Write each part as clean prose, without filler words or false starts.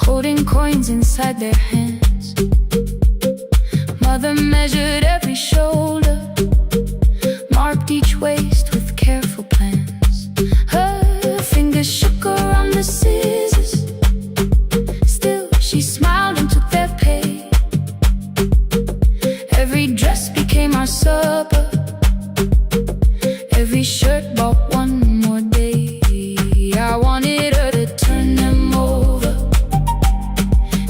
holding coins inside their hands. Mother measured every shoulder, marked each waist with careful plans. Her fingers shook around the scissors, still she smiled and took their pay. Every dress became our supper, every shirt bought one more day. I wanted her to turn them over,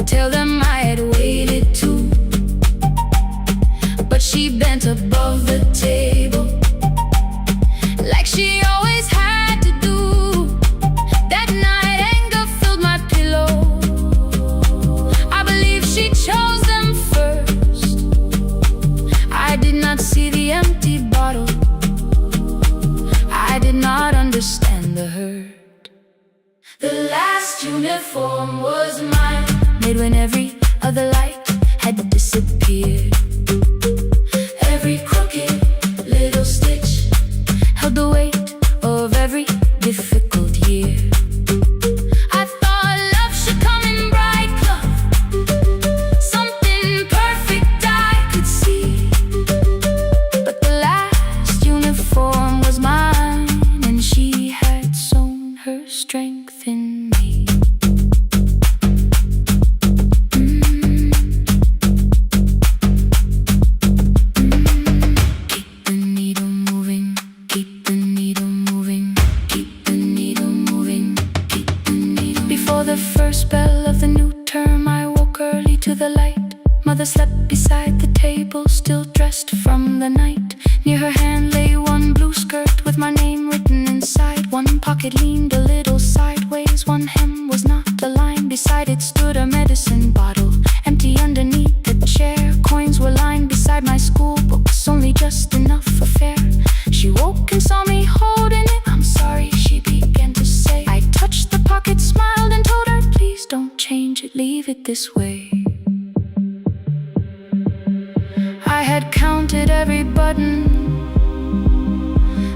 tell them I had waited too. But she bent above the table, like she always had to do. That night anger filled my pillow. I believe she chose them first. I did not see the empty bottle, I did not understand the hurt. The last uniform was mine, made when every other light had disappeared. Every crooked little stitch held the weight of every difficult year. I thought love should come in bright cloth, something perfect I could see. But the last uniform was mine, and she had sewn her strength in me. Keep the needle moving, keep the needle moving, keep the needle moving, keep the needle. Before the first bell of the new term, I woke early to the light. Mother slept beside the table, still dressed from the night. Near her hand lay one blue skirt with my name written inside. One pocket leaned a little sideways, one hem was not aligned. Beside it stood a medicine bottle, empty underneath the chair. Coins were lined beside my school books, only just enough for fare. She woke and saw me holding it. I'm sorry, she began to say. I touched the pocket, smiled and told her, please don't change it, leave it this way. I had counted every button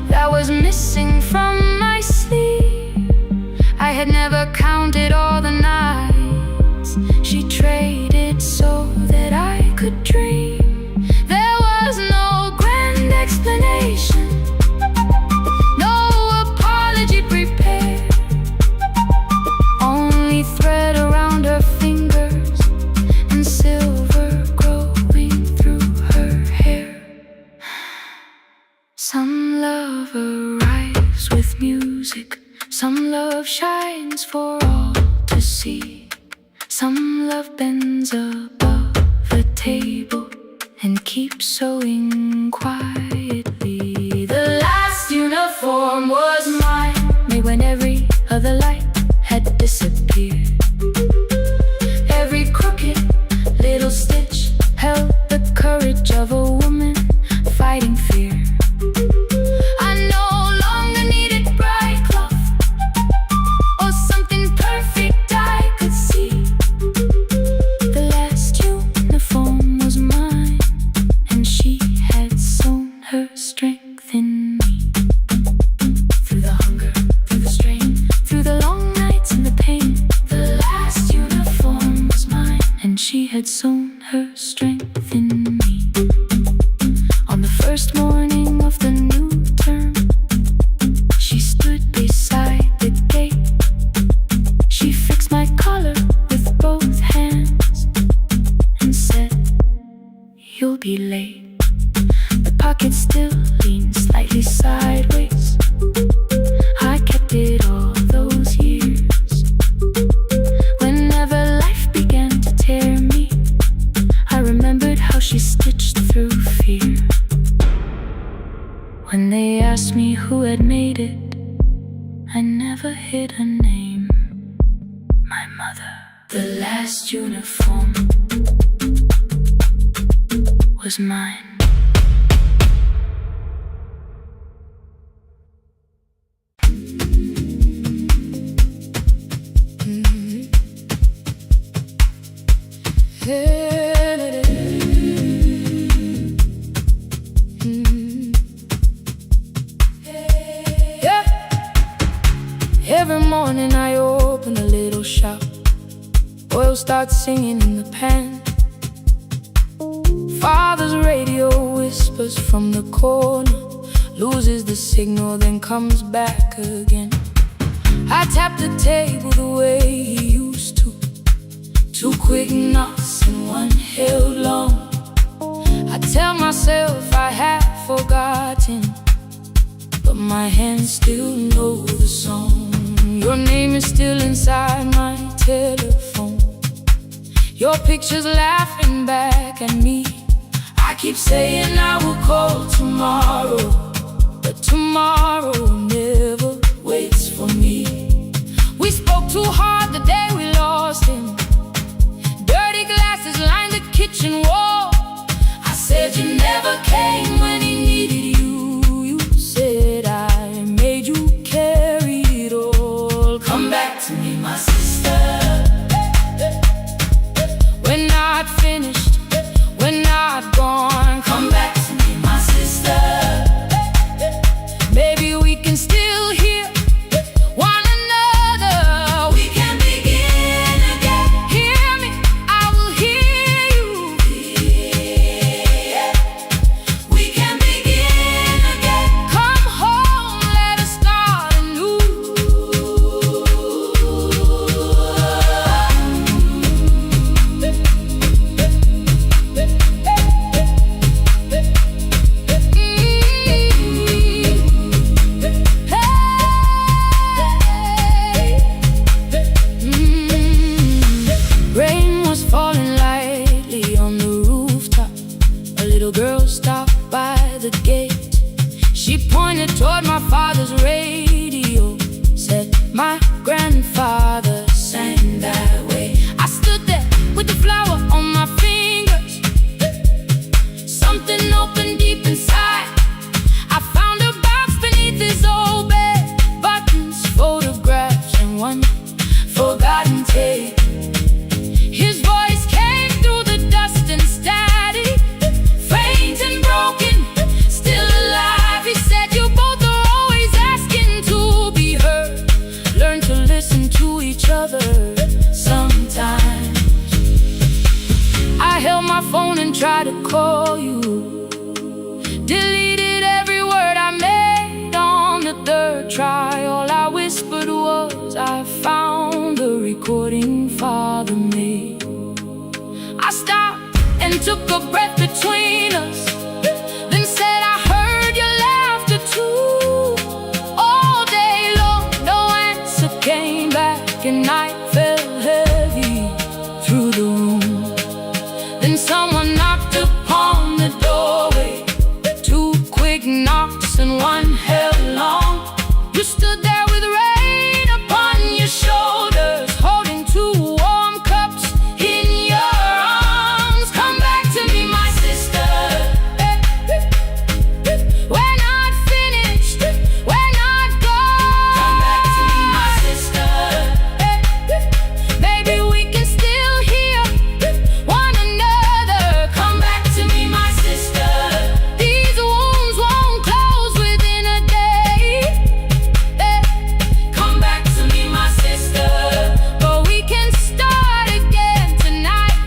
that was missing from my sleeve. I had never counted all the nights she traded so that I could dream. There was no grand explanation, no apology prepared, only thread around her fingers and silver growing through her hair. Some love arrives with music, some love shines for all to see. Some love bends above the table and keeps sewing quietly. The last uniform was mine, made when every other light had disappeared. Every crooked little stitch held the courage of a woman fighting fear. I no longer needed bright cloth or something perfect I could see. The last uniform was mine, and she had sewn her strength in me. Through the hunger, through the strain, through the long nights and the pain, the last uniform was mine, and she had sewn her strength in me. On the first morning of the new term, she stood beside the gate. She fixed my collar with both hands and said, you'll be late. The pocket still leaned slightly sideways. I kept it all those years. Whenever life began to tear me, I remembered how she stitched through fear. When they asked me who had made it, I never hid her name. My mother. The last uniform was mine. Every morning I open a little shop Oil starts singing in the pan. Father's radio whispers from the corner, loses the signal, then comes back again. I tap the table the way he used to. 2 quick knocks and 1 held long. I tell myself I have forgotten, but my hands still know the song. Your name is still inside my telephone. Your picture's laughing back at me. I keep saying I will call tomorrow, but tomorrow never waits for me. We spoke too hard the day we lost him. Dirty glasses lined the kitchen wall. I said you never came when he needed you. You said I made you carry it all. Come back to me, my sister. We're not finished, we're not gone. Come back to me, my sister. Maybe we can still hear one another. We can begin again. Hear me, I will hear you. Yeah. We can begin again. Come home, let us start anew. Rain was falling lightly on the rooftop. A little girl stopped by the gate. She pointed toward my father's radio, said my grandfather sang that way. I stood there with the flower on my fingers. Something opened deep inside. I found a box beneath his old bed, buttons, photographs, and 1 forgotten tape. His voice came through the dust and static, faint and broken, still alive. He said you both are always asking to be heard. Learn to listen to each other sometimes. I held my phone and tried to call you, deleted every word I made on the 3rd try. All I whispered was I found the recording Father made. I stopped and took a breath between us, then said I heard your laughter too. All day long, no answer came back, and night fell heavy through the room. Then someone knocked upon the doorway. 2 quick knocks and 1 held long. You stood there with rain upon your shoulders, holding 2 warm cups in your arms. Come back to me, my sister. We're not finished, we're not gone. Come back to me, my sister. Maybe we can still hear one another. Come back to me, my sister. These wounds won't close within a day. Come back to me, my sister. But we can start again tonight.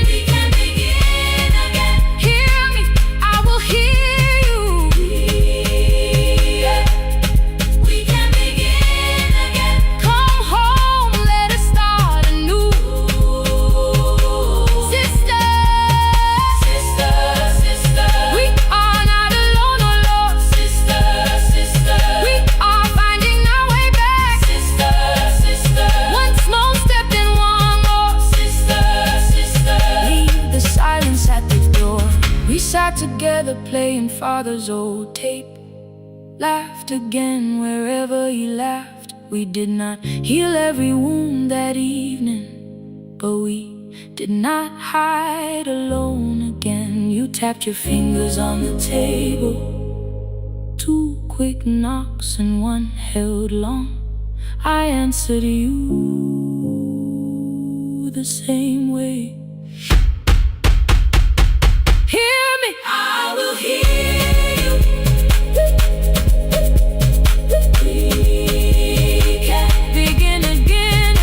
We can begin again. Hear me, I will hear you. Yeah. We can begin again. Come home, let us start anew. Sister, sister, sister. We are not alone, oh Lord. Sister, sister. We are finding our way back. Sister, sister. 1 small step and 1 more. Sister, sister. Leave the silence at the door. We sat together playing Father's old tape. Laughed again wherever he laughed. We did not heal every wound that evening, but we did not hide alone again. You tapped your fingers on the table. 2 quick knocks and 1 held long. I answered you the same way. Hear me, I will hear you. We can begin again.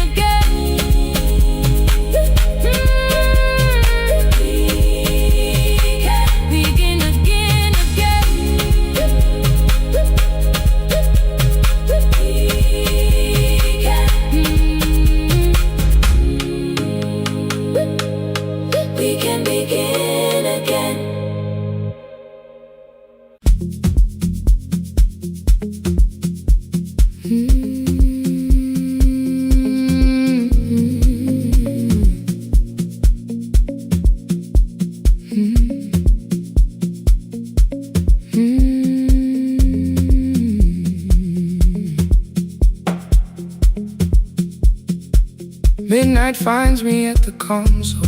Midnight finds me at the console,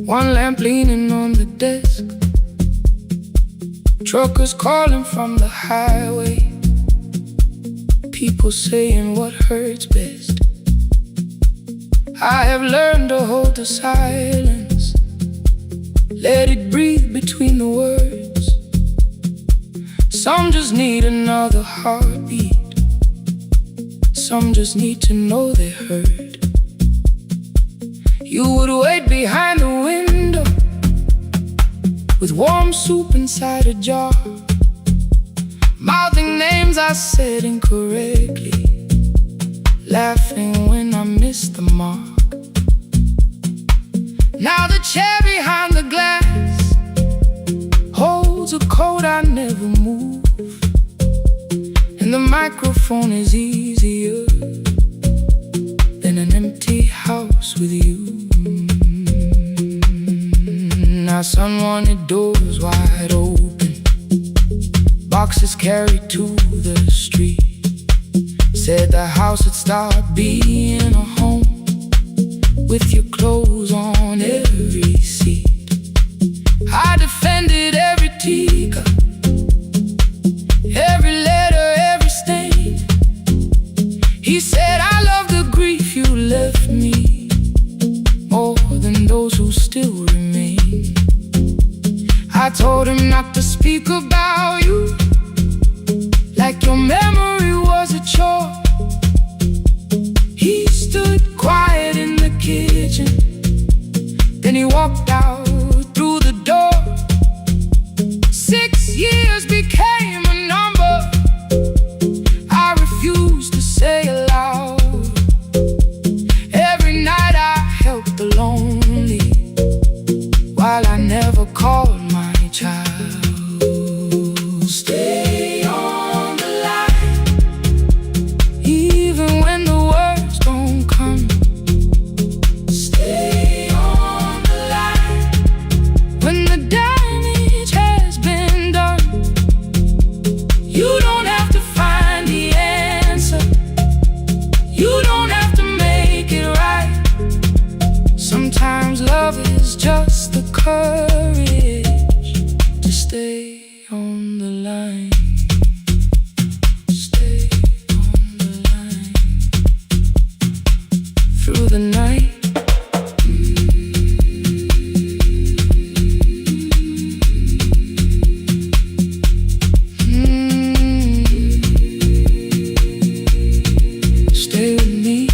one lamp leaning on the desk. Truckers calling from the highway, people saying what hurts best. I have learned to hold the silence, let it breathe between the words. Some just need another heartbeat, some just need to know they're heard. You would wait behind the window with warm soup inside a jar, mouthing names I said incorrectly, laughing when I missed the mark. Now the chair behind the glass holds a coat I never move, and the microphone is easier than an empty house with you. Now son wanted doors wide open, boxes carried to the street. Said the house would start being a home with your clothes on every seat. I defended every teacup, every letter, every stain. He said I love the grief you left me more than those who still remain. I told him not to speak about you like your memory was a chore. He stood quiet in the kitchen, then he walked out through the door. 6 years became a number I refused to say aloud. Every night I helped the lonely, while I never called my child. Stay on the line, even when the words don't come. Stay on the line, when the damage has been done. You don't have to find the answer, you don't have to make it right. Sometimes love is just the courage to stay on the line. Stay on the line through the night. Stay with me.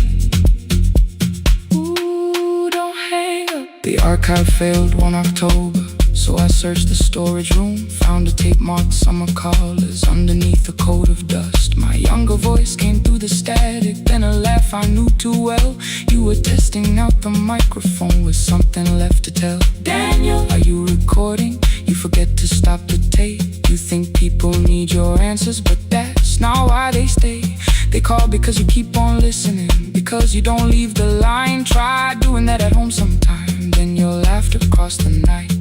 Ooh, don't hang up. The archive failed one October, so I searched the storage room, found a tape marked summer callers underneath a coat of dust. My younger voice came through the static, then a laugh I knew too well. You were testing out the microphone with something left to tell. Daniel, are you recording? You forget to stop the tape. You think people need your answers, but that's not why they stay. They call because you keep on listening, because you don't leave the line. Try doing that at home sometime, then you'll laugh across the night.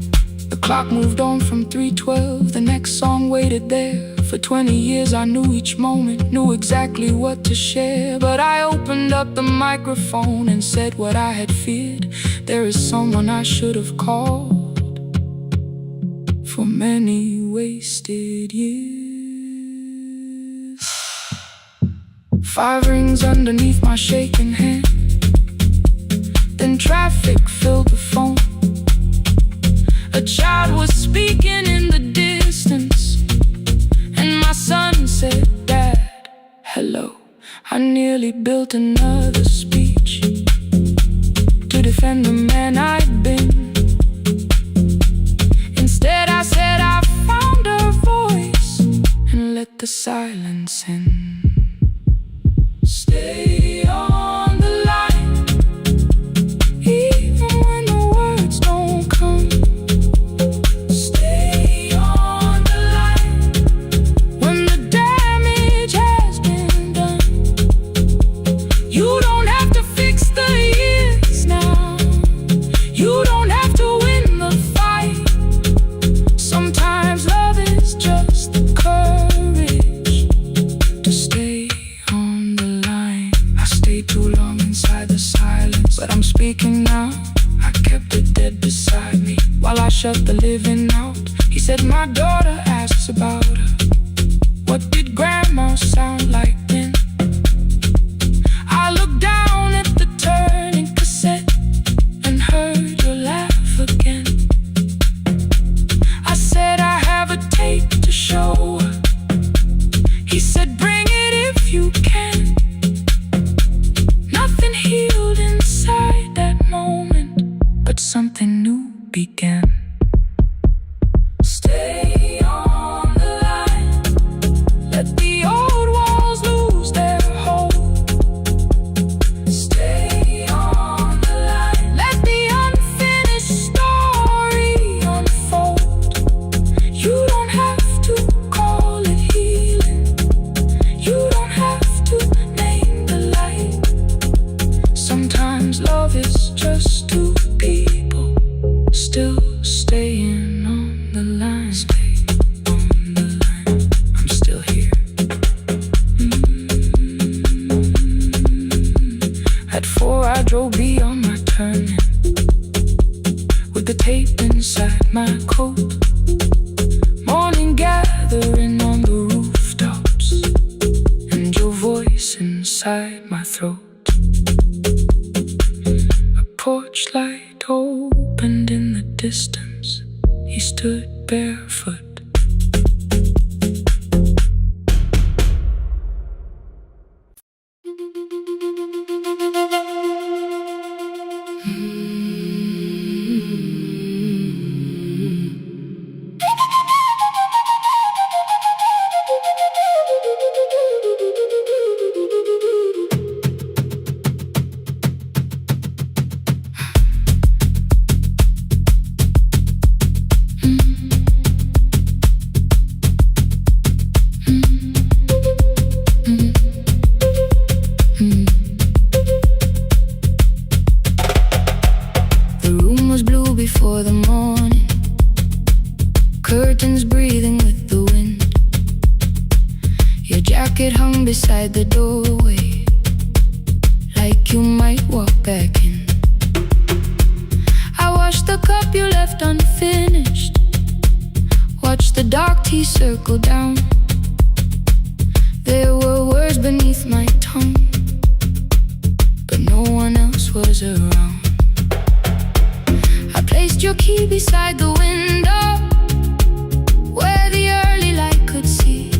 The clock moved on from 3:12, the next song waited there. For 20 years I knew each moment, knew exactly what to share. But I opened up the microphone and said what I had feared. There is someone I should have called for many wasted years. 5 rings underneath my shaking hand, then traffic filled the phone. A child was speaking in the distance, and my son said, "Dad, hello." I nearly built another speech to defend the man I'd been. Instead I said I found a voice and let the silence in. Stay on the line, even when the words don't come. Inside but I'm speaking now. I kept it dead beside me while I shut the living out. He said my daughter asks about her. What did grandma sound like then? I looked down at the turning cassette and heard her laugh again. I said I have a tape to show her. He said bring it if you can. Nothing healed inside that moment, but something new began. Stay on the line, let the old walls lose their hold. Stay on the line, let the unfinished story unfold. You don't have to call it healing, you don't have to name the light. Sometimes love is just two people still staying on the line. Stay on the line, I'm still here. At 4 I drove beyond my turning with the tape inside my coat. Morning gathering on the rooftops and your voice inside my throat. A porch light opened in the distance. He stood barefoot. Before the morning, curtains breathing with the wind. Your jacket hung beside the doorway, like you might walk back in. I washed the cup you left unfinished, watched the dark tea circle down. There were words beneath my tongue, but no one else was around. I placed your key beside the window, where the early light could see.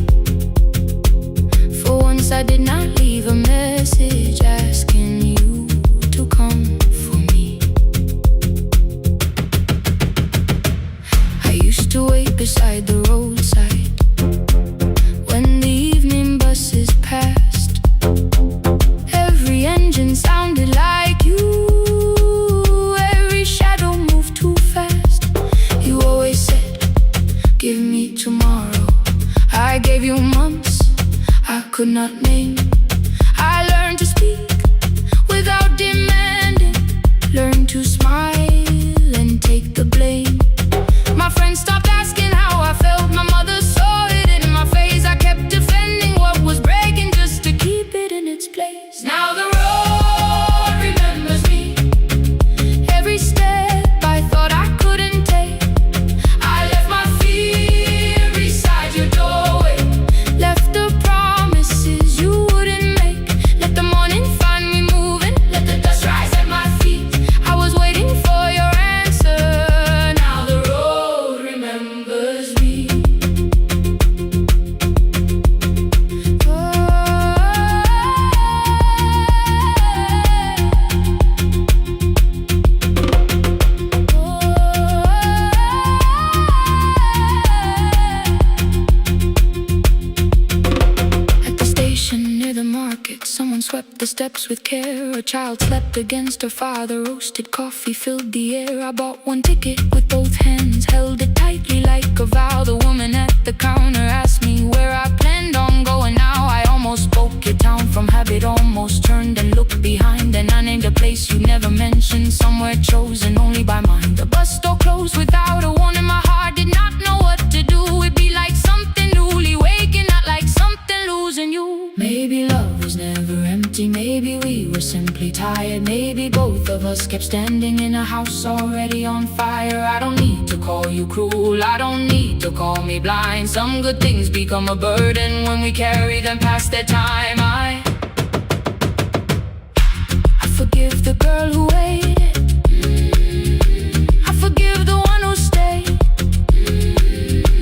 For once I did not leave a message asking you to come for me. I used to wait beside the roadside when the evening buses passed. Every engine sounded like you, give me tomorrow. I gave you months I could not name. I learned to speak without demanding, learned to smile and take the blame. My friends stopped asking how I felt, my mother saw it in my face. I kept defending what was breaking just to keep it in its place. Now the road remembers me, every step I thought I couldn't take. I left my fear beside your doorway, left the promises you wouldn't make. Let the morning find me moving, let the dust rise at my feet. I was waiting for your answer. Now the road remembers me. At the station near the market, someone swept the steps with care. A child slept against her father, roasted coffee filled the air. I bought one ticket with both hands, held it tightly like a vow. The woman at the counter asked me where I planned on going now. I almost spoke your town from habit, almost turned and looked behind. And I named a place you never mentioned, somewhere chosen only by mine. The bus store closed without a warning, my heart did not know what to do. It'd be like something newly waking, not like something losing you. Maybe love was never empty, maybe we were simply tired. Maybe both of us kept standing in a house already on fire. I don't need to call you cruel, I don't need to call me blind. Some good things become a burden when we carry them past their time. I forgive the girl who waited, I forgive the one who stayed,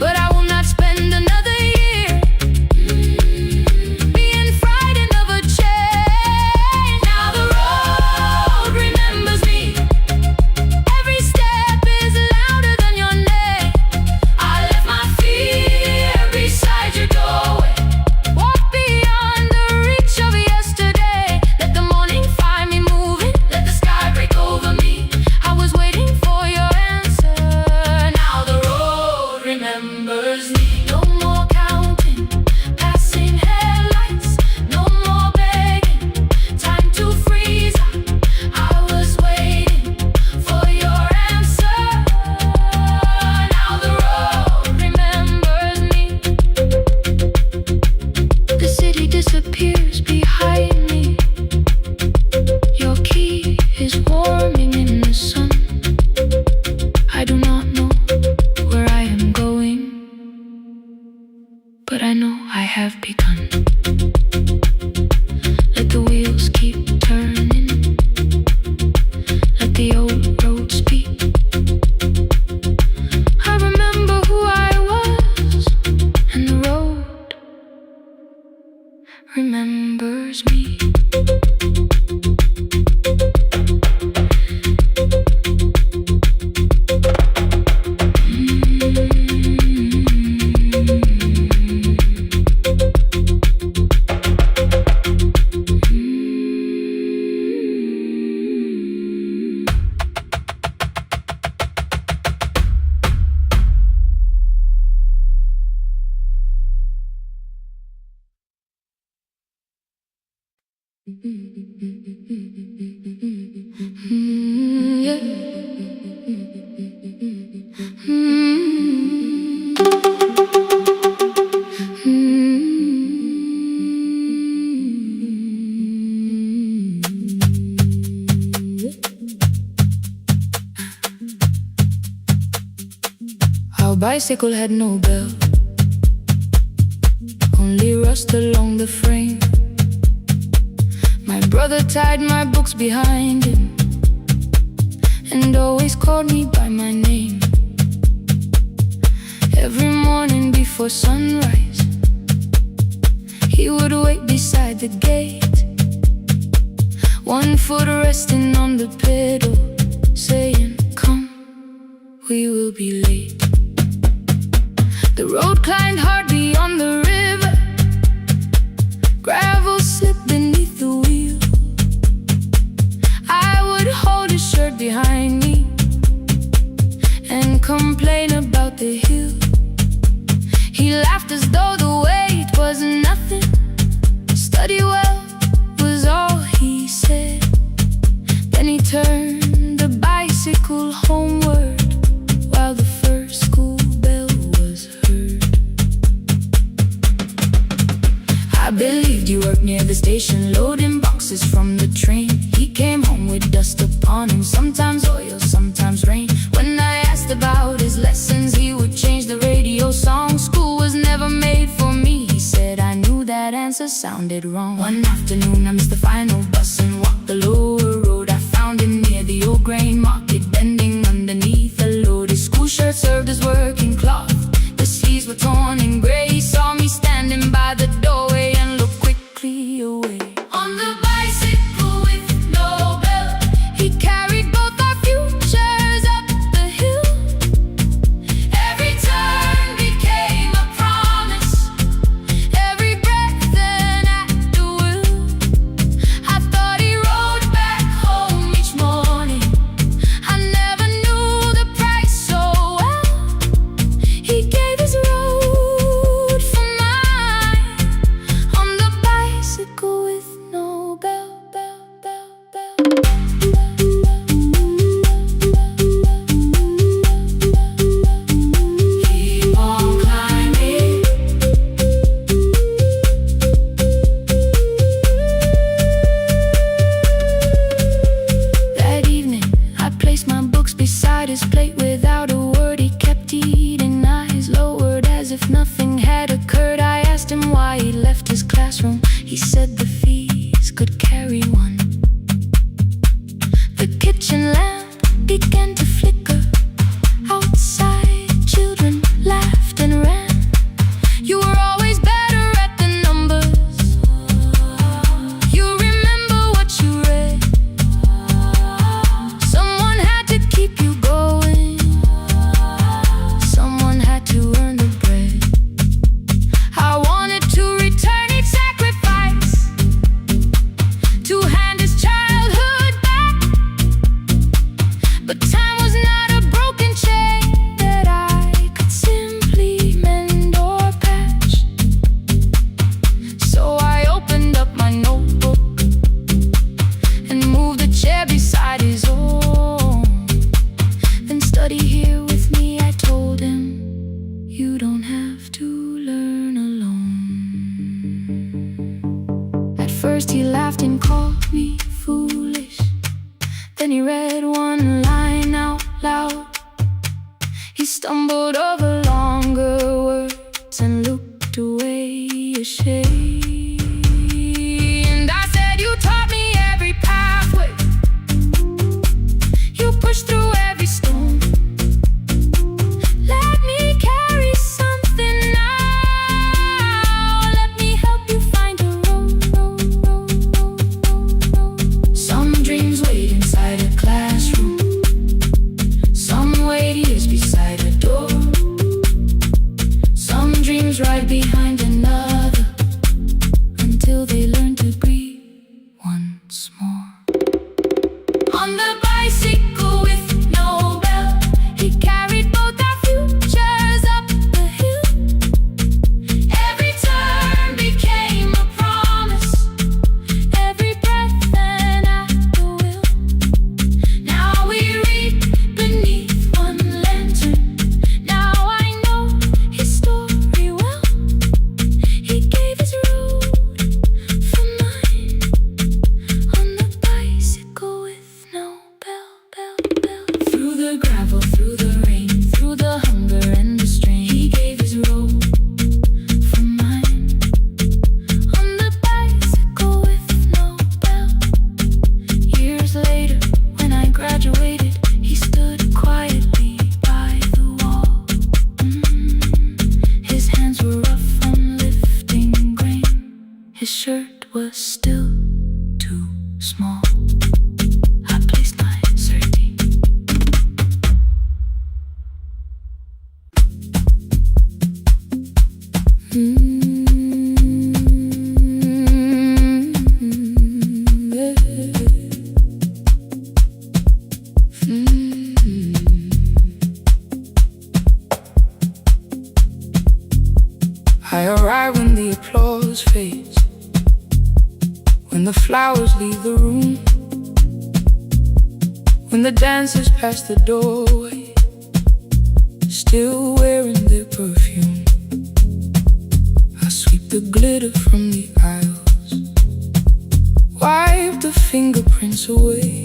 but I will not spend another year being frightened of a change. Now the road remembers me, every step is louder than your name. I left my fear beside your doorway, walk beyond the reach of yesterday. Let the morning find me moving, let the sky break over me. I was waiting for your answer. Now the road remembers me. No more counting passing headlights, no more begging, time to freeze up. I was waiting for your answer. Now the road remembers me. The city disappears behind me, your key is warming in the sun. I do not know where I am going, but I know I have begun. Let the wheels keep turning, let the old road speak. I remember who I was, and the road remembers me. Yeah. Our bicycle had no bell, only rust along the frame. My brother tied my books behind him and always called me by my name. Every morning before sunrise, he would wait beside the gate, one foot resting on the pedal, saying, "Come, we will be late." The road climbed hard beyond the river, gravel slipped beneath the wheel. I would hold his shirt behind me and complain about the hill. He laughed as though the weight was nothing. Study well was all he said. Then he turned the bicycle homeward while the first school bell was heard. I believed you worked near the station, loading boxes from the train. He came home with dust upon him, sometimes oil, sometimes rain. When I asked about his lessons, he would change the radio song. School was never made for me, he said. I knew that answer sounded wrong. One afternoon I missed the final bus and walked the lower road. I found him near the old grain market, bending underneath Then he read one line out loud. He stumbled over longer words and looked away ashamed. And I said, you taught me every pathway, you pushed through every stone. Let me carry something now. Let me help you find a road. Some dreams wait inside a classroom, some wait years beside a door, some dreams right behind another, until they learn to breathe once more. On the bicycle with no bell, he carried both our futures up the hill. Every turn became a promise, every breath an act of will. Now we read beneath one lantern. Now I know his story well. He gave his road for mine, on the bicycle with no bell. Through the gravel, through the rain, through the hunger and the strain, he gave his road for mine, on the bicycle with no bell. Years later, when I graduated, he stood quietly by the wall. His hands were rough from lifting grain, his shirt was still too small. I placed my sardine. I arrive when the applause fades, when the flowers leave the room, when the dancers pass the doorway, still wearing their perfume. I sweep the glitter from the aisles, wipe the fingerprints away.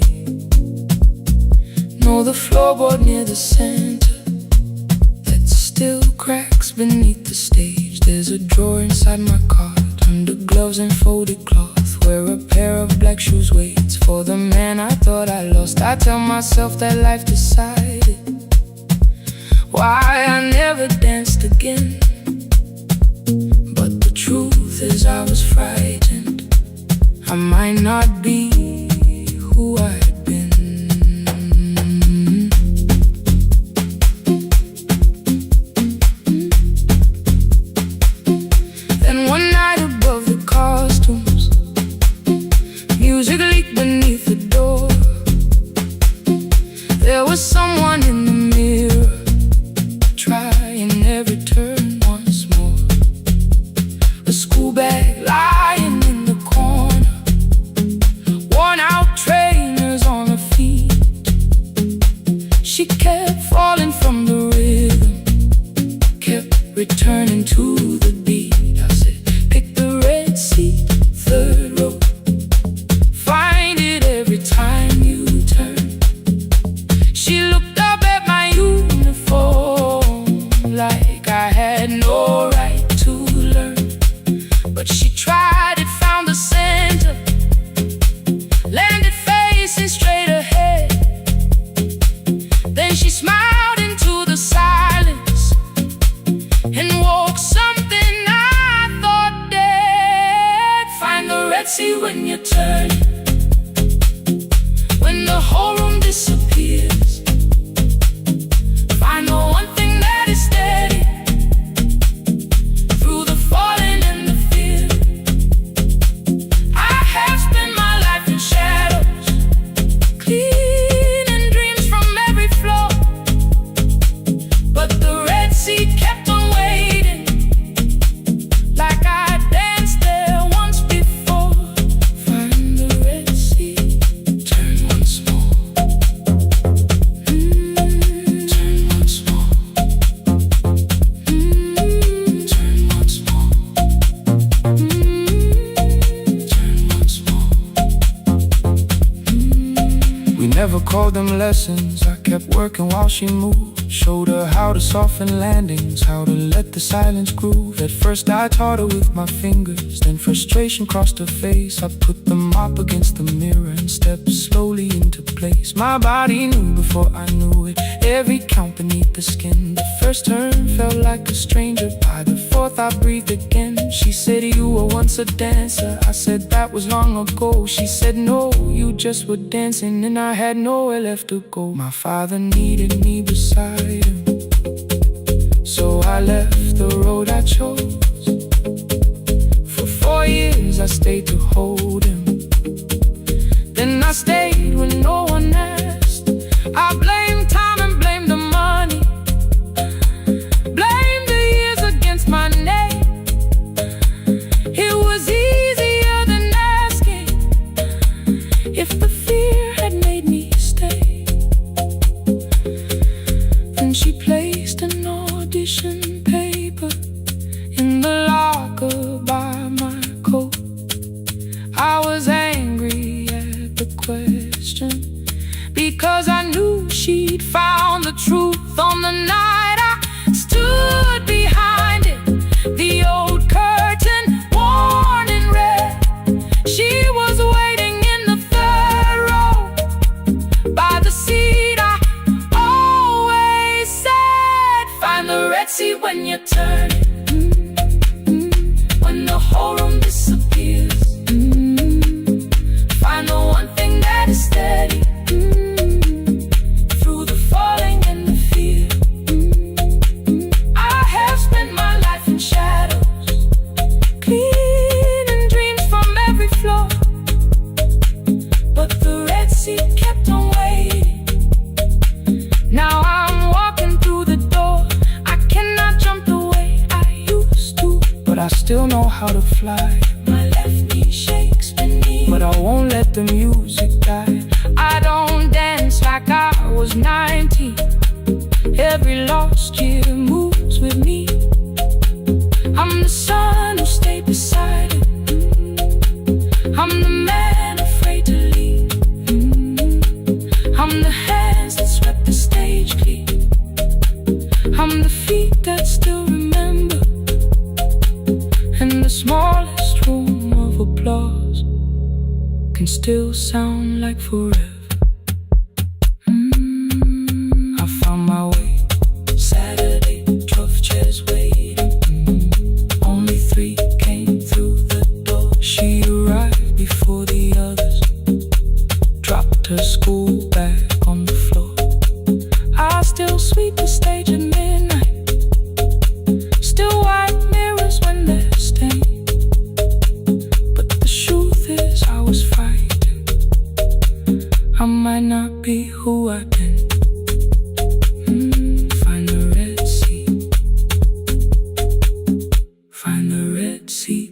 Know the floorboard near the center that still cracks beneath the stage. There's a drawer inside my cart, under gloves and folded cloth, where a pair of black shoes waits for the man I thought I lost. I tell myself that life decided why I never danced again, but the truth is I was frightened. I might not be who I'd been. Then one night above the costumes, music leaked beneath the door. There was someone in the mirror, trying every turn once more. A school bag lying in the corner, worn out trainers on her feet. She kept falling from the rhythm, kept returning to the beat. I said, pick the red seat, third row, find it every We never called them lessons. I kept working while she moved. Showed her how to soften landings, how to let the silence groove. At first I taught her with my fingers, then frustration crossed her face. I put the mop against the mirror and stepped slowly into place. My body knew before I knew it, every count beneath the skin. The first turn felt like a stranger. By the fourth I breathed again. She said, you were once a dancer. I said, that was long ago. She said, no, you just were dancing, and I had nowhere left to go. My father needed me beside him, so I left the road I chose. For 4 years I stayed to hold him. Then I stayed when no one asked. I blamed time and blamed the money, blamed the years against my name. It was easier than asking if the fear had made me stay. Then she placed an audition paper in the locker by my coat. I was angry at the question, because I knew she'd found the truth on the night I stood behind it. The old curtain, worn in red. She was waiting in the third row by the seat I always said, find the red seat when you turn it. When the whole room disappears, find the one thing that is steady through the falling and the fear. I have spent my life in shadows, cleaning dreams from every floor, but the red seat kept on waiting. Now I'm walking through the door. I cannot jump the way I used to, but I still know how to fly. My left knee shakes beneath, but I won't let the music die. I don't dance like I was 19. Every lost year moves with me. I'm the son who stayed beside him. I'm the man afraid to leave. I'm the hands that swept the stage clean. I'm the feet that still remember, and the smallest room of applause can still sound like forever. I found my way. Saturday, 12 chairs waiting. Only 3 came through the door. She arrived before the others, dropped her school bag on the floor. I still sweep the stage at midnight, still wipe mirrors when they're stained. But the truth is I was frightened. I might not be who I've been. Find the red seat. Find the red seat.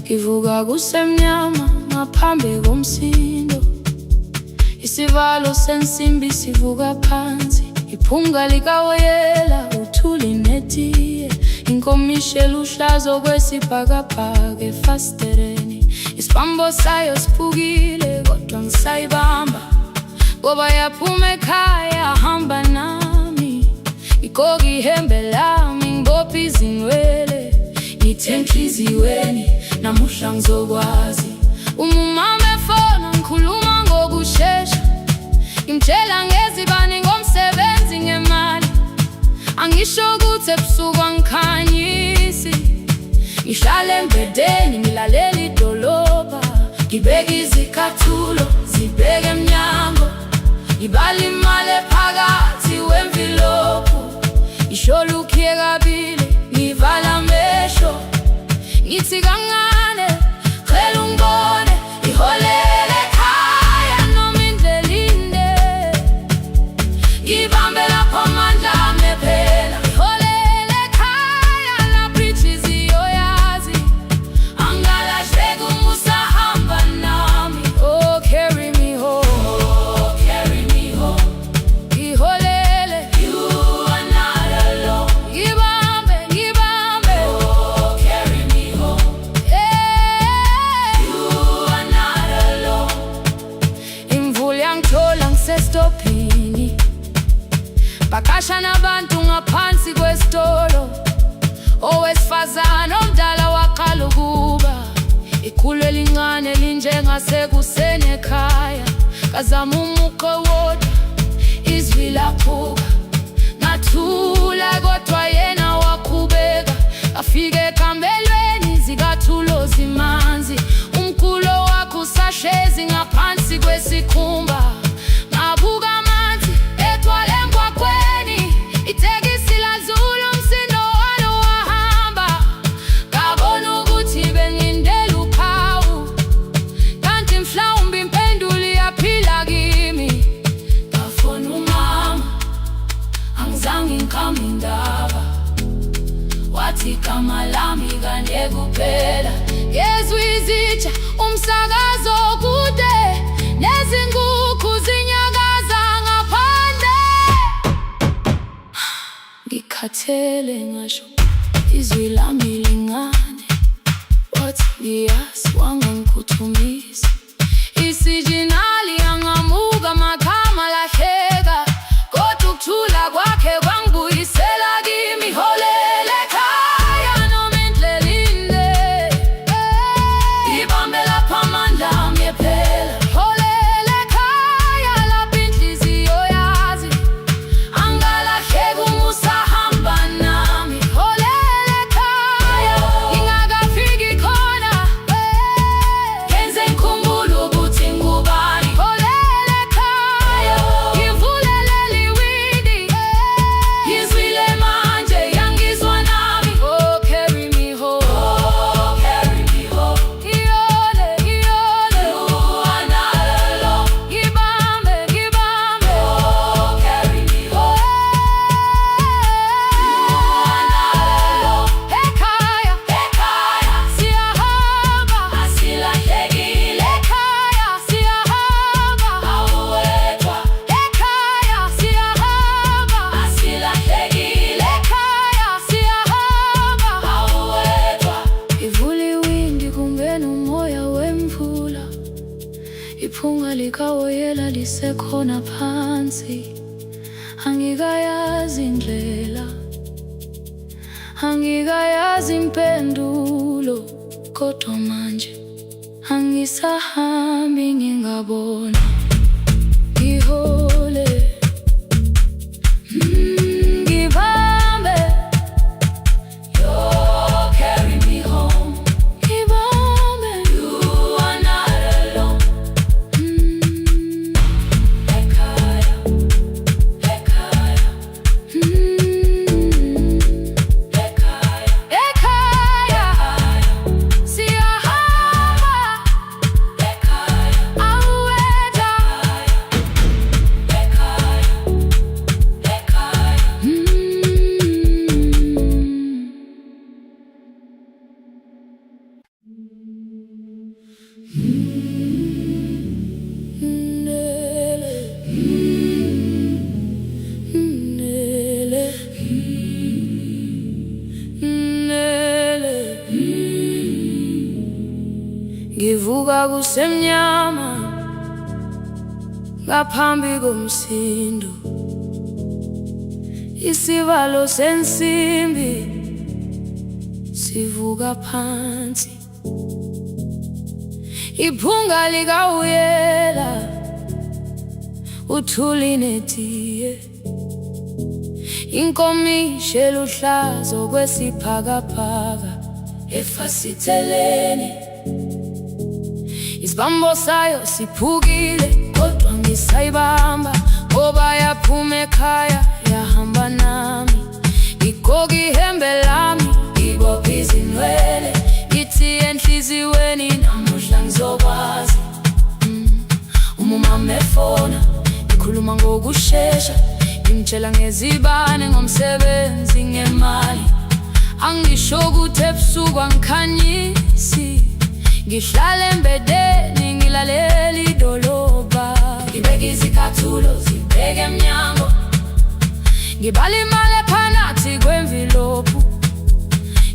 Ivuga kusemnyama ngaphambi komsindo, isivalo sensimbi sivuka phansi, iphunga likawoyela uthuli netiye, inkomishi luhlazo kwesibhakabhaka efasitereni, isibambo sayo siphukile kodwa ngisayibamba, ngoba yaphuma ekhaya hamba nami, igqoka ihembe lami ngibopha izinwele, ngithe enhliziyweni namuhla ngizokwazi. Umama efona ngikhuluma ngokushesha, ngimtshela ngezibani ngomsebenzi ngemali, angisho ukuthi ebusuku angikhanyisi, ngihlala embedeni ngilalela idolobha, ngibeka izicathulo zibheke emnyango, ngibala imali ephakathi wemvilophu, ishola ukhiye kabili ngivala amehlo, ngithi kancane cela ungibone, iholele ekhaya noma indlela inde, ngibambe lapho amandla ami ephela, iholele ekhaya lapho inhliziyo yami ikhulu elincane linjengasekuseni ekhaya. Ngazama umuqo wodwa, izwi laphuka. Ngathula kodwa yena waqhubeka. Afike ekamelweni zikathulo zimanzi. Umculo wakhe usahlezi ngaphansi kwesikhumba. Ngabuka amanzi egcwale emgwaqweni. Itekisi ladlula umsindo walo wahamba. Ngabona ukuthi bengindela uphawu, kanti mhlawumbe impendulo iyaphila kimi. Ngafona umama, angizange ngikame indaba. Wathi igama lami kanye kuphela. Ngezwe izitsha, umsakazo kude, nezinkukhu zinyakaza ngaphandle. Ngikhathele ngasho izwi lami lingane. Wathi ngiyazi, wangangiphuthumisa. Isijinali angamuka magama lahleka, kodwa ukuthula kwakhe kwangibuyisela kimi. Holela ekhaya noma indlela inde, ibambe lapha amandla ami ephela. Holela ekhaya lapho inhliziyo yazi, angalahleki uma usahamba nami. Holela ekhaya ngingakafiki khona, yenze ngikhumbule ukuthi ngubani. Holela ekhaya ngivulelele iwindi, ngizwile manje yangizwa nami. Oh, carry me home, oh, carry me home. Iyole, iyole, you are not alone. Ngibambe, ngibambe, oh, carry me home. You are not alone. Ekhaya, ekhaya siyahamba, asilahlekile. Ekhaya siyahamba, awuwedwa. Ekhaya siyahamba, asilahlekile. Ekhaya siyahamba, awuwedwa. Ivula iwindi kungena umoya wemvula. Iphunga likawoyela lisekhona phansi. Angikayazi indlela, angikayazi impendulo, kodwa manje angisahambi ngingabona. Ngihole, ngibambe, you carry me home. Ngibambe, you are not alone. Ekhaya, ekhaya, ekhaya, ekhaya siyahamba. Ekhaya, awuwedwa. Ekhaya, ekhaya. Ngivuka kusemnyama ngaphambi komsindo. Isivalo sensimbi sivuka phansi. Iphunga likawuyela, uthuli netiye. Inkomishi eluhlaza okwesiphakapaka efasiteleni. Isibambo sayo siphukile, kodwa ngisayibamba ngoba yaphuma ekhaya yahamba nami. Igqoka ihembe lami, ibopha izinwele. Ithi enhliziyweni namuhla ngizokwazi. Umama efona, ikhuluma ngokushesha. Ngimtshela ngezibane, ngomsebenzi, ngemali. Angisho ukuthi ebusuku angikhanyisi. Ngihlala embedeni ngilalela idolobha. Ngibeka izicathulo zibheke emnyango. Ngibala imali ephakathi kwemvilophu.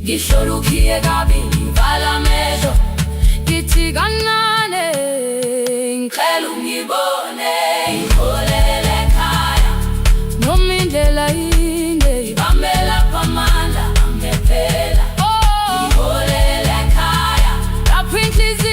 Ngihlola ukhiye kabili, ngivala amehlo. Ngithi kancane, ngicela ungibone. Ngiholele ekhaya noma indlela inde, ibambe lapha amandla ami ephela. Ngiholele ekhaya lapho inhliziyo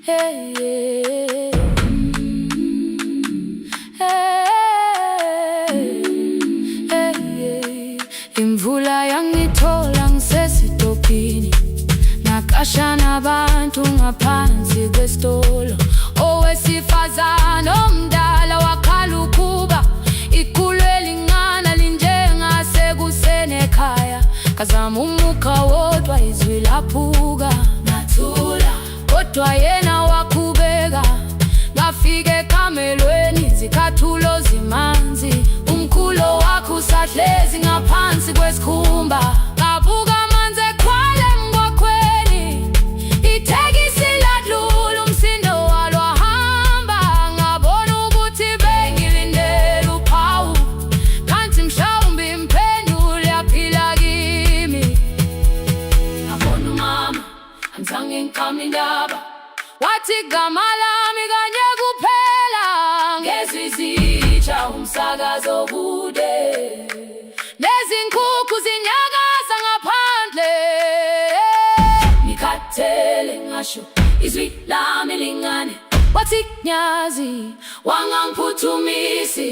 Hey, hey, hey, hey. Imvula yangithola ngisesitopini, nakasha nabantu ngaphansi kwesitolo. Owesifazane omdala wakhala ukuba ikhulu elingana linjengasekuseni ekhaya. Kazama umuka wodwa izwi laphuka, ngathula kodwa yena wakhubeka. Ngafika ekamelweni zikhathulo zimanzi, umkhulo wakho usahlezi ngaphansi kwesikhumba. Ngabuka amanzi ekhwale mgwaqweni, itekisi ladlula umsindo walo wahamba. Ngabona ukuthi bengilindele uphawu, kanti mhlawumbe impendulo yaphila kimi. Ngabona umama angizange ngiqame indaba, wathi gama lami kanye kuphela. Ngezwi zitsha umsakazo kude, nezinkukhu zinyakaza ngaphandle. Ngikhathele ngasho izwi lami lingane, wathi nyazi wangangiphuthumisi.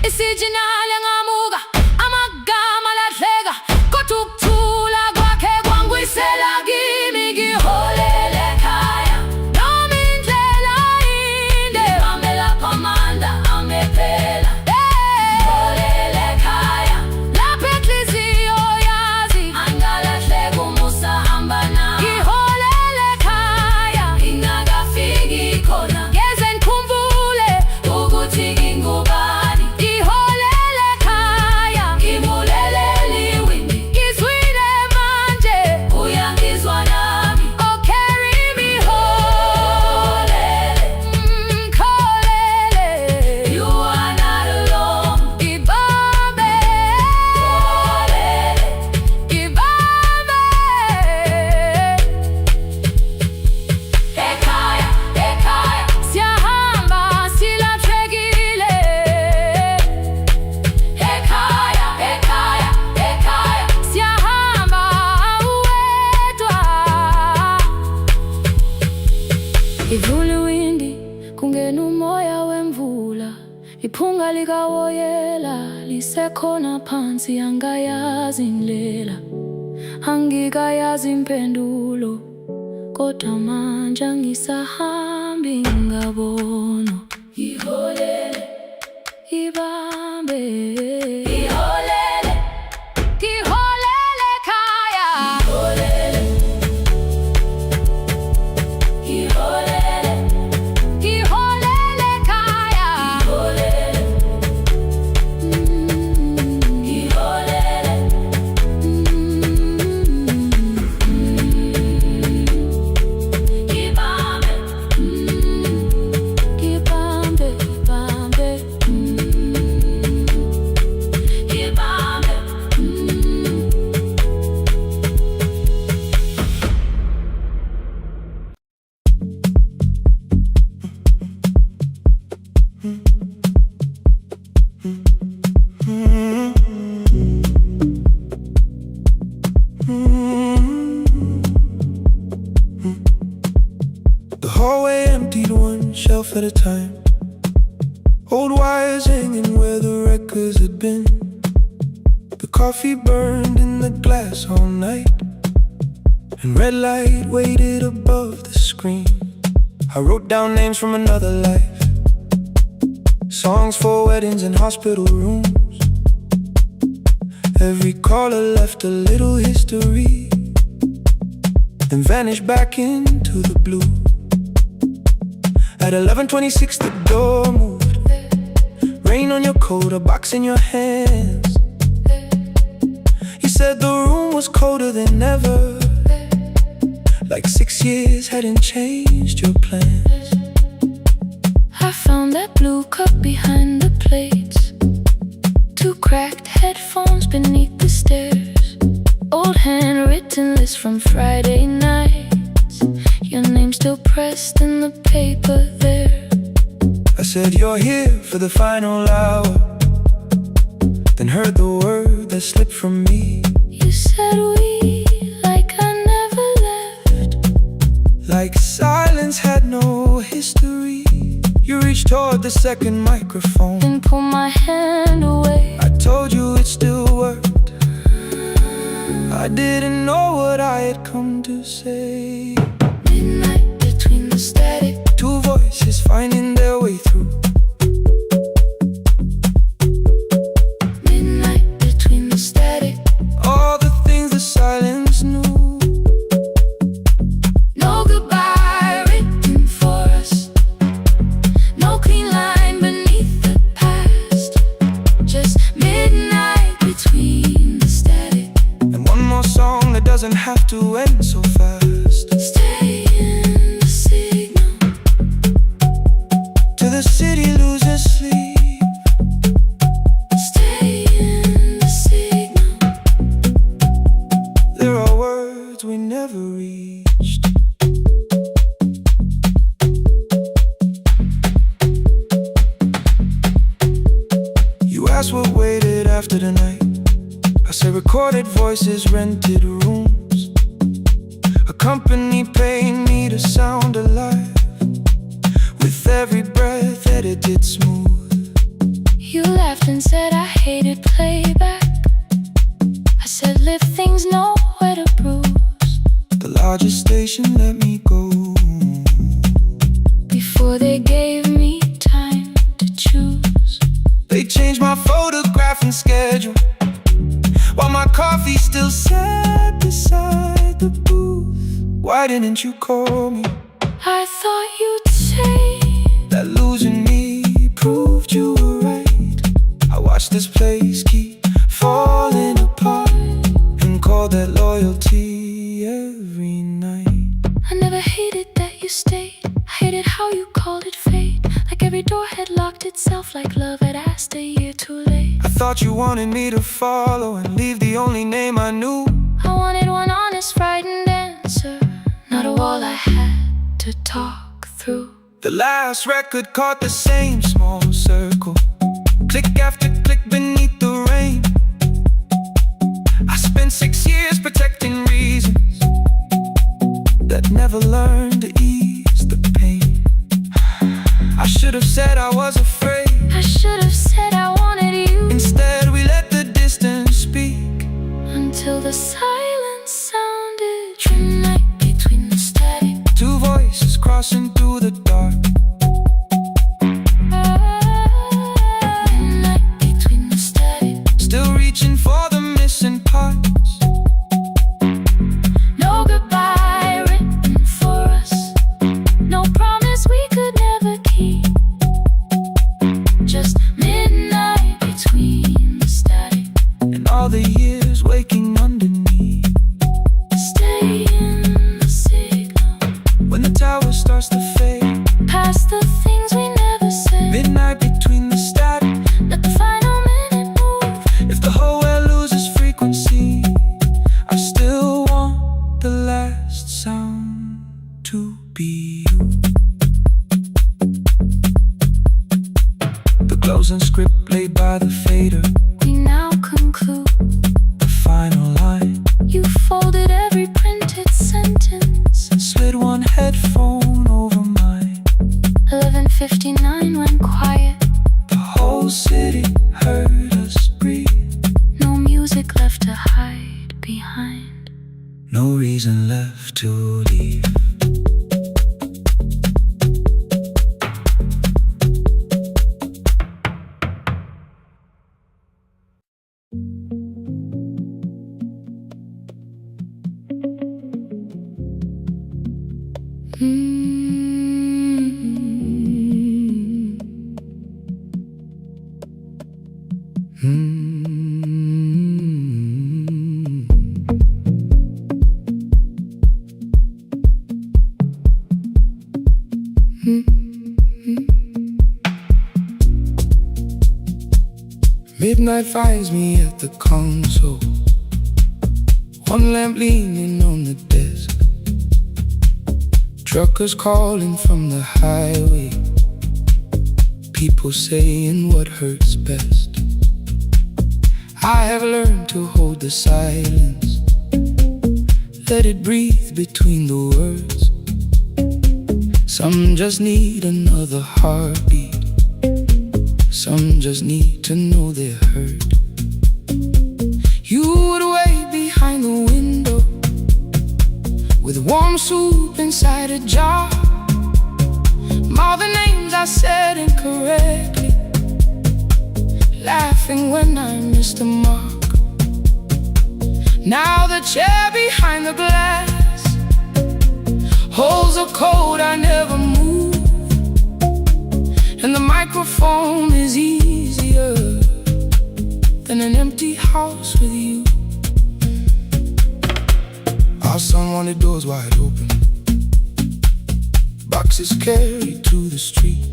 Isijinali ngamuka, amagama lahleka, kodwa ukuthula kwakhe kwangwisela kimi. Ngiholele ekhaya noma indlela inde, ngihamba lapho amandla amephela. Ngiholele ekhaya lapho inhliziyo yazi angalahleka umusa hamba nami. Ngiholele ekhaya ngingakafiki khona, ngeze ngikhumbule ukuthi ngingubani. Ngiholele ekhaya ngibulelele iwindi, ngizwile manje uyangizwa nami. Oh carry me holele, kholele, you are not alone. Ibambe holele, ibambe. Ekhaya, ekhaya siyahamba silahlekile. Ekhaya, ekhaya, ekhaya siyahamba uwedwa. Ivula iwindi kungena umoya wemvula, iphunga likawoyela lisekhona phansi. Angayazi indlela, angikayazi impendulo, kodwa manje angisahambi ngabona. Ngiholele, ibambe, ngiholele, ngiholele ekhaya. Ngiholele, ngiholele, ngiholele ekhaya. Ngiholele, ngiholele, ibambe, ibambe, ibambe, ibambe. The hallway emptied one shelf at a time, old wires hanging where the records had been. The coffee burned in the glass all night, and red light waited above the screen. I wrote down names from another life, songs for weddings and hospital rooms. Every caller left a little history, then vanished back into the blue. At 11:26 the door moved, rain on your coat, a box in your hands. You said the room was colder than ever, like 6 years hadn't changed your plans. I found that blue cup behind the plates, 2 cracked headphones beneath the stairs, old handwritten list from Friday nights, your name still pressed in the paper there. I said you're here for the final hour, then heard the word that slipped from me. You said we, like I never left, like silence had no history. You reached toward the second microphone and pull my hand away. I told you it still worked. I didn't know what I had come to say. Midnight between the static, two voices finding their way through. Midnight between the static, all the things the silence knew. no goodbye written for us, no clean line beneath the past, just midnight between the static. And one more song that doesn't have to end so fast. Stay in the signal till the city loses sleep. Stay in the signal. There are words we never reached. You asked what waited after the night. I said recorded voices, rented rooms, a company paying me to sound alive, with every breath edited smooth. You laughed and said I hated playback. I said live things nowhere to bruise. The largest station let me go Before they gave me time to choose. They changed my photograph and schedule, while my coffee still sat beside the booth. Why didn't you call me? I thought you'd say that losing me proved you were right. I watched this place keep falling apart and called that loyalty every night. I never hated that you stayed. I hated how you called it fate, like every door had locked itself, like love had asked a year too late. I thought you wanted me to follow and leave the only name I knew. I wanted one honest, frightened answer, not a wall I had to talk through. The last record caught the same small circle, click after click beneath the rain. I spent 6 years protecting reasons that never learned to ease the pain. I should have said I was afraid. I should have said I wanted you. Instead we let the distance speak, until the silence sounded. Midnight between the static, two voices crossing through the dark. midnight between the static, Still reaching for the missing parts. no goodbye written for us, no promise we could never keep, just midnight between the static. And all the years waking underneath. Stay in the signal, When the tower starts to fade, past the things we never said. midnight between the static. Let the final minute move. If the whole world loses frequency, I still want the last sound to be you. The closing script laid by the fader, We now conclude. the final line. You folded every printed sentence. And slid one headphone over mine. 11:59 went quiet. The whole city heard us breathe. No music left to hide behind. No reason left to leave. Midnight finds me at the console, one lamp leaning on the desk. Truckers calling from the highway, people saying what hurts best. I have learned to hold the silence, let it breathe between the words. Some just need another heartbeat. Some just need to know they're heard. You would wait behind the window with warm soup inside a jar. All the names I said incorrectly, laughing when I missed the mark. Now the chair behind the glass holds a code I never moved, and the microphone is easier than an empty house with you. Our son wanted doors wide open, boxes carried to the street.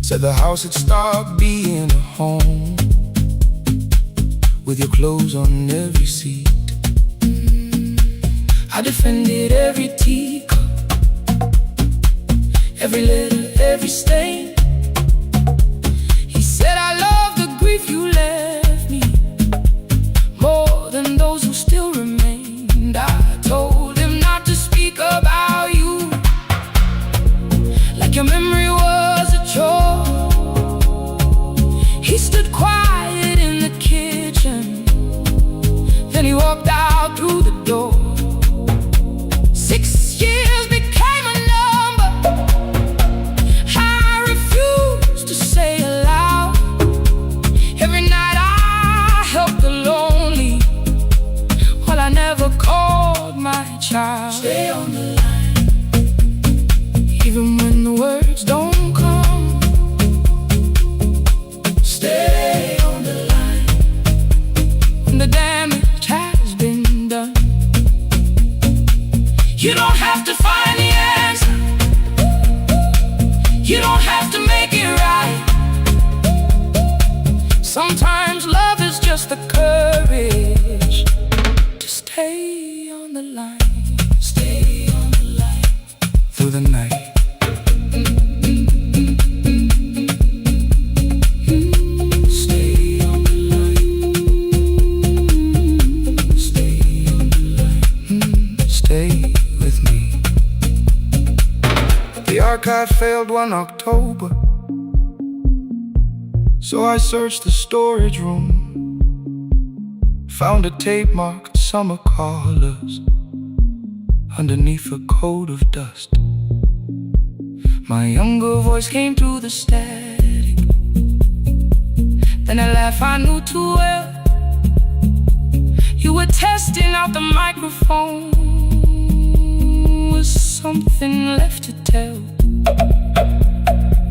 Said the house had stopped being a home with your clothes on every seat. I defended every teacup, every letter, every stain. He said I love the grief you left me more than those who still remained. I told him not to speak about you like your memory was a chore. He stood quiet in the kitchen, then he walked out through the door. 6 years became a number I refused to say aloud. Every night I helped the lonely while I never called my child. Stay on the line, even when the words don't come. Stay on the line when the damage has been done. You don't have to find the answer, you don't have to make it right. Sometimes love is just the courage to stay on the line. Stay on the line through the night. Stay on the line. Stay on the line. Stay with me. The archive failed one October, so I searched the storage room, found a tape marked Summer Callers underneath a coat of dust. My younger voice came through the static, then a laugh I knew too well. You were testing out the microphone, was something left to tell?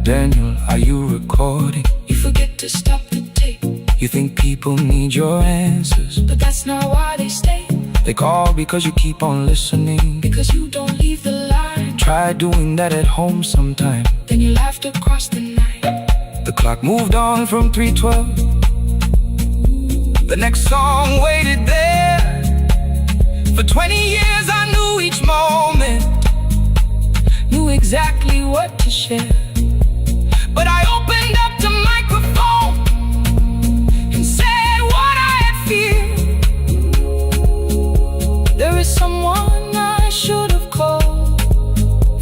Daniel, are you recording? You forget to stop the tape. You think people need your answers, but that's not why they stay. They call because you keep on listening, because you don't leave the line. Try doing that at home sometime, then you laughed across the night. The clock moved on from 3:12. The next song waited there. For 20 years I knew each moment, knew exactly what to share. But I opened up the microphone and said what I had feared. There is someone I should have called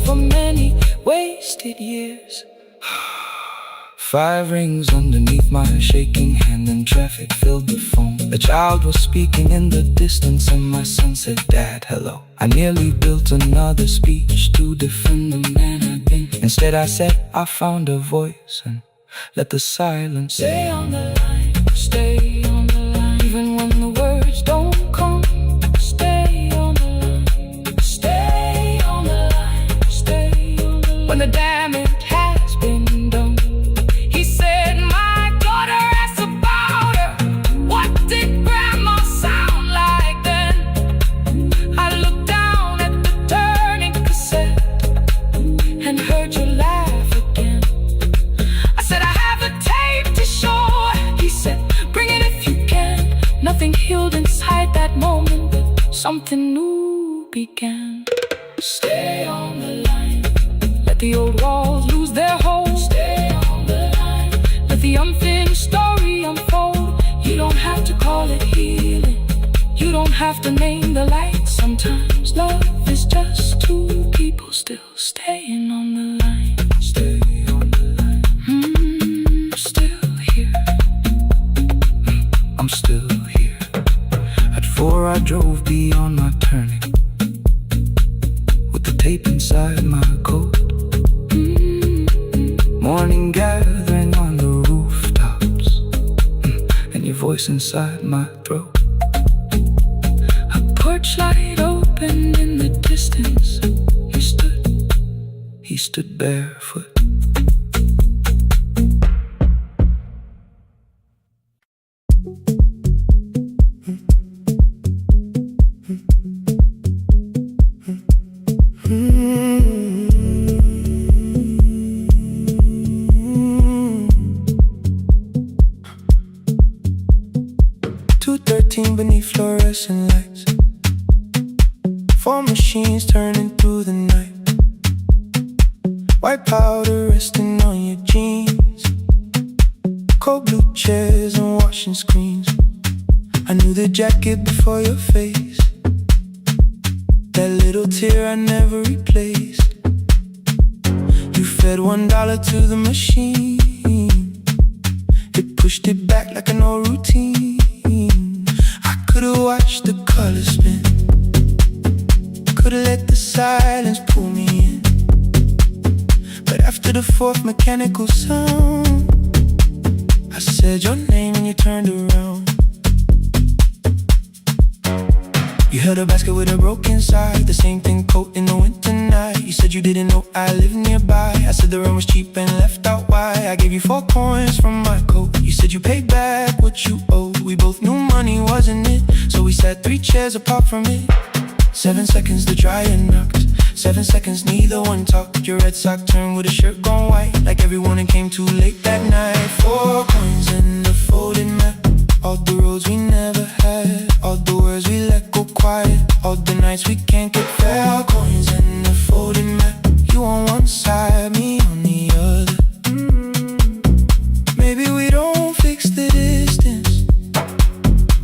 for many wasted years. 5 rings underneath my shaking hand, and traffic filled the phone. A child was speaking in the distance, and my son said, "Dad, hello." I nearly built another speech to defend the man I've been. Instead I said I found a voice and let the silence stay on the line. Stay on the line, even when the words don't come. Stay on the line. Stay on the line. Stay on the line. When the damage has been done. He said, my daughter asked about her. What did grandma sound like then? I looked down at the turning cassette and heard you laugh again. I said, I have a tape to show. He said, bring it if you can. Nothing healed inside that moment, but something new began. Stay on the line. Let the old walls lose their hold. Stay on the line. Let the unfinished story unfold. You don't have to call it healing. You don't have to name the lights Sometimes love is just two people still staying on the line. Stay on the line. Still here. I'm still here. At 4 I drove beyond my turning, with the tape inside my coat. Morning gathering on the rooftops, and your voice inside my throat. A porch light opened in the distance. He stood barefoot. Beneath fluorescent lights, 4 machines turning through the night. White powder resting on your jeans, cold blue chairs and washing screens. I knew the jacket before your face, that little tear I never replaced. You fed $1 to the machine, it pushed it back like an old routine. Could've watched the colors spin, could've let the silence pull me in. But after the 4th mechanical sound, I said your name and you turned around. You held a basket with a broken side, the same thing coat in the winter night. You said you didn't know I lived nearby. I said the rent was cheap and left out why. I gave you 4 coins from my coat. You said you paid back what you owed. We both knew money wasn't it, so we sat 3 chairs apart from it. 7 seconds the dryer knocked, 7 seconds neither one talked. Your red sock turned with a shirt gone white, like everyone and came too late that night. 4 coins in the folded map, all the roads we never had, all the words we let go quiet, all the nights we can't get fair. Coins in the folded map, you on one side, me on the other. Maybe we don't fix the distance,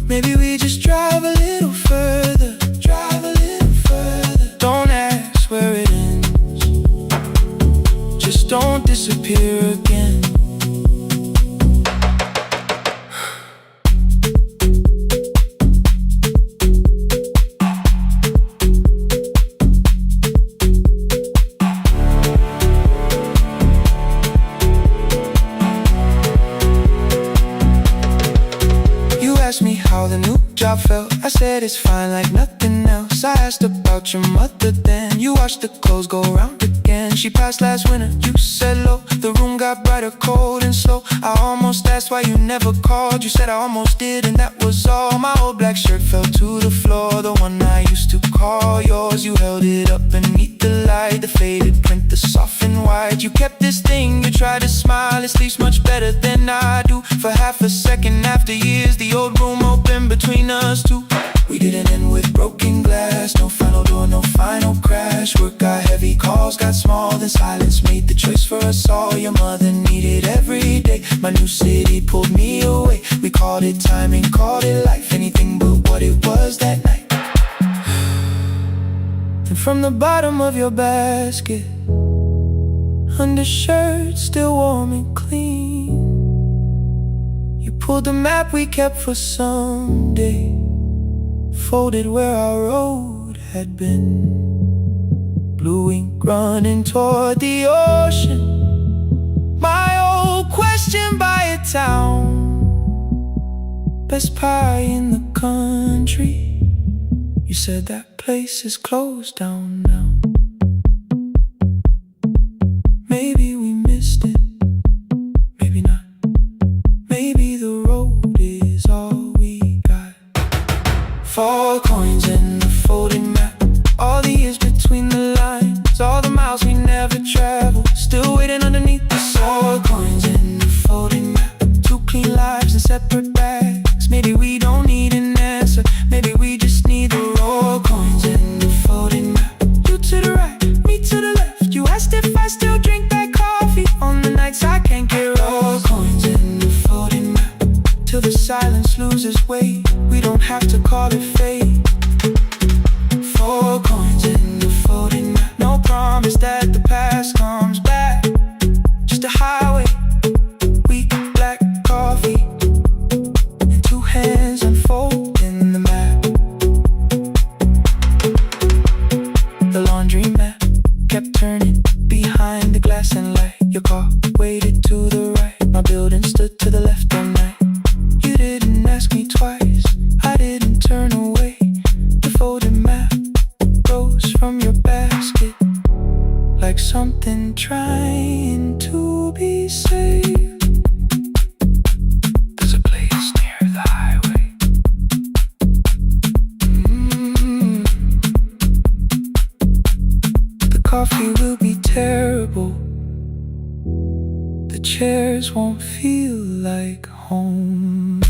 maybe we just drive a little further, drive a little further. Don't ask where it ends, just don't disappear again. Me how the new job felt, I said it's fine like nothing else. I asked about your mother then, you watched the clothes go round again. She passed last winter, you said low, the room got brighter, cold and slow. I almost asked why you never called, you said I almost did and that was all. My old black shirt fell to the floor, the one I used to call yours. You held it up beneath the light, the faded print, the soft and white. You kept this thing, you tried to smile, it sleeps much better than I do. For half a second after years, the old room open between us two. We didn't end with broken glass, no final door, no final crash. Work got heavy, calls got small, then silence made the choice for us all. Your mother needed every day, my new city pulled me away. We called it timing, called it life, anything but what it was that night. And from the bottom of your basket, undershirt still warm and clean, you pulled the map we kept for someday, folded where our road had been. Blue ink running toward the ocean, my old question by a town. Best pie in the country, you said that place is closed down now. Maybe we missed it, maybe not. Maybe the road is all we got. 4 coins in the folded map, all the years between the lines, all the miles we never traveled, still waiting underneath the 4 coins in the folded map. 2 clean lives in separate bags. Maybe we don't need an answer, maybe we just need the raw coins in the folded map. You to the right, me to the left. You asked if I still drink that coffee on the nights I can't get raw coins in the folded map. Till the silence loses weight, we don't have to call it fate. behind the glass and light. Your car waited to the right. My building stood to the left all night. You didn't ask me twice, I didn't turn away. The folded map rose from your basket like something trying to be saved. There's a place near the highway. The coffee will be terrible. The chairs won't feel like home.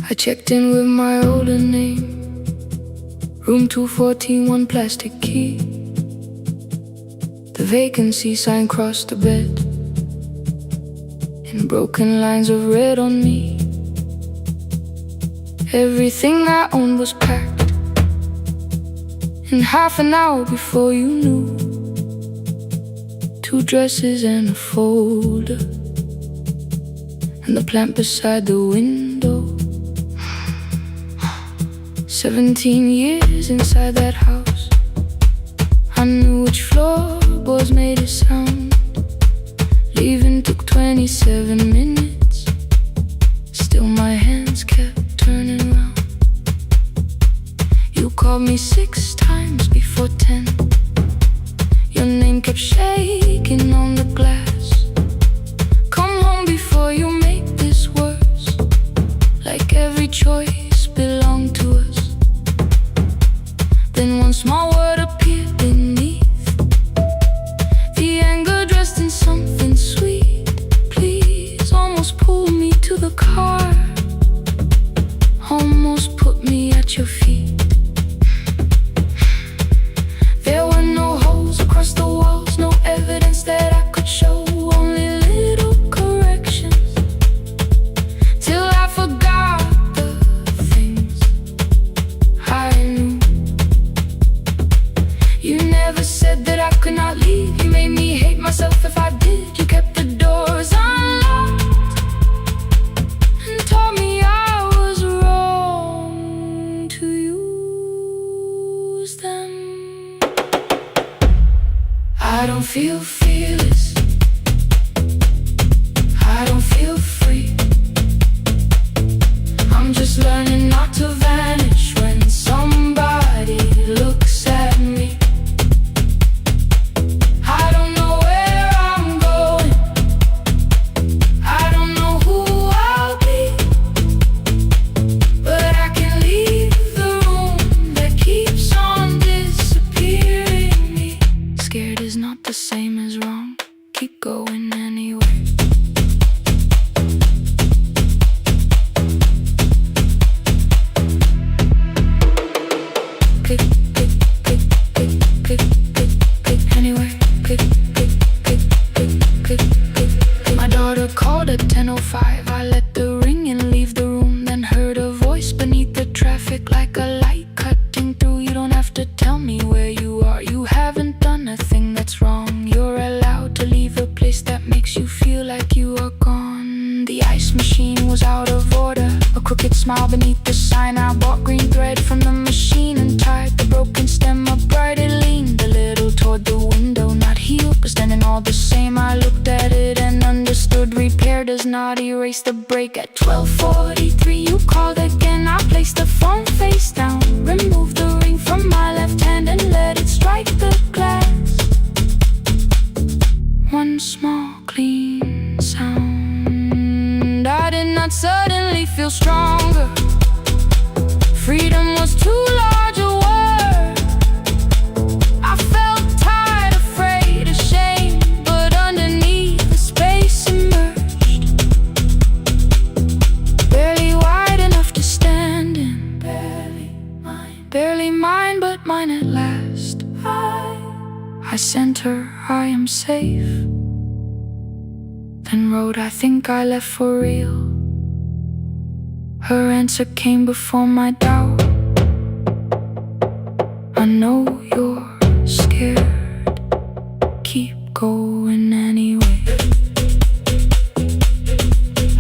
I checked in with my older name, room 214, one plastic key. The vacancy sign crossed the bed, and broken lines of red on me. Everything I owned was packed in half an hour before you knew. 2 dresses and a folder, and the plant beside the window. 17 years inside that house, I knew which floorboards made a sound. Leaving took 27 minutes, still my hands kept turning round. You called me 6 times before 10. Your name kept shaking on the glass. Come home before you make this worse, like every choice belonged to us. Then one small word appeared beneath, the anger dressed in something sweet. Please, almost pulled me to the car, almost put me at your feet. There were no holes across the walls, no evidence that I could show, only little corrections, till I forgot the things I knew. You never said that I could not leave. You made me hate myself if I did. You kept the doors unlocked and told me I was wrong to use them. I don't feel fearless, I don't feel free. I'm just learning not to vanish when somebody looks at me. I don't know where I'm going, I don't know who I'll be, but I can leave the room that keeps on disappearing me. Scared is not the same as wrong, keep going anyway. Click, click, click, click, click, click, click, anyway. Click, click, click, click, click, click, click. My daughter called at 10:05. I let the ring and leave the room, then heard a voice beneath the traffic like a light cutting through. You don't have to tell me where you are, you haven't done a thing that's wrong. You're allowed to leave a place that makes you feel like you are gone. The ice machine was out of order, a crooked smile beneath the sign. I bought green thread from the machine and tied the broken stem upright. It leaned a little toward the window, not healed but standing all the same. I looked at it and understood, repair does not erase the break. At 12:43 you called again. I placed the phone face down, removed the ring from my left hand and let it strike the glass. One small clean sound. I did not suddenly feel stronger. Freedom was too large a word. I felt tired, afraid, ashamed, but underneath the space emerged, barely wide enough to stand in. Barely mine, but mine at last. I sent her, I am safe. Then wrote, I think I left for real. Her answer came before my doubt. I know you're scared. Keep going anyway.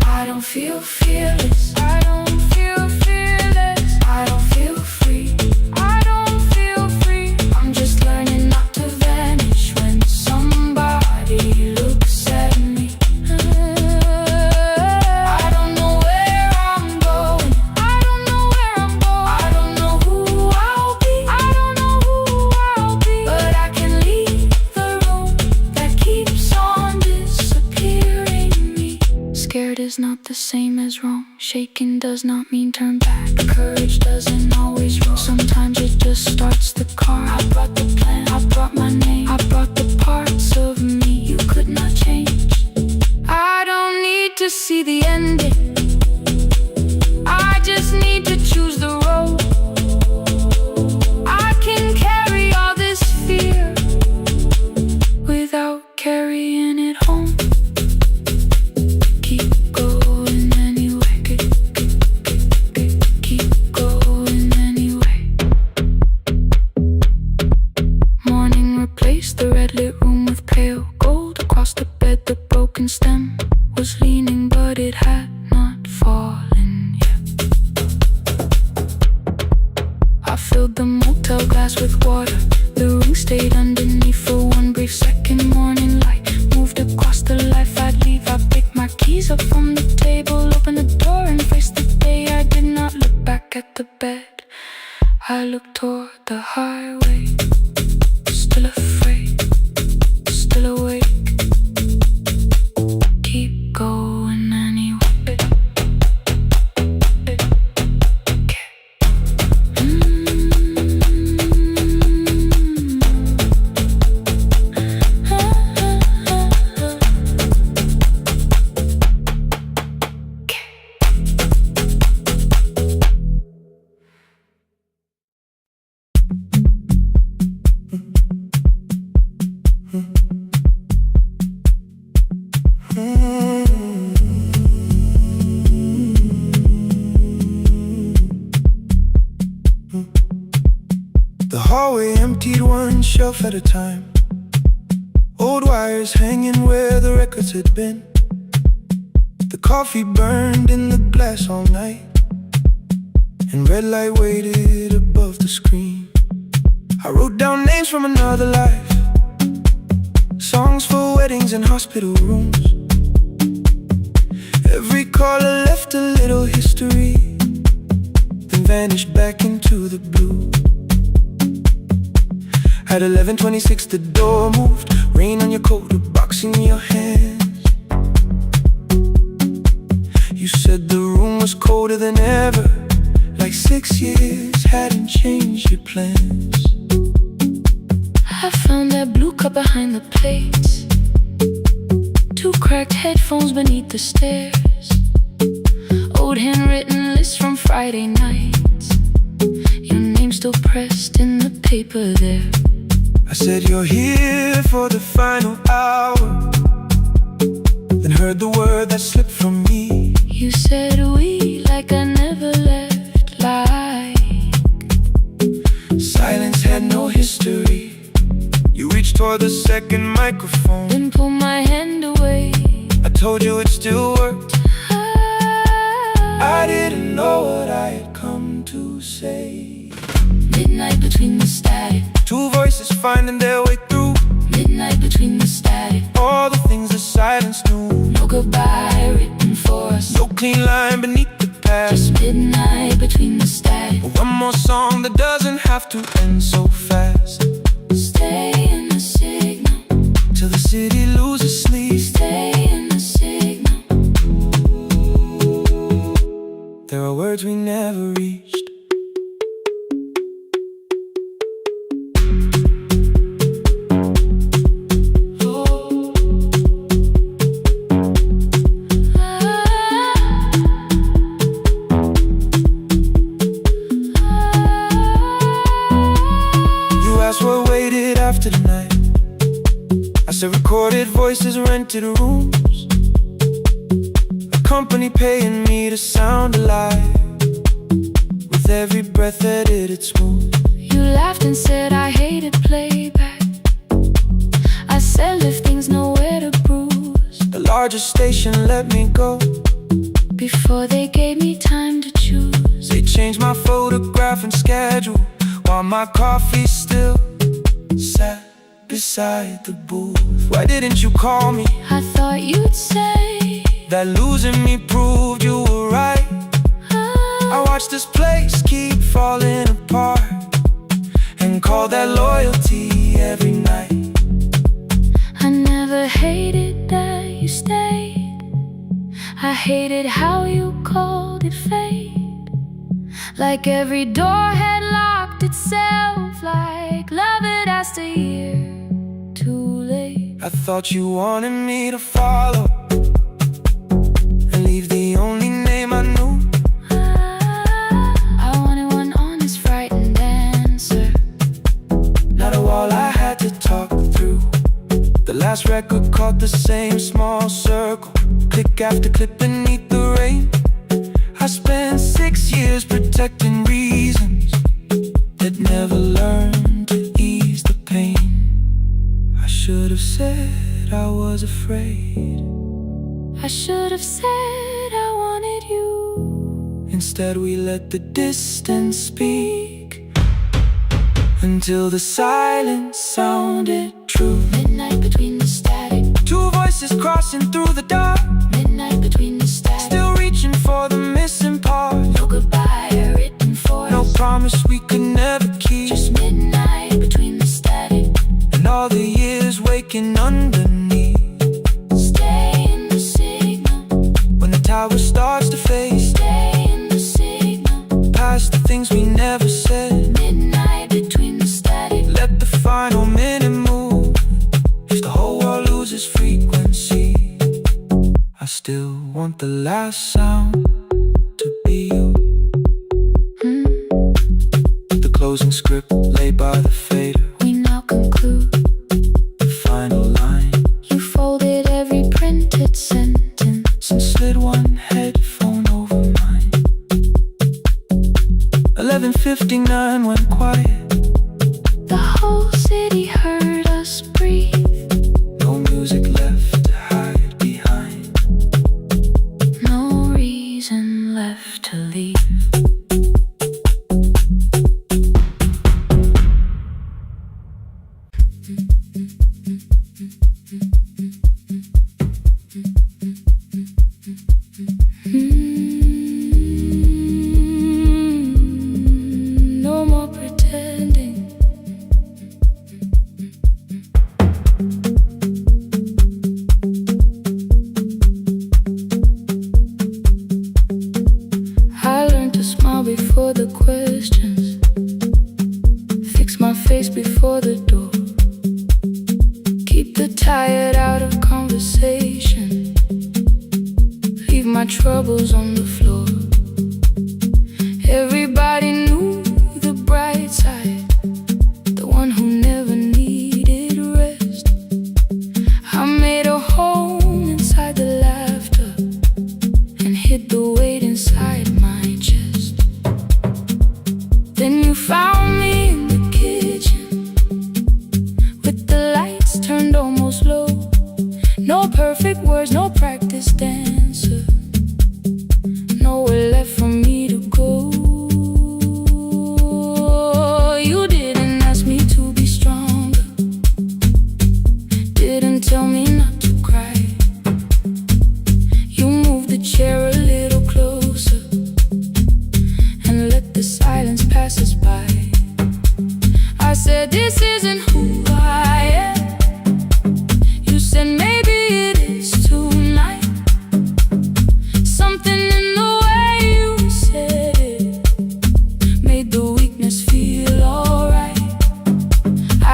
I don't feel fearless. I don't feel fearless. I don't feel free. I don't feel free. I'm just learning not to vanish when somebody looks at me. I don't know where I'm going. I don't know where I'm going. I don't know who I'll be. I don't know who I'll be. But I can leave the room that keeps on disappearing me. Scared is not the same as wrong. Shaken does not mean turn back. Courage doesn't always roll. Sometimes it just starts the car. I brought the plan, I brought my name, I brought the parts of me you could not change. I don't need to see the ending. I just need to choose the road. I can carry all this fear without carrying it home. Keep going anyway. Keep going anyway. Morning replaced the red lit room with pale gold. Across the bed the broken stem was leaning, but it had not fallen yet. I filled the motel glass with water. The ring stayed underneath for one brief second. Morning light moved across the life I'd leave. I picked my keys up from the table, opened the door and faced the day. I did not look back at the bed. I looked toward the highway. Still afraid, still awake. Keep going anyway. The hallway emptied one shelf at a time. Old wires hanging where the records had been. The coffee burned in the glass all night, and red light waited above the screen. I wrote down names from another life, songs for weddings and hospital rooms. Every caller left a little history, then vanished back into the blue. At 11:26 the door moved. Rain on your coat, a box in your hands. You said the room was colder than ever, like 6 years hadn't changed your plans. I found that blue cup behind the plates, 2 cracked headphones beneath the stairs, old handwritten lists from Friday nights, your name still pressed in the paper there. I said you're here for the final hour, then heard the word that slipped from me. You said we like I never left, like silence had no history. You reached toward the second microphone, then pulled my hand away. I told you it still worked. I didn't know what I had come to say. Midnight between the static, 2 voices finding their way through. midnight between the static, All the things the silence knew. no goodbye written for us, No clean line beneath the past. just midnight between the static. One more song that doesn't have to end so fast. Stay in the signal, Till the city loses sleep. stay in the signal. There are words we never reached. After the night, So recorded voices, rented rooms, a company paying me to sound alive. With every breath edited smooth. You laughed and said I hated playback. I said lifting's nowhere to bruise. The largest station let me go before they gave me time to choose. They changed my photograph and schedule, while my coffee still sat beside the booth. Why didn't you call me? I thought you'd say that losing me proved you were right. I watched this place keep falling apart and call that loyalty every night. I never hated that you stayed. I hated how you called it fate. Like every door had locked itself, like love had asked a year too late. I thought you wanted me to follow and leave the only name I knew. I wanted one honest, frightened answer, not a wall I had to talk through. The last record caught the same small circle, click after click beneath the rain. I spent 6 years protecting reasons that never learned to ease the pain. I should have said I was afraid. I should have said I wanted you. Instead we let the distance speak until the silence sounded true. Midnight between the static, two voices crossing through the dark. Midnight between the static, still reaching for the missing part. no goodbye written for us, no promise we could never keep. just midnight between the static and all the years waking underneath. Stay in the signal When the tower starts to fade, stay in the signal, past the things we never said. midnight between the static, Let the final minute move. If the whole world loses frequency, I still want the last sound to be you. The closing script laid by the fader, we now conclude the final line. You folded every printed sentence and slid one headphone over mine. 11:59 went quiet. The whole city heard us breathe. No music left to hide behind. No reason left to leave. No more pretending. I learned to smile before the questions, fix my face before the door, keep the tired out of conversation, leave my troubles on the floor. Everybody knew the bright side, the one who never needed rest. I made a home inside the laughter and hid the weight inside my chest. Then you found me in the kitchen with the lights turned almost low. No perfect words, no practice dancer, nowhere left for me to go. You didn't ask me to be stronger, didn't tell me not to cry. You moved the chair a little closer and let the silence pass us by. I said, this isn't who I am. You said, maybe it is tonight. Something in the way you said it made the weakness feel alright.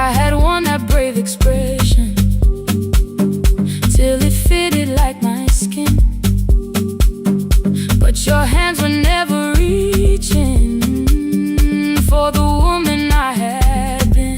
I had worn that brave expression till it fitted like my skin, but your hands were never reaching for the woman I had been.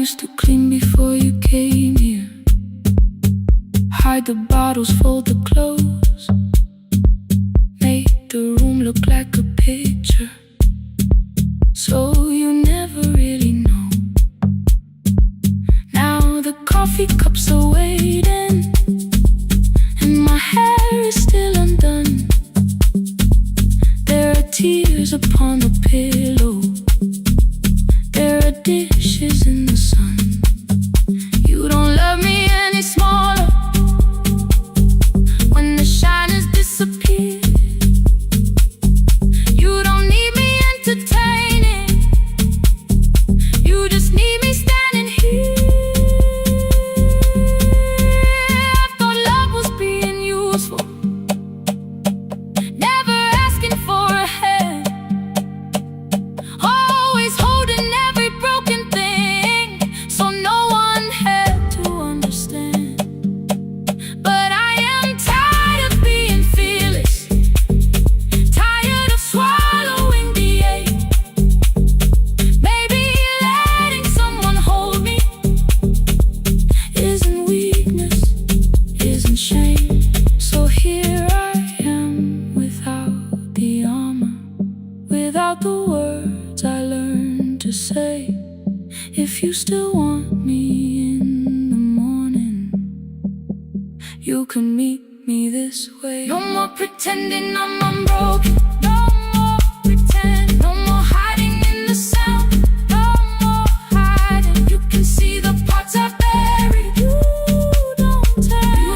house to clean before you came here. Hide the bottles, fold the clothes, make the room look like a picture, so you never really know. Now the coffee cups are waiting, and my hair is still undone. There are tears upon the pillow, there are dishes in the sun. You don't love me any smaller when the shine has disappeared. You don't need me entertaining, you just need me standing here. I thought love was being useful, never asking for a hand, always holding every broken thing, so no one had to understand. But I am tired of being fearless, tired of swallowing the ache. Maybe letting someone hold me isn't weakness, isn't shame. So here I am without the armor, without the words I learned to say. If you still want me in the morning, you can meet me this way. No more pretending I'm unbroken, no more pretend, no more hiding in the sound, no more hiding. You can see the parts I buried, you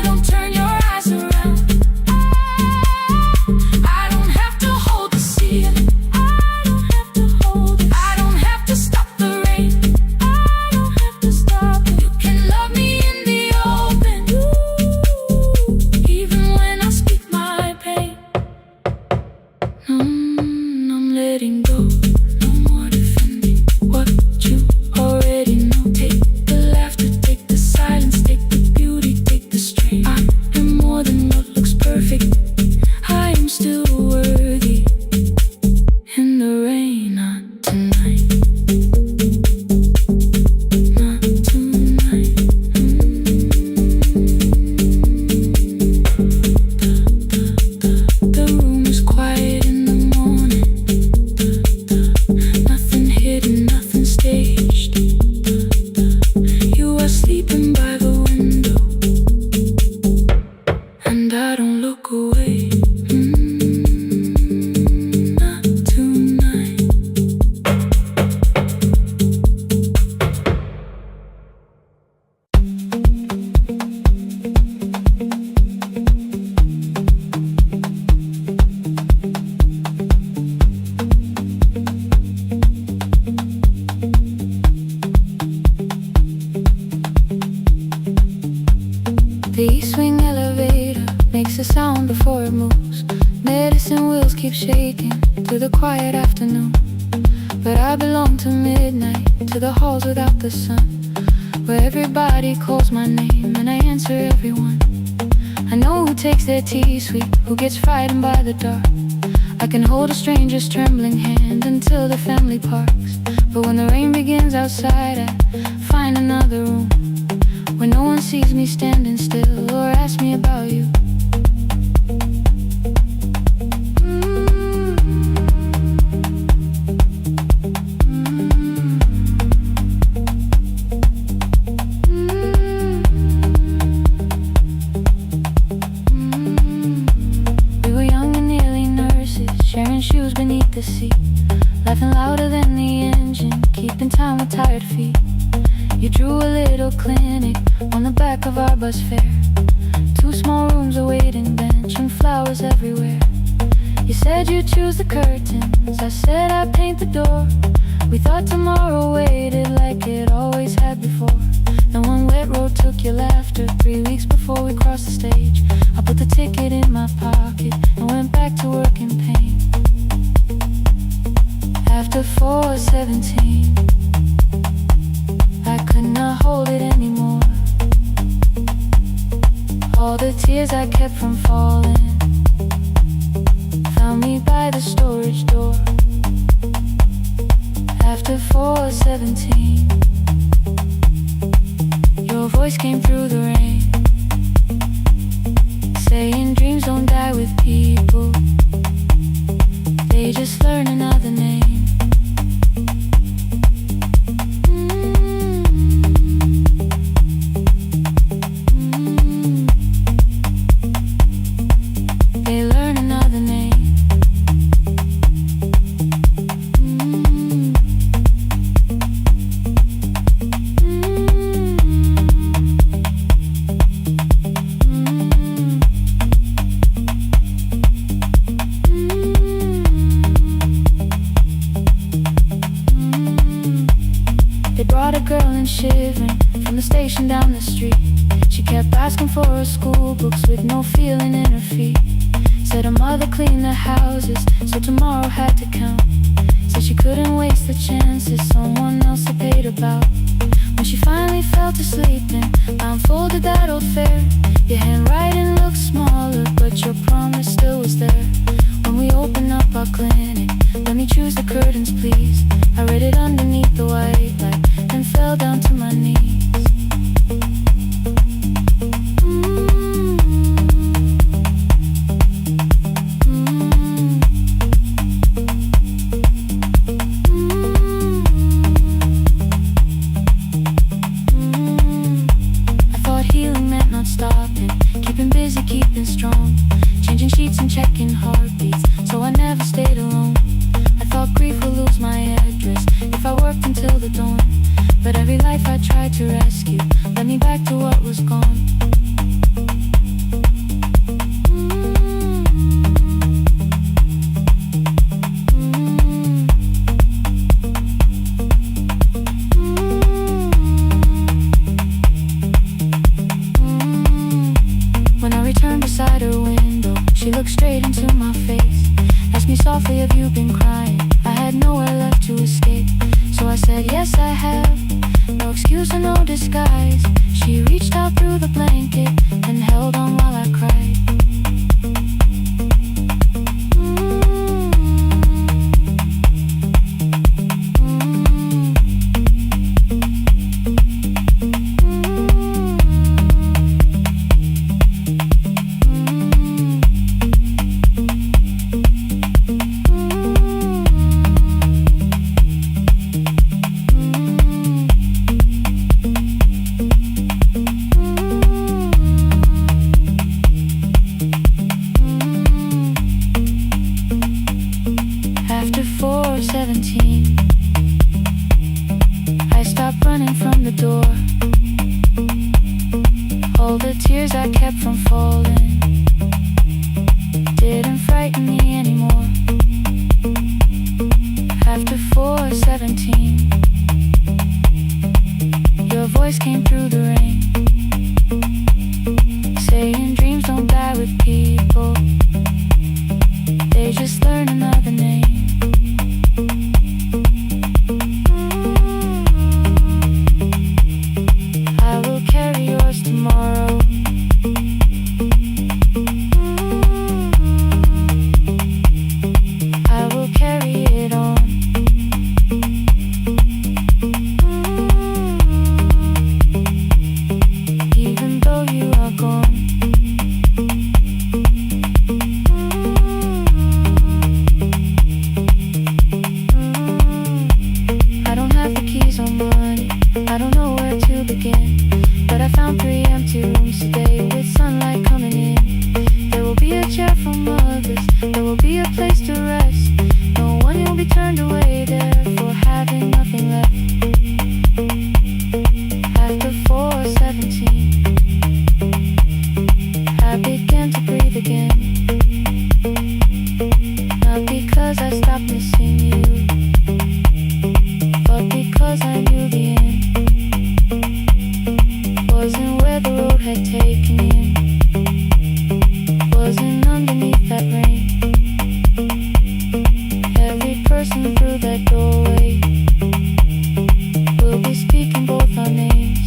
don't turn your eyes around. I don't have to hold the ceiling, I don't have to hold it, I don't have to stop the rain, I don't have to stop it. You can love me in the open, even when I speak my pain. I'm letting go, no more defending what you already know. Take the laughter, take the silence, take the beauty, take the strain. I am more than what looks perfect, I am still worthy. In the rain, not tonight, not tonight. The room is quiet in the morning, nothing hidden, nothing staged. You are sleeping by the window, and I don't look away. Not tonight. The east wing elevator makes a sound before it moves. Medicine wheels keep shaking through the quiet afternoon. But I belong to midnight, to the halls without the sun, where everybody calls my name and I answer everyone. I know who takes their tea sweet, who gets frightened by the dark. I can hold a stranger's trembling hand until the family parks. But when the rain begins outside, I find another room where no one sees me standing still or asks me about you. We were young and nearly nurses, sharing shoes beneath the seat, laughing louder than the engine, keeping time with tired feet. You drew a little clinic on the back of our bus fare, 2 small rooms, a waiting bench, and flowers everywhere. You said you'd choose the curtains, I said I'd paint the door. We thought tomorrow waited like it always had before. Then one wet road took your laughter, 3 weeks before we crossed the stage. I put the ticket in my pocket and went back to work in pain. After 4:17, I could not hold it anymore. All the tears I kept from falling found me by the storage door. After 4:17, Your voice came through the rain, saying dreams don't die with people, they just learn another name. They learn another name. They brought a girl in shivering from the station down the street. She kept asking for her school books with no feeling in her feet. Said her mother cleaned the houses, so tomorrow had to count. Said she couldn't waste the chances someone else had paid about. When she finally fell to sleeping, I unfolded that old fare. Your handwriting looked smaller, but your promise still was there. When we opened up our clinic, let me choose the curtains please. I read it underneath the white light, then fell down to my knees. Stopping, keeping busy, keeping strong, changing sheets and checking heartbeats, so I never stayed alone. I thought grief would lose my address if I worked until the dawn, but every life I tried to rescue led me back to what was gone. Beside her window, she looked straight into my face, asked me softly, have you been crying? I had nowhere left to escape, so I said, yes I have, no excuse or no disguise. She reached out through the blanket and held on while I cried. After 4:17, I stopped running from the door. All the tears I kept from falling didn't frighten me anymore. After 4:17, your voice came through the rain, saying dreams don't die with people, they just learn another name. I will carry yours tomorrow. I will carry it on. Even though you are gone. I don't have the keys or money, I don't know where to begin, but I found 3 empty rooms today with sunlight coming in. There will be a chair from others, there will be a place to rest. No one will be turned away there for having nothing left. After 4:17, I began to breathe again. Not because I stopped missing you, but because I knew the end wasn't where the road had taken in, wasn't underneath that rain. Every person through that doorway will be speaking both our names.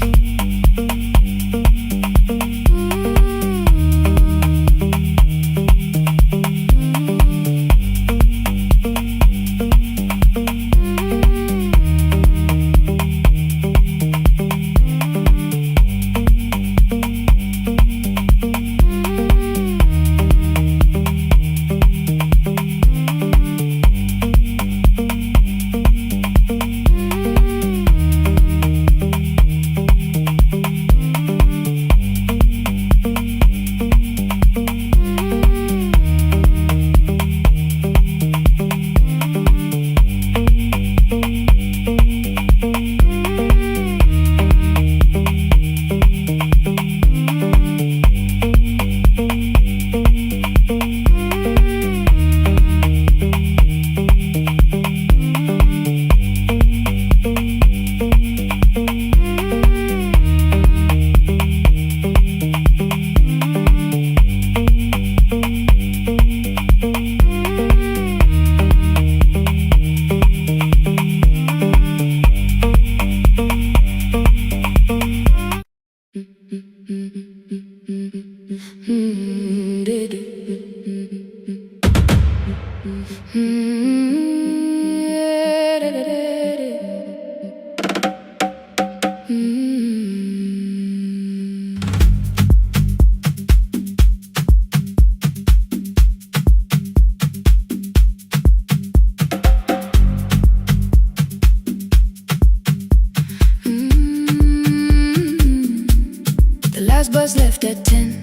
The last bus left at 10.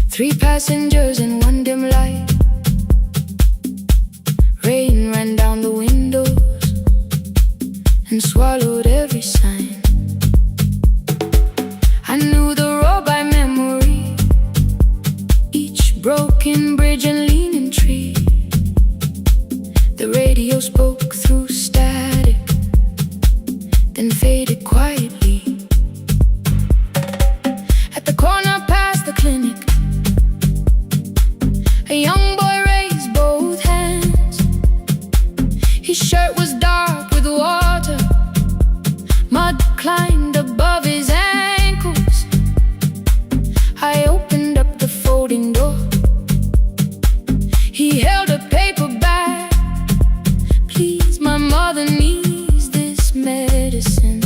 3 passengers and 1 dim light. Rain ran down the windows and swallowed every sign. I knew the road by memory, each broken bridge and leaning tree. The radio spoke through static, then faded quietly. At the corner past the clinic, a young boy raised both hands. His shirt was dark with water, mud climbed above his ankles. I opened up the folding door. He held a paper bag. Please, my mother needs this medicine.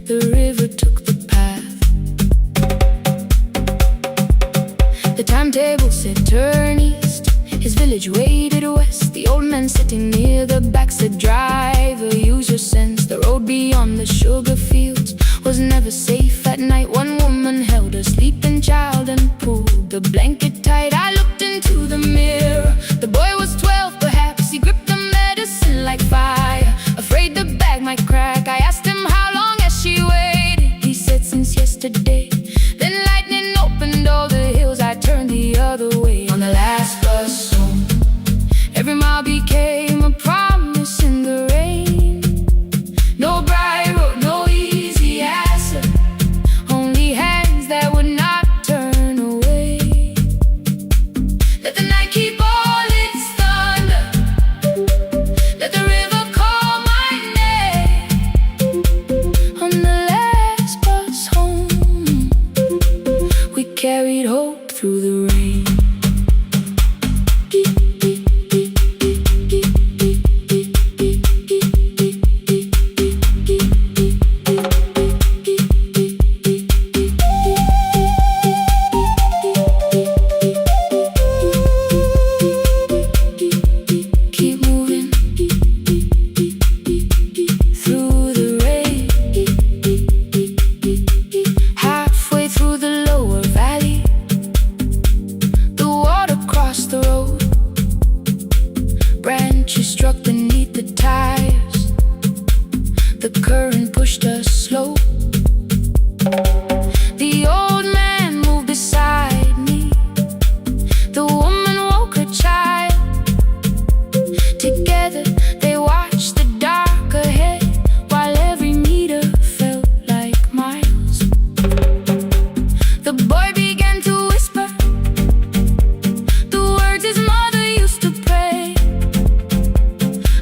The river took the path. The timetable said turn east. His village waded west. The old man sitting near the back said, driver, use your sense. The road beyond the sugar fields was never safe at night. One woman held a sleeping child and pulled the blanket tight. I looked into the mirror. The boy was 12 perhaps. He gripped the medicine like fire, afraid the bag might crack. I asked him how long has she waited. He said since yesterday. Then lightning opened all the hills. I turned the other way on the last bus home. Every mile became a promise in the rain. No bright road, no easy answer, only hands that would not turn away. Let the night keep all its thunder, let the river call my name. On the last bus home, we carried hope through the rain. Keep moving through the rain. Halfway through the lower valley, the water crossed the road. Branches struck beneath the tires. The current pushed us slow. The old man moved beside me. The woman woke her child. Together they watched the dark ahead, while every meter felt like miles. The boy began to whisper the words his mother used to pray.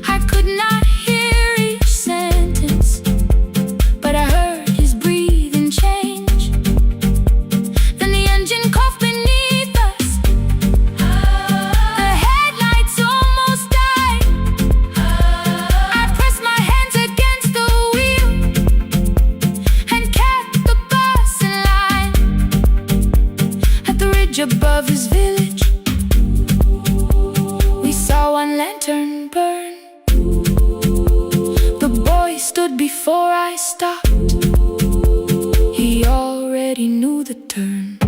I could not hear each sentence, but I heard his breathing change. Then the engine coughed beneath us. The headlights almost died. I pressed my hands against the wheel and kept the bus in line. At the ridge above his village, we saw one lantern burn. The boy stood before I stopped. He already knew the turn.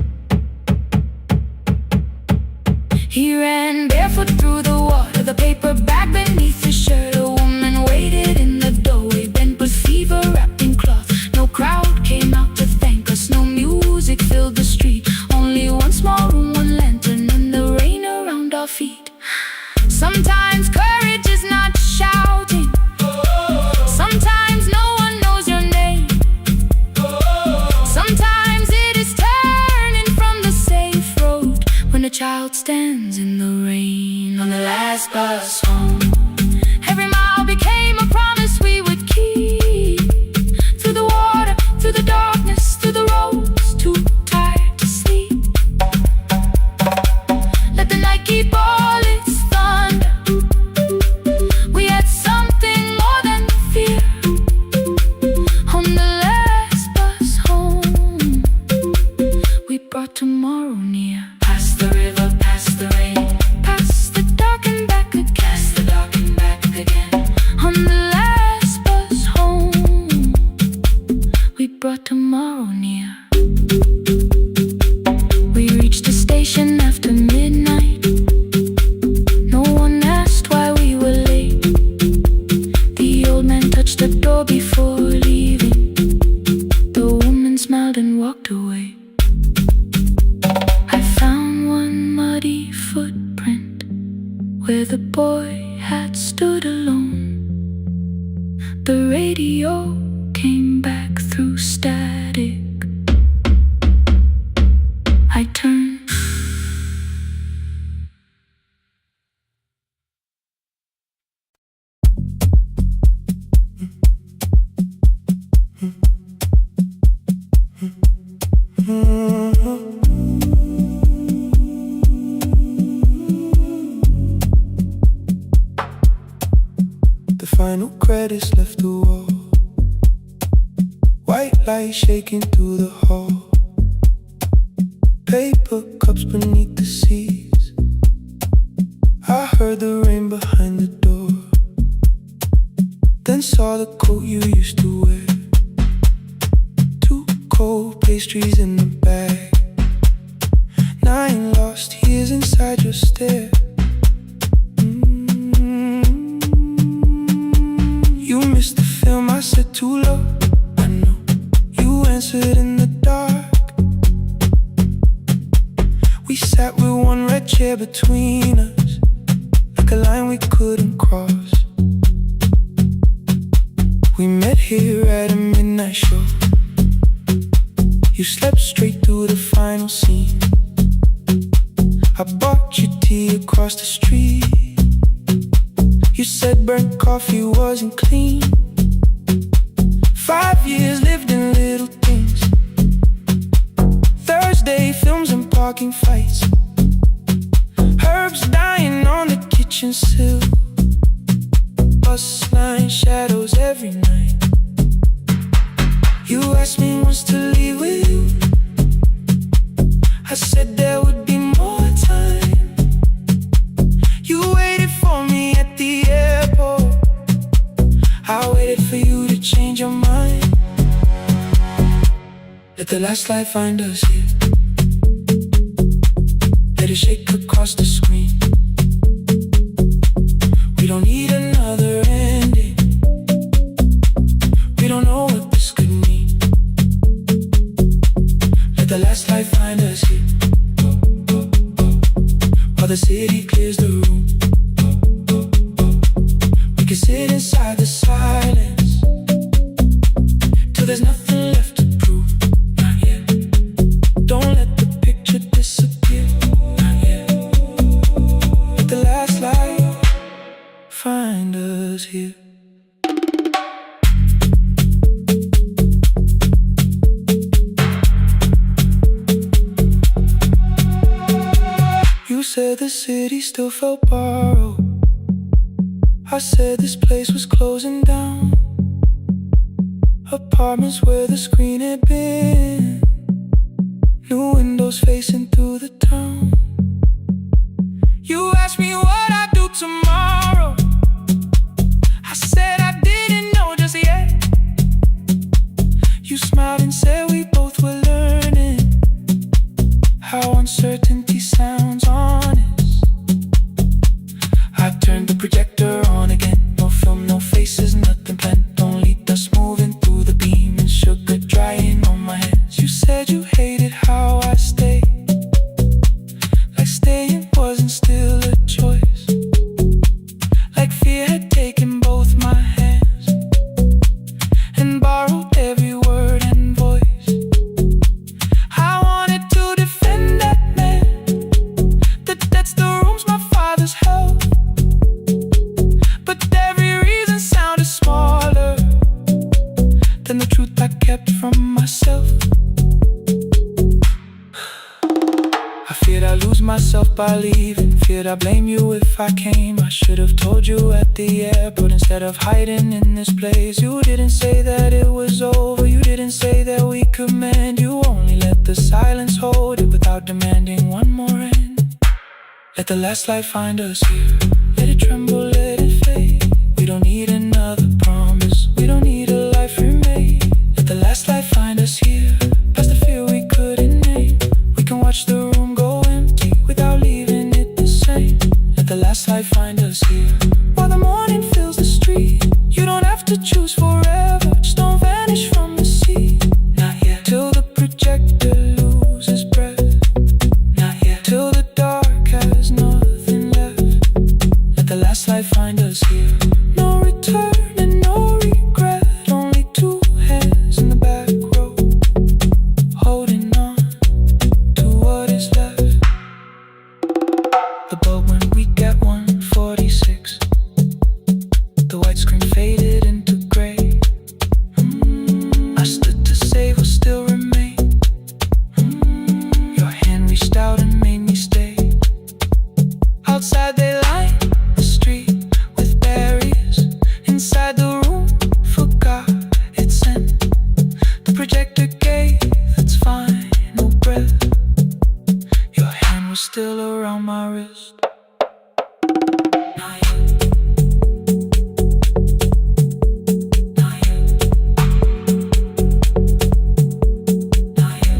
He ran barefoot through the water, the paper bag beneath his shirt. A woman waited in the doorway, bent with fever wrapped in cloth. No crowd came out to thank us, no music filled the street. Only one small room, one lantern, and the rain around our feet. Sometimes courage is not shouting. Sometimes no one knows your name. Sometimes it is turning from the safe road when a child stands in the rain. On the last bus home, every mile became a promise we would keep. Through the water, through the darkness, through the roads too tired to sleep. Let the night keep all its boy had stood alone. The radio came back through static. I turned. The final credits left the wall. White light shaking through the hall. Paper cups beneath the seas. I heard the rain behind the door. Then saw the coat you used to wear. Two cold pastries in the bag. 9 lost years inside your stare. You missed the film, I said too low. I know you answered in the dark. We sat with one red chair between us, like a line we couldn't cross. We met here at a midnight show. You slept straight through the final scene. I bought you tea across the street. You said burnt coffee wasn't clean. 5 years lived in little things. Thursday films and parking fights. Herbs dying on the kitchen sill. Bus line shadows every night. You asked me once to leave with you. I said there would be more time. You waited for me at the airport. I waited for you to change your mind. Let the last light find us here. Let it shake across the screen. We don't need another ending. We don't know what this could mean. Let the last light find us here. While the city clears the room, we can sit inside the silence till there's nothing left to prove. Not yet. Don't let the picture disappear. Not yet. Let the last light find us here. You said the city still felt borrowed. I said this place was closing down. Apartments where the screen had been. New windows facing through the town. You asked me what I'd do tomorrow. I said I didn't know just yet. You smiled and said we both were learning how uncertainty sounds honest. I turned the projector on again. No film, no faces, nothing planned. Only dust moving through the beam and sugar drying on my hands. You said you hated how I stayed, like staying wasn't still a choice. Like fear had taken both my hands and borrowed every word and voice. I wanted to defend that man, that's the rooms my father's held. But every reason sounded smaller than the truth I kept from myself. I feared I'd lose myself by leaving. Feared I'd blame you if I came. I should have told you at the airport instead of hiding in this place. You didn't say that it was over. You didn't say that we could mend. You only let the silence hold it without demanding one more end. Let the last light find us here. Let it tremble, let it fade. We don't need another promise. We don't need a life remade. Let the last light find us here. Past the fear we couldn't name. We can watch the room go empty without leaving it the same. Let the last light find us here. While the morning fills the street, you don't have to choose forever. Just don't vanish from the sea. Not yet. Till the projector loses breath. Not yet. Till the dark has nothing left. Let the last I find us here. No return and no regret. Only two hands in the back row, holding on to what is left. The bulb when we get 146. The white screen faded into gray. I stood to save what still remained. Your hand reached out and made me stay. Outside they line the street with barriers. Inside the room forgot its scent. The projector gave its final breath. Your hand was still around my wrist. Not yet. Not yet. Not yet.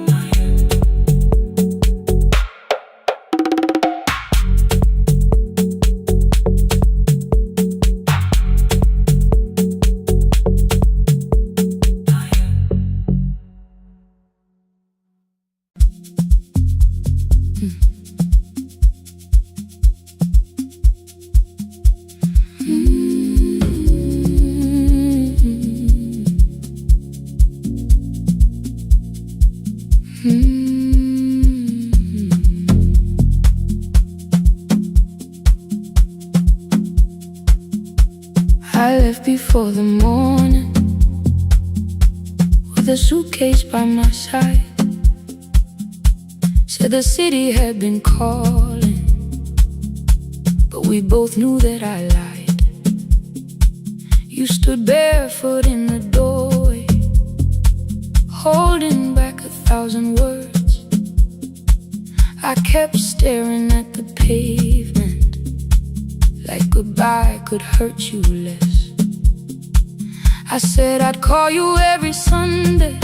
Not yet. I left before the morning with a suitcase by my side. Said the city had been calling, but we both knew that I lied. You stood barefoot in the doorway, holding back 1,000 words. I kept staring at the pavement, like goodbye could hurt you less. I said I'd call you every Sunday,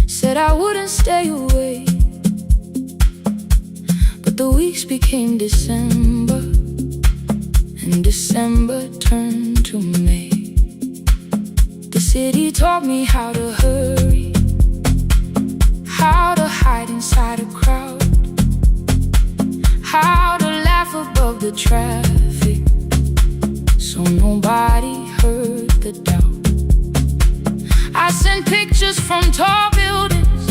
said I wouldn't stay away. But the weeks became December, and December turned to May. The city taught me how to hurry, how to hide inside a crowd, how to laugh above the traffic, so nobody heard the doubt. I sent pictures from tall buildings,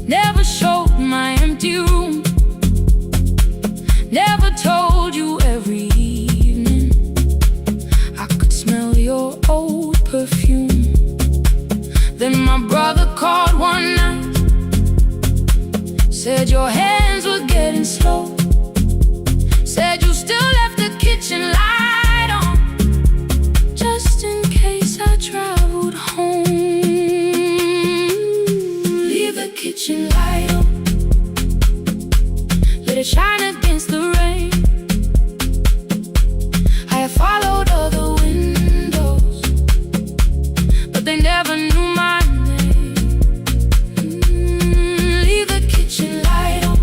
never showed my empty room, never told you every evening I could smell your old perfume. Then my brother called one night, said your hands were getting slow, said you still left the kitchen light on, just in case I traveled home. Leave the kitchen light on, let it shine against the rain. I have followed other windows, but they never knew my name. Leave the kitchen light on,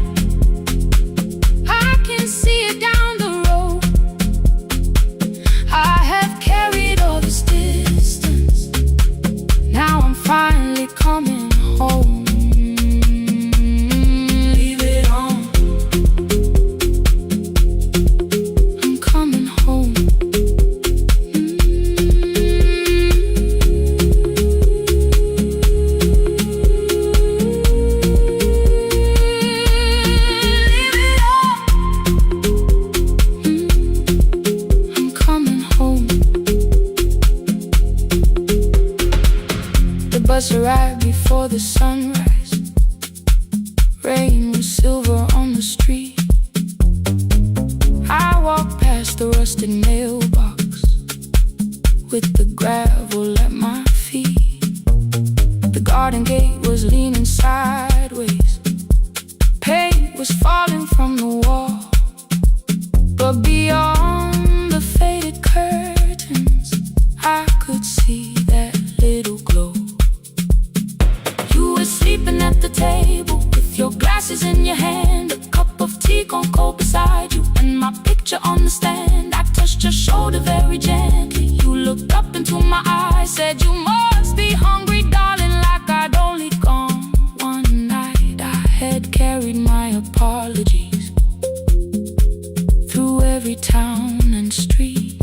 I can see it down the road. I have carried all this distance, now I'm finally coming home. Leave it on, I'm coming home. Leave it on, I'm coming home. The bus arrived before the sunrise. Rain was silver on the street. I walked past the rusted mailbox with the gravel at my feet. The garden gate was leaning sideways, paint was falling from the wall, but beyond the faded curtains I could see that little glow. You were sleeping at the table with your glasses in your hand, a cup of tea gone cold beside you, and my picture on the stand. I touched your shoulder very gently. You looked up into my eyes, said you must be hungry, darling, like I'd only gone one night. I had carried my apologies through every town and street,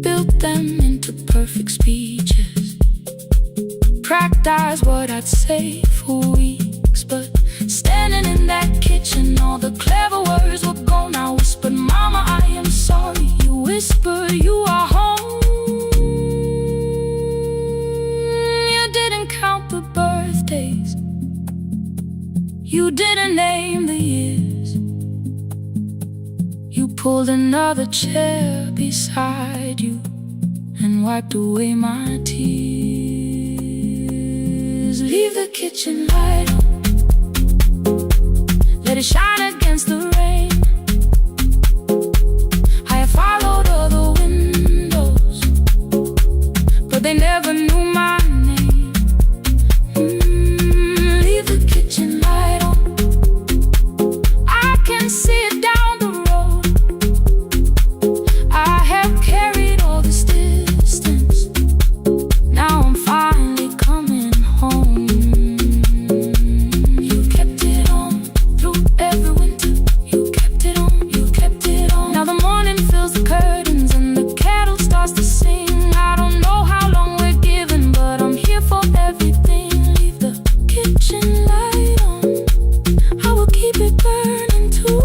built them into perfect speeches, practiced what I'd say for weeks. But standing in that kitchen, all the clever words were gone. I whispered, "Mama, I am sorry." You whispered, "You are home." You didn't count the birthdays, you didn't name the years. You pulled another chair beside you and wiped away my tears. Leave the kitchen light on, let it shine against the rain. I have followed other windows, but they never knew my name. Leave the kitchen light on, I can see it down the road. I have carried all this distance, now I'm finally coming home. You kept it on through every winter, you kept it on, you kept it on. Now the morning fills the curtains and the kettle starts to sing. I don't know how long we're given, but I'm here for everything. Leave the kitchen light on, I will keep it burning too.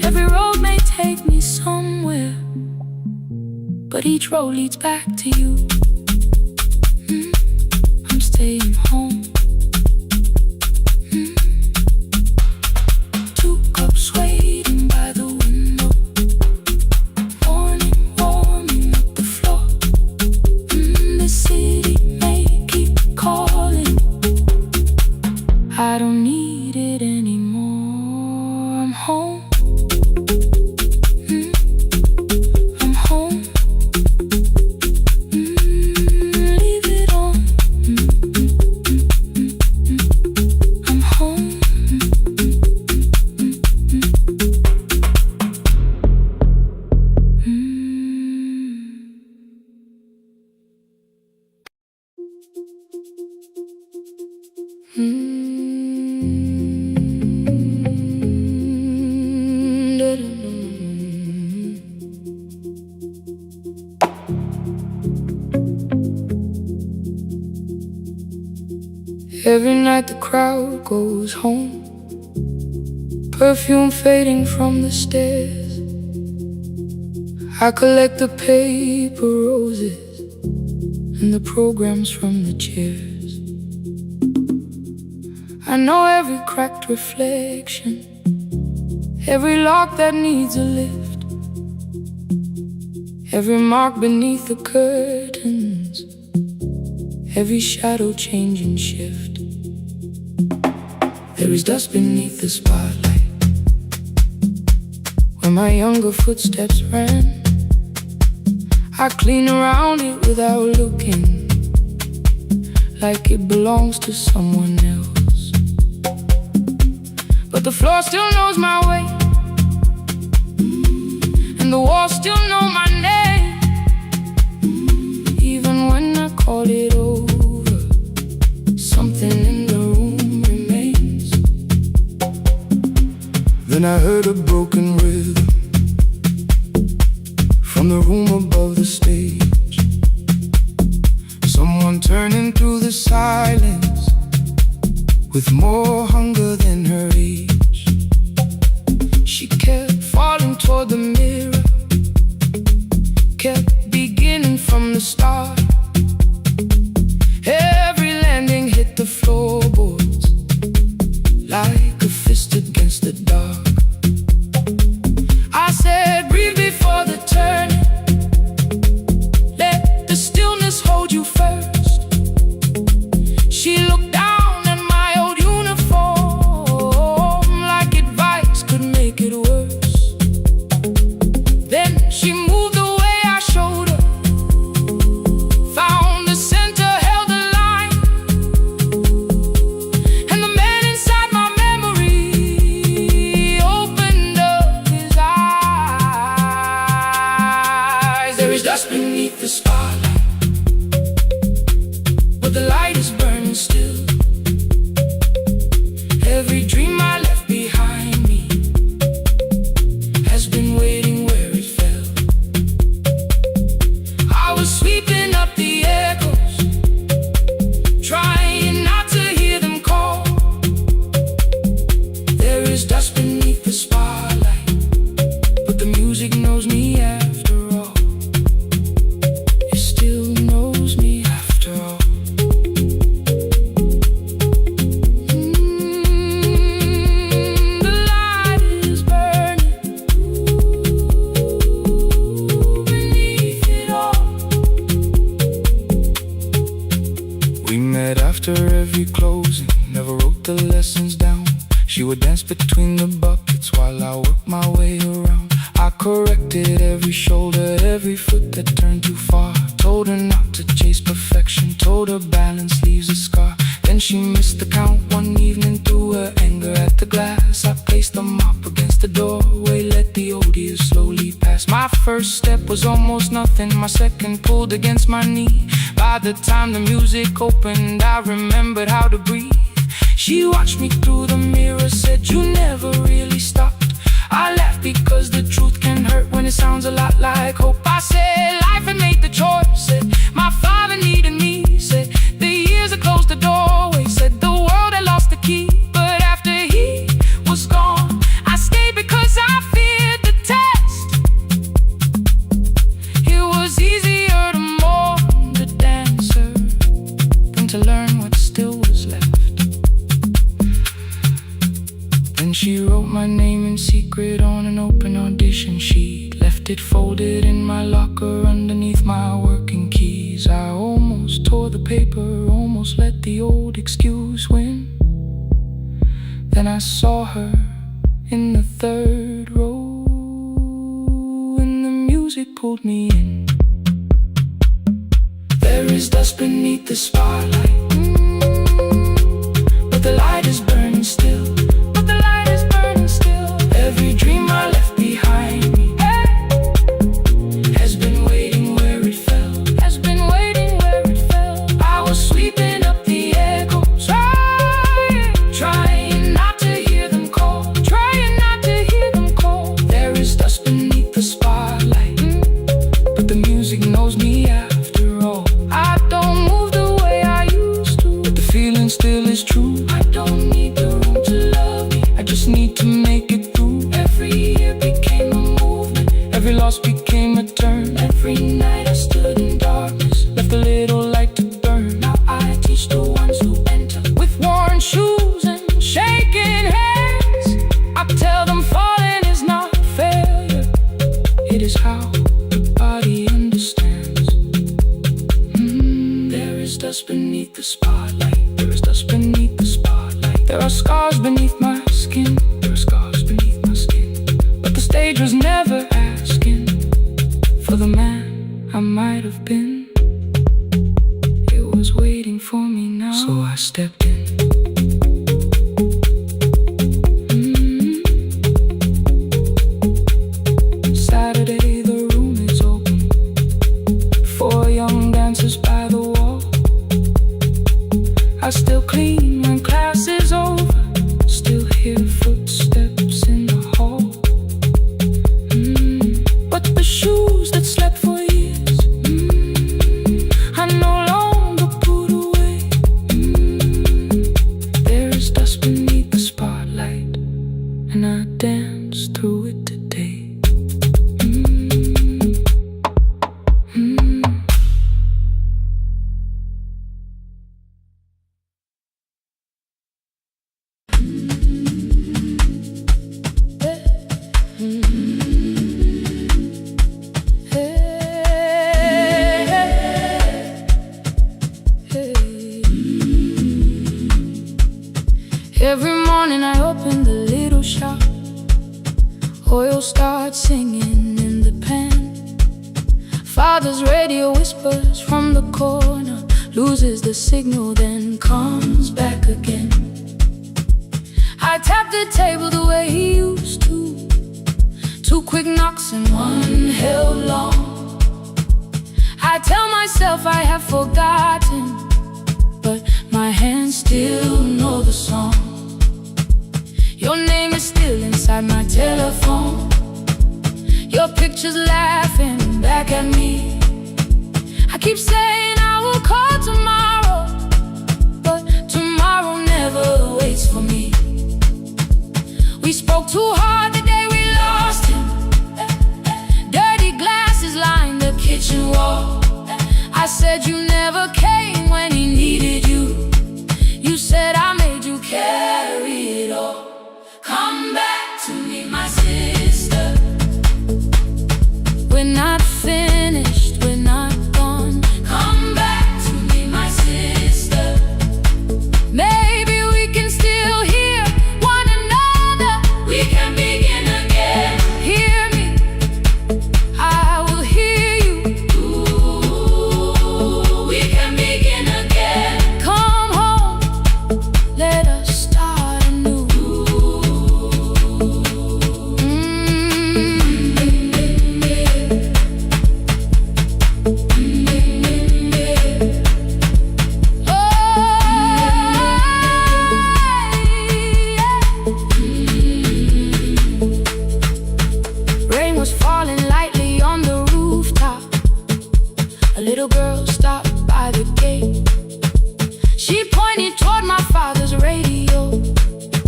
Every road may take me somewhere, but each road leads back to you. I'm staying home. 2 cups waiting by the window, morning warming up the floor. The city may keep calling, I don't need it anymore. I'm home. I'm home. Leave it on. I'm home. Every night the crowd goes home, perfume fading from the stairs. I collect the paper roses and the programs from the chairs. I know every cracked reflection, every lock that needs a lift, every mark beneath the curtains, every shadow change and shift. There is dust beneath the spotlight where my younger footsteps ran. I clean around it without looking, like it belongs to someone else. But the floor still knows my way, and the walls still know my name. Even when I call it over, something in the room remains. Then I heard a broken rhythm from the room above the stage. Someone turning through the silence with more hunger than her age. She kept falling toward the mirror, kept beginning from the start. Every landing hit the floorboards like a fist against the dark. I said, breathe before the turning, let the stillness hold you first. She looked down at my old uniform like advice could make it worse. Then she moved the way I showed her, Every dream I left behind me has been waiting where it fell. I was sweeping up the echoes, trying not to hear them call. There is dust beneath the spotlight, but the music knows me after all. It still knows me after all. The light is burning beneath it all. We met after every closing, never wrote the lessons down. She would dance between the buckets while I worked my way around. I corrected every shoulder, every foot that turned too far. Told her not to chase perfection, told her balance leaves a scar. Then she missed the count one evening, threw her anger at the glass. I placed the mop against the doorway, let the odious slowly pass. My first step was almost nothing, my second pulled against my knee. By the time the music opened, I remembered how to breathe. She watched me through the mirror, said, "You never really stopped." I laughed because the truth can hurt when it sounds a lot like hope. I said, life had made the choice, said, my father needed me, said, the years had closed the doorway, said, the world had lost the key. But after he was gone, I stayed because I feared the test. It was easier to mourn the dancer than to learn what still was left. Then she wrote my name in secret on an open audition sheet, left it folded in my locker underneath my working keys. I almost tore the paper, almost let the old excuse win. Then I saw her in the third row, and the music pulled me in. There is dust beneath the spotlight, but the light is burning still. Every dream I left behind me has been waiting where it fell. Has been waiting where it fell. I was sweeping up the echoes, trying not to hear them call. Trying not to hear them call. There is dust beneath the spotlight, but the music knows me after all. I don't move the way I used to, but the feeling still is true. I don't need the room to love me, I just need to make it through. Every year became a movement, every loss became a turn. Every night I stood in darkness, left a little light to burn. Now I teach the ones who enter with worn shoes and shaking hands. I tell them falling is not failure, it is how the body understands. There is dust beneath the spotlight, there is dust beneath the spotlight. There are scars beneath my skin, there are scars beneath my skin. But the stage was never asking for the man I might have been. It was waiting for me now, so I stepped in. Saturday, the room is open, 4 young dancers by the wall. I still clean when class is over, still hear footsteps in the hall. But the shoes that slept for years, I no longer put away. There is dust beneath the spotlight, and I dance through it today. Every morning I open the little shop, oil starts singing in the pan. Father's radio whispers from the corner, loses the signal, then comes back again. I tap the table the way he used to, 2 quick knocks and 1 held long. I tell myself I have forgotten, but my hands still know the song. Your name is still inside my telephone. Your picture's laughing back at me. I keep saying I will call tomorrow, but tomorrow never waits for me. We spoke too hard the day we lost him. Dirty glasses lined the kitchen wall. I said you never came when he needed you. You said I made you carry it all. Come back to me, my sister. We're not finished, we're not gone. Come back to me, my sister. Maybe we can still hear one another. We can begin again. Hear me, I will hear you. Ooh, we can begin again. Come home, let us start anew. Rain was falling lightly on the rooftop. A little girl stopped by the gate. She pointed toward my father's radio,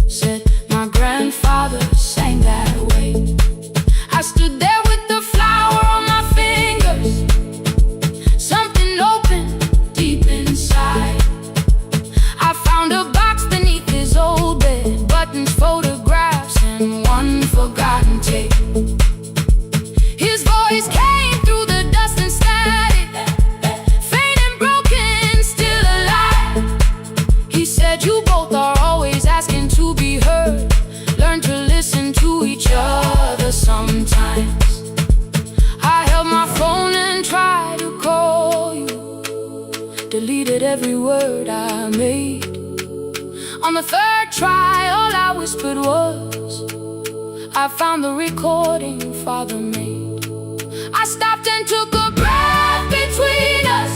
said my grandfather sang that way. I stood there with the flower on my fingers. Something opened deep inside. I found a box beneath his old bed, buttons, photographs, and one forgotten tape. His voice came through the dust and static, faint and broken, still alive. He said you both are always asking to be heard. Learn to listen to each other sometimes. I held my phone and tried to call you, deleted every word I made. On the third try, all I whispered was, I found the recording Father made. I stopped and took a breath between us,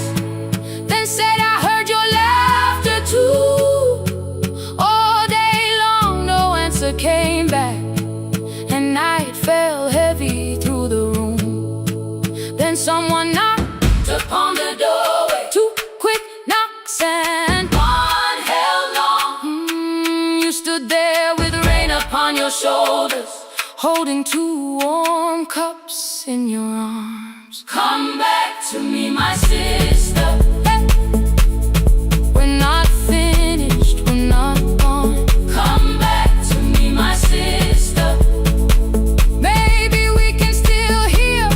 then said I heard your laughter too. All day long no answer came back, and night fell heavy through the room. Then someone knocked upon the doorway. Two quick knocks and one held long. You stood there with rain upon your shoulders, holding two warm cups in your arms. Come back to me, my sister. We're not finished, we're not gone. Come back to me, my sister. Maybe we can still hear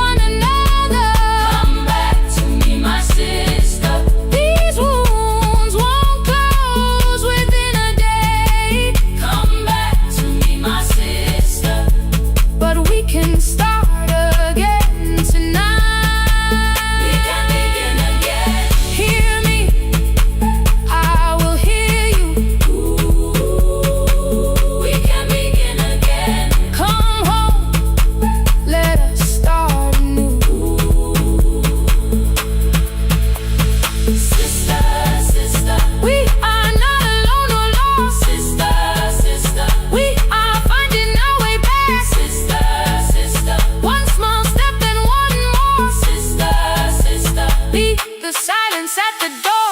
one another. Come back to me, my sister. These wounds won't close within a day. Come back to me, my sister. But we can start again tonight. We can begin again. Hear me, I will hear you. Ooh, we can begin again. Come home, let us start anew. Sister, sister, we are not alone or lost. Sister, sister, we are finding our way back. Sister, sister, one small step and one more. Sister, sister, beat the silence at the door.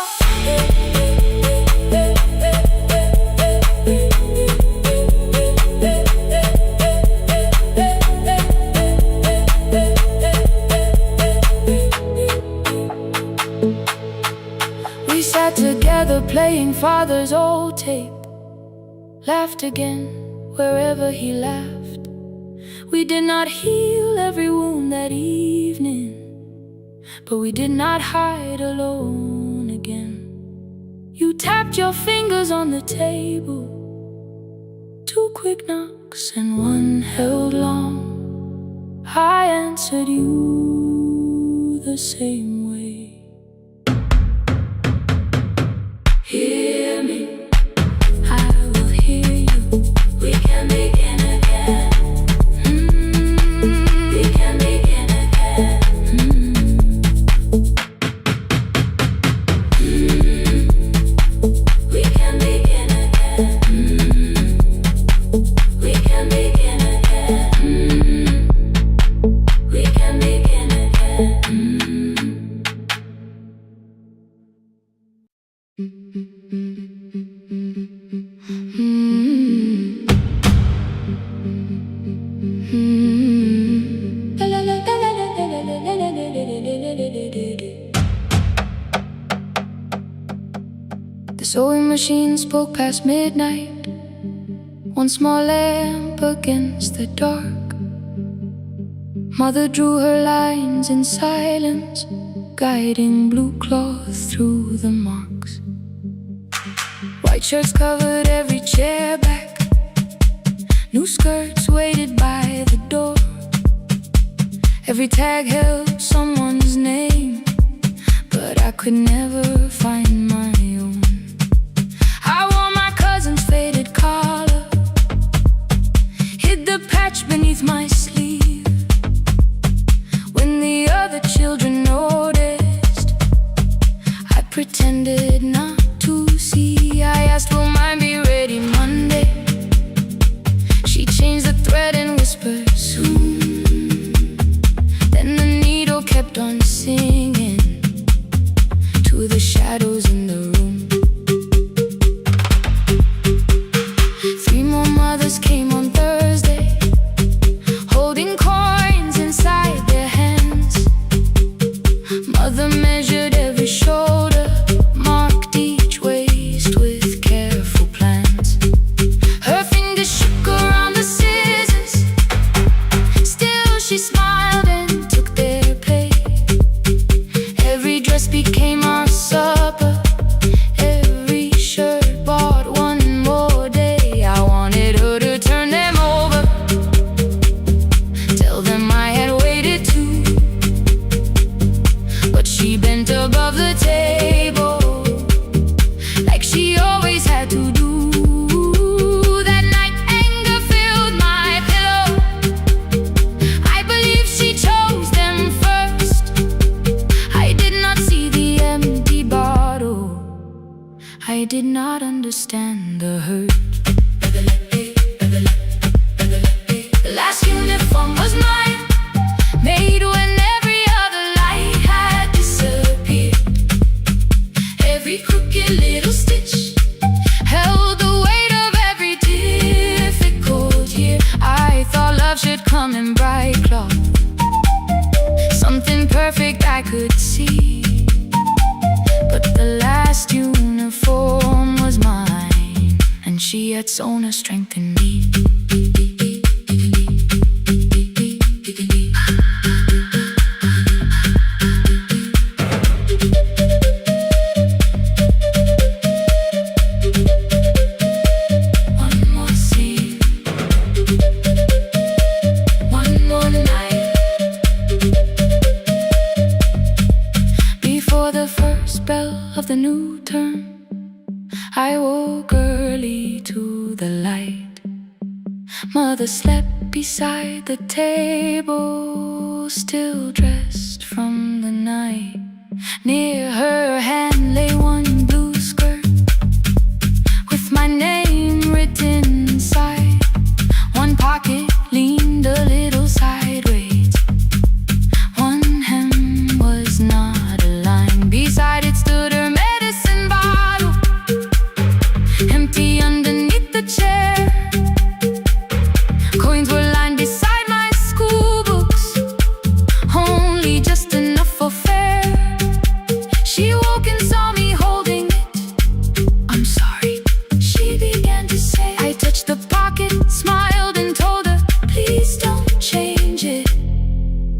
We sat together playing Father's old tape, laughed again wherever he laughed. We did not heal every wound that evening, but we did not hide alone again. You tapped your fingers on the table, two quick knocks and one held long. I answered you the same way. Hear me, I will hear you. We can begin again. We can begin again. We can begin again. machine spoke past midnight, one small lamp against the dark. Mother drew her lines in silence, guiding blue cloth through the marks. White shirts covered every chair back, new skirts waited by the door. Every tag held someone's name, but I could never find my own. I wore my cousin's faded collar, hid the patch beneath my sleeve. When the other children noticed, I pretended not to see. I asked, will mine be ready Monday? She changed the thread and whispered, soon. Then the needle kept on singing to the shadows in the room. 3 more mothers came on Thursday, holding coins inside their hands. Mother measured every shoulder, marked each waist with careful plans. Her fingers shook around the scissors, still she smiled and took their pay. Every dress became our supper, every shirt bought one more day. I wanted her to turn them over, tell them I had waited too. But she bent above the table, like she always had to do. That night anger filled my pillow, I believe she chose them first. I did not see the empty bottle, I did not understand the hurt. The last uniform was mine, made when every other light had disappeared. Every crooked little stitch held the weight of every difficult year. I thought love should come in bright cloth, something perfect I could see. But the last uniform was mine, and she had sewn her strength in me. One more scene, one more night. Before the first bell of the new term, I woke early to the light. Mother slept beside the table, still dressed from the night. Near her hand lay one blue skirt with my name written inside. One pocket leaned a little sideways, one hem was not aligned. Beside it stood her medicine bottle, empty underneath the chair. Coins were lined beside my school books, only just enough for fare. She woke and saw me holding it. I'm sorry, she began to say. I touched the pocket, smiled and told her, please don't change it,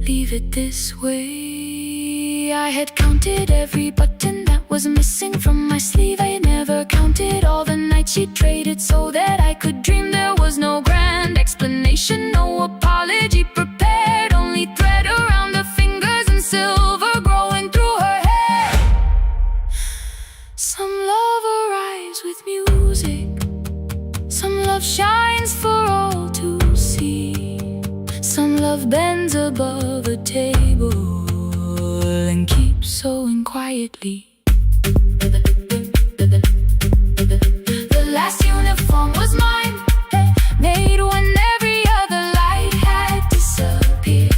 leave it this way. I had counted every button that was missing from my sleeve. I had never counted all the nights she traded so that I could dream. There was no grand explanation, no apology prepared, only thread around the fingers and silver growing through her hair. Some love arrives with music, some love shines for all to see. Some love bends above a table and keeps sewing quietly. The last uniform was mine, made when every other light had disappeared.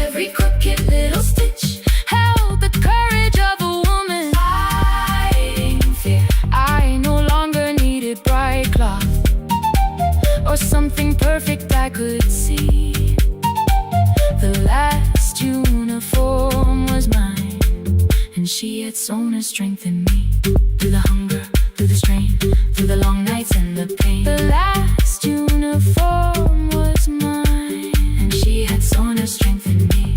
Every crooked little stitch held the courage of a woman fighting fear. I no longer needed bright cloth or something perfect I could see. The last uniform was mine, and she had sewn her strength in me. Through the hunger through the strain, through the long nights and the pain. The last uniform was mine, and she had sown her strength in me.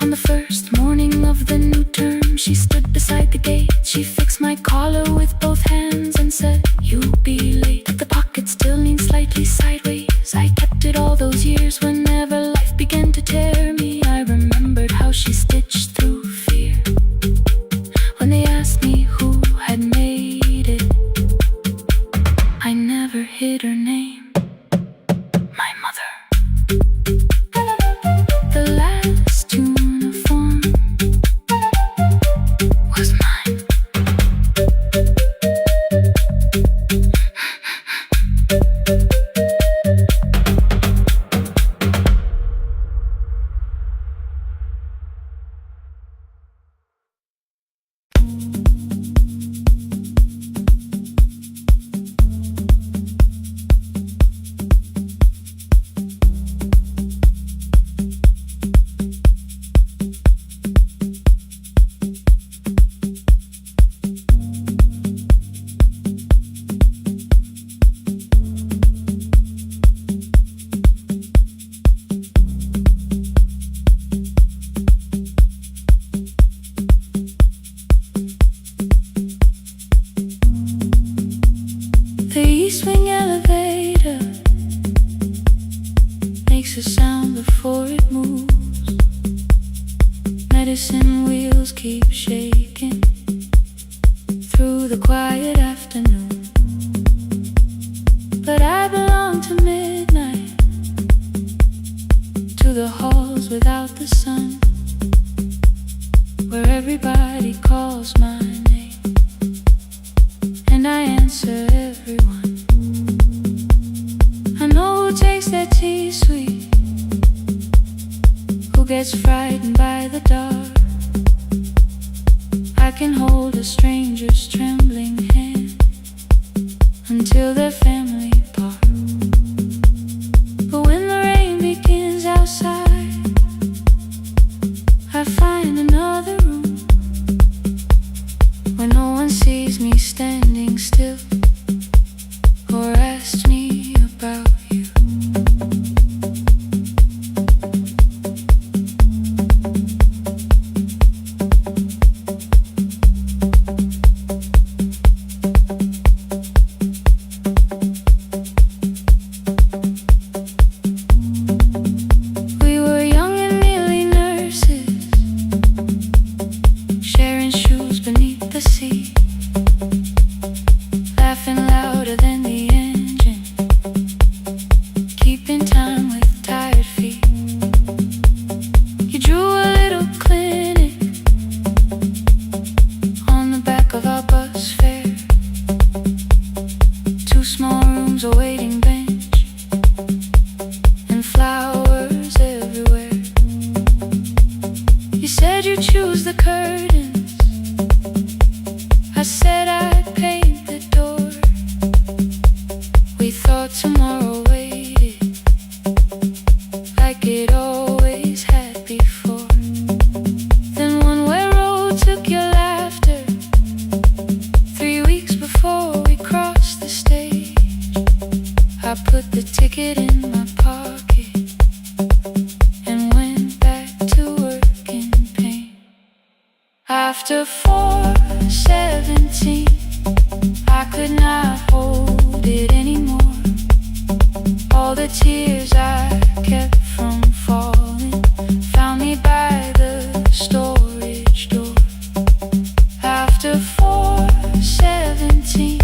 On the first morning of the new term, she stood beside the gate. She fixed my collar with both hands and said, "You'll be late." The pocket still leaned slightly sideways. I kept it all those years. Whenever life began to tear me, I remembered how she stitched through fear. When they asked me who had made it, I never hid her name. My mother. The last uniform was mine. The East Wing elevator makes a sound before it moves. Medicine wheels keep shaking through the quiet afternoon. But I belong to midnight, to the halls without the sun, where everybody calls my name, and I answer everyone. I know who takes their tea sweet, who gets frightened by the dark. I can hold a stranger's trembling hand until their family part. But when the rain begins outside, I find another room where no one sees me standing still or asks me about you. We were young and nearly nurses, sharing shoes beneath the sea, laughing louder than the engine, keeping time with tired feet. You drew a little clinic on the back of our bus fare, 2 small rooms, a waiting bench, and flowers everywhere. You said you'd choose the curtains, I said I'd paint the door. We thought tomorrow waited like it always had before. Then one way road took your laughter, 3 weeks before we crossed the stage. I put the ticket in my pocket and went back to work in pain. After 4:17, I could not hold it anymore. All the tears I kept from falling found me by the storage door. After 4:17,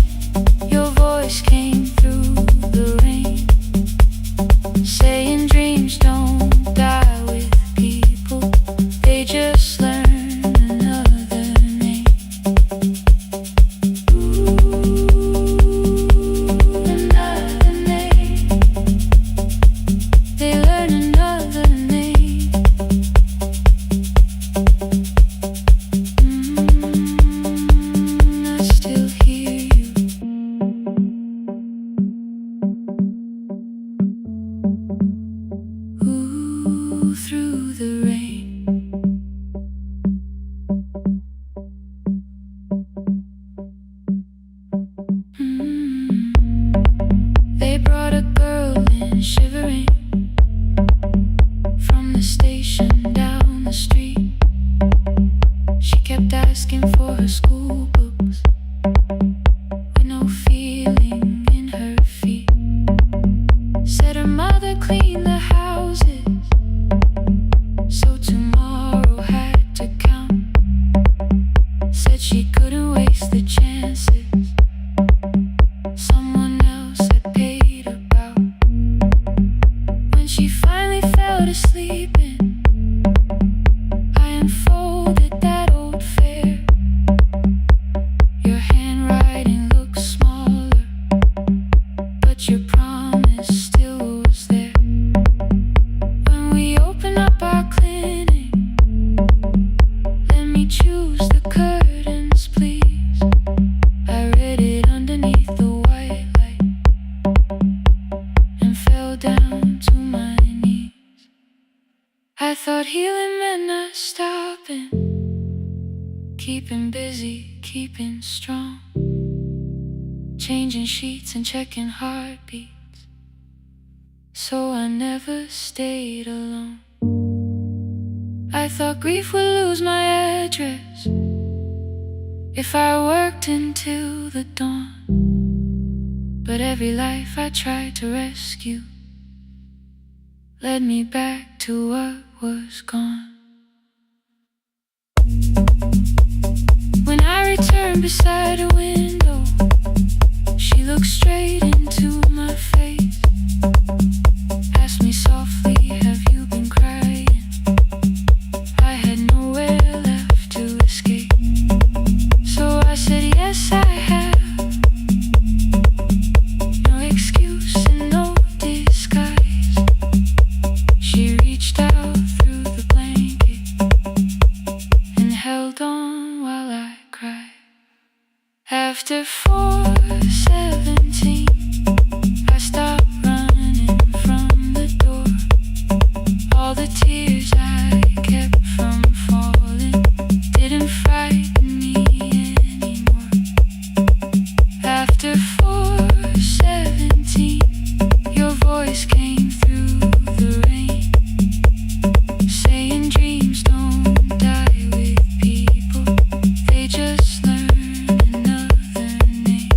your voice came through the rain, said Thought healing meant not stopping, keeping busy, keeping strong, changing sheets and checking heartbeats, so I never stayed alone. I thought grief would lose my address if I worked until the dawn, but every life I tried to rescue led me back to what was gone. When I returned beside a window, she looked straight into my face, asked me softly, have you been crying? I had nowhere left to escape, so I said yes I have. No excuse and no disguise. She reached out through the blanket and held on while I cried. After 4:17, I stopped running from the door. All the tears I kept from falling didn't frighten me anymore. After 4:17, your voice came through the rain, saying dreams don't die with people, they just learn another name.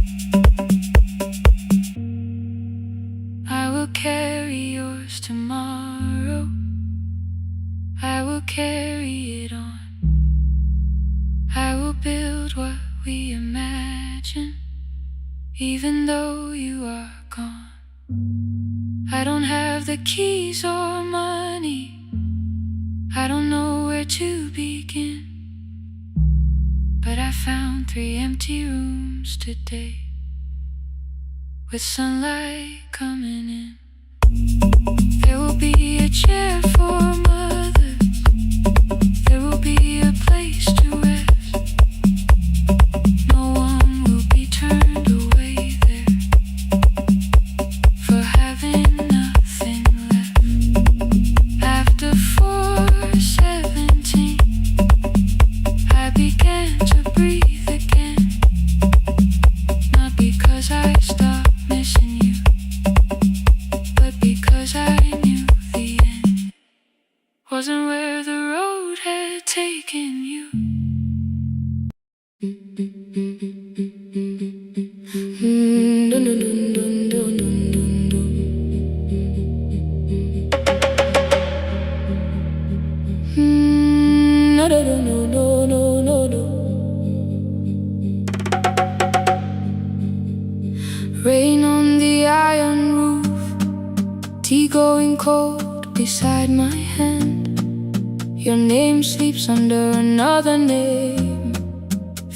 I will carry yours tomorrow, I will carry it on. I will build what we imagine, even though you are gone. I don't have the keys or money, I don't know where to begin, but I found 3 empty rooms today, with sunlight coming in. There will be a chair for mothers, there will be a place to rest. No one will be turned away there for having nothing left. After 4:17, I began to breathe again, not because I stopped missing you, but because I knew the end wasn't where the road had taken you. Rain on the iron roof, tea going cold beside my hand. Your name sleeps under another name,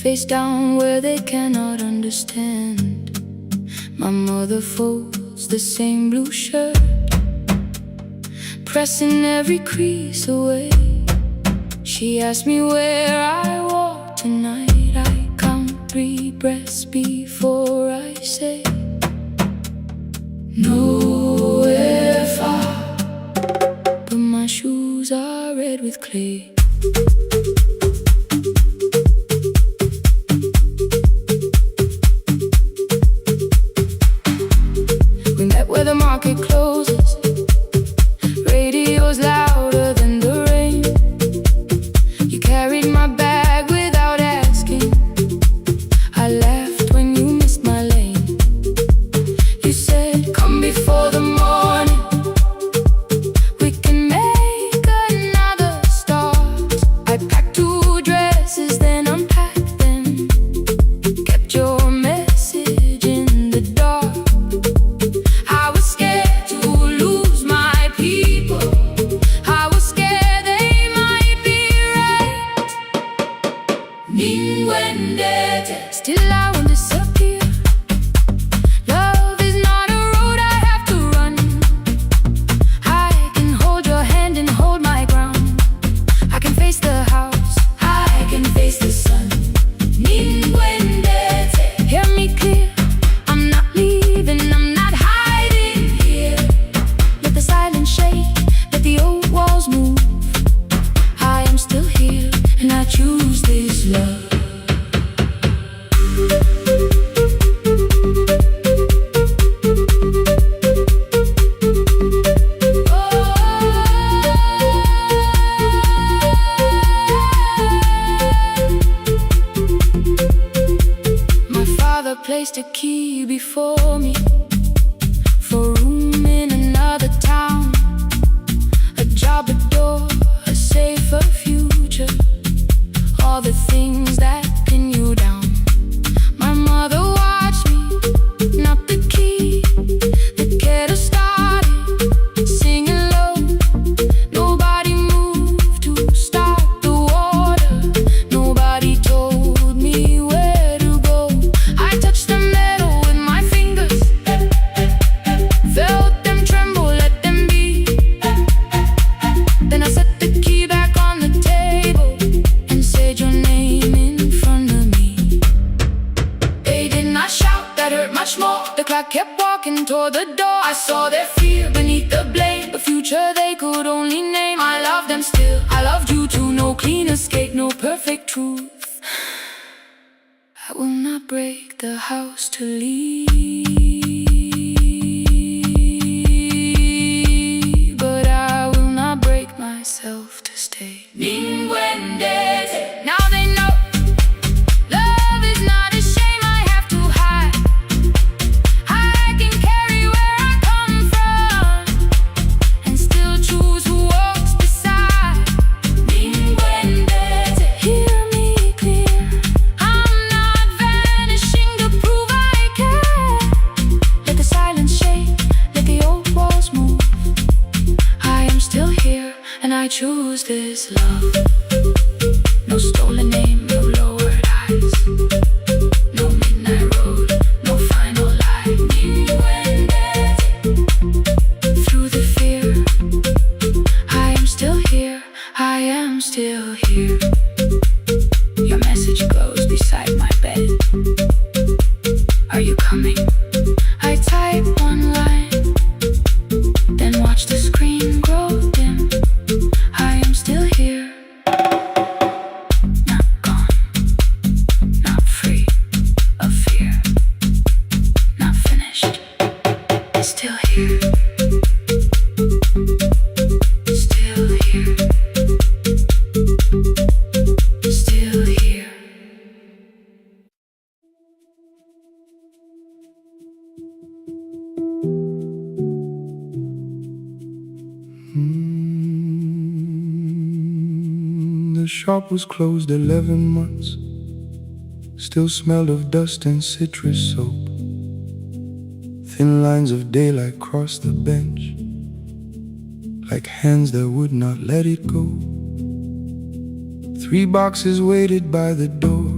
face down where they cannot understand. My mother folds the same blue shirt, pressing every crease away. She asked me where I walk tonight. I count 3 breaths before I say nowhere far, but my shoes are red with clay. We met where the market closes, radio's louder than the rain. You carried my bag without asking, I laughed when you missed my lane. You said, come before the morning, we can make another start. I packed 2 dresses, then unpacked them, kept your message in the dark. I was scared to lose my people, I toward the door. I saw their fear beneath the blame, the future they could only name. I loved them still, I loved you too. No clean escape, no perfect truth. I will not break the house to leave, but I will not break myself to stay. Now they know love is not a shame I have to hide. I can carry where I come from and still choose who walks beside. Hear me clear, I'm not vanishing to prove I care. Let the silence shake, let the old walls move. I am still here and I choose this love. No stolen name, no lowered eyes, no midnight road, no final lie. Through the fear, I am still here, I am still here. Your message glows beside my bed. Are you coming? I type one line, then watch the screen grow dim. I am still here. Not gone, not free of fear, not finished, still here, still here, still here. The shop was closed 11 months. Still smelled of dust and citrus soap. Thin lines of daylight crossed the bench, like hands that would not let it go. 3 boxes waited by the door.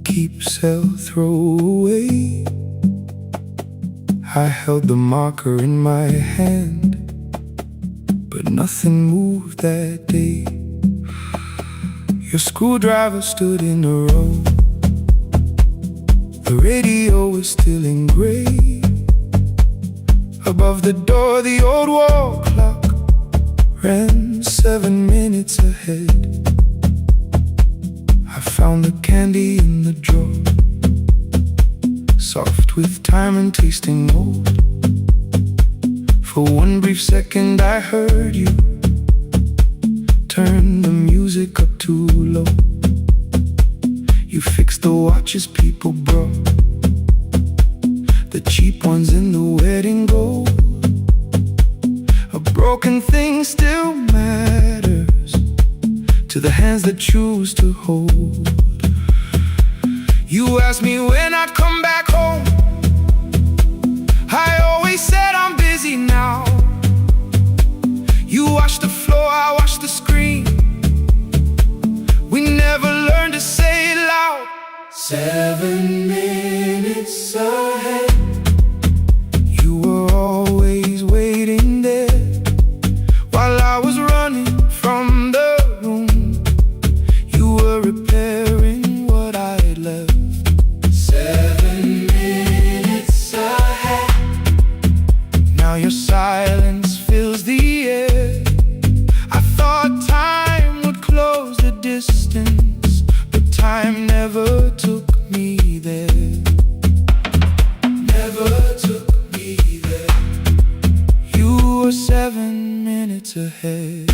Keep, sell, throw away. I held the marker in my hand, but nothing moved that day. Your screwdriver stood in a row. The radio was still in gray. Above the door, the old wall clock ran 7 minutes ahead. I found the candy in the drawer, soft with time and tasting old. For one brief second I heard you turn the music up too low. You fixed the watches people brought, the cheap ones in the wedding gold. A broken thing still matters to the hands that choose to hold. You asked me when I'd come back home. I always said I'm busy now. You washed the floor, I washed the screen. We never learned to say it loud. 7 minutes ahead. You were always waiting there while I was running from the room. You were repairing what I had left. 7 minutes ahead. Now your silence fills the air. I thought time would close the distance, but time never took me there. Never took me there. You were 7 minutes ahead.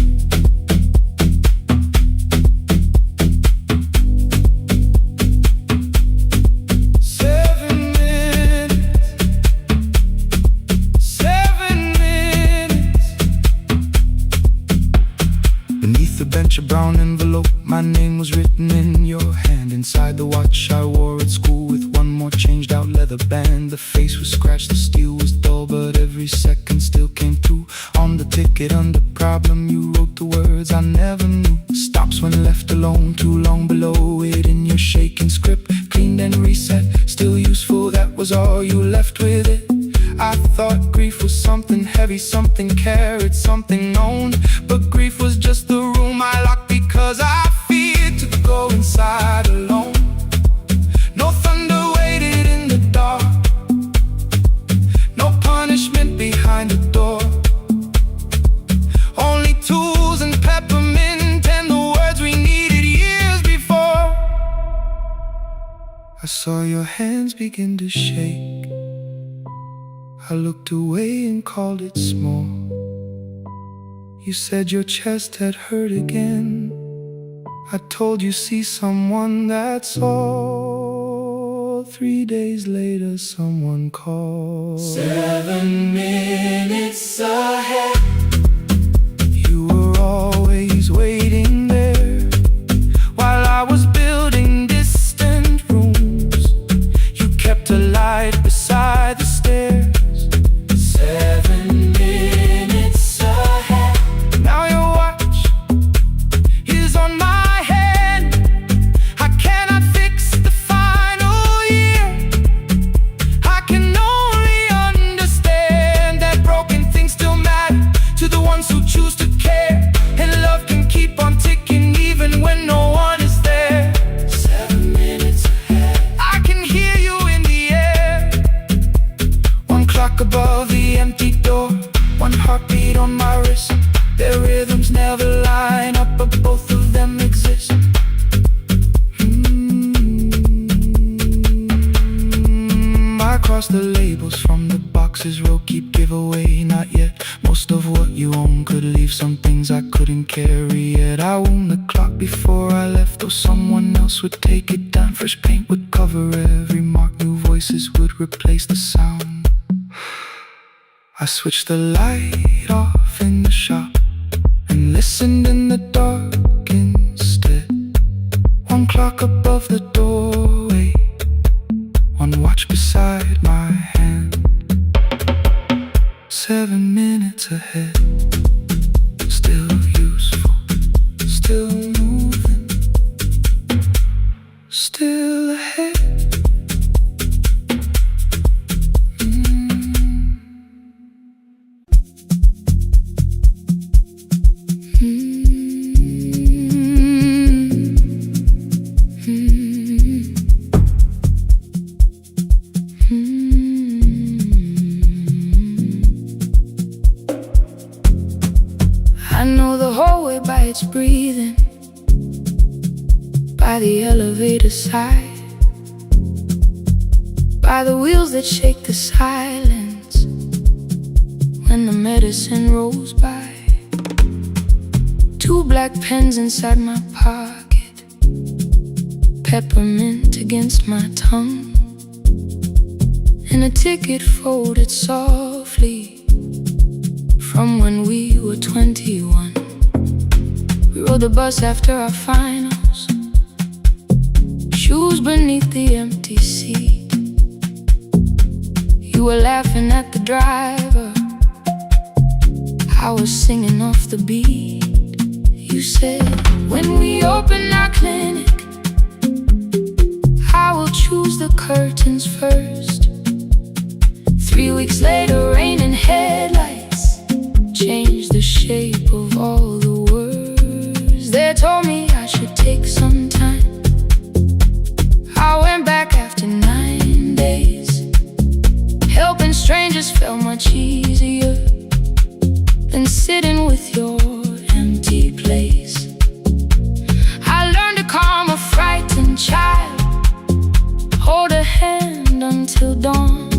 A brown envelope, my name was written in your hand. Inside the watch I wore at school with one more changed out leather band. The face was scratched, the steel was dull, but every second still came through. On the ticket under problem you wrote the words I never knew. Stops when left alone, too long below it in your shaking script. Cleaned and reset, still useful, that was all you left with it. I thought grief was something heavy, something carried, something known. But grief was just the room I locked because I feared to go inside alone. No thunder waited in the dark. saw your hands begin to shake. I looked away and called it small. You said your chest had hurt again. I told you see someone, that's all. 3 days later someone called. 7 minutes ahead. You were always waiting there while I was building distant rooms. You kept a light beside the stairs. 7 minutes ahead. Now your watch is on my hand. I cannot fix the final year. I can only understand that broken things still matter to the ones who choose to care. And love can keep on ticking even when no one is there. 7 minutes ahead. I can hear you in the air. One clock above the empty door, one heartbeat on my wrist. Their rhythms never line up, but both of them exist. I cross the labels from the boxes, row keep giveaway, not yet. Most of what you own could leave, some things I couldn't carry yet. I wound the clock before I left, though someone else would take it down. Fresh paint would cover every mark, new voices would replace the sound. I switched the light off in the shop and listened in the dark instead. One clock above the doorway, one watch beside my hand. 7 minutes ahead, still useful, still moving, still ahead. I know the hallway by its breathing, by the elevator side, by the wheels that shake the silence when the medicine rolls by. 2 black pens inside my pocket, peppermint against my tongue, and a ticket folded softly from when we were 21. We rode the bus after our finals, shoes beneath the empty seat. You were laughing at the driver, I was singing off the beat. You said, when we open our clinic, I will choose the curtains first. 3 weeks later, rain and headlights changed the shape of all the words. They told me I should take some time. I went back after 9 days. Helping strangers felt much easier than sitting with your empty place. I learned to calm a frightened child, hold a hand until dawn,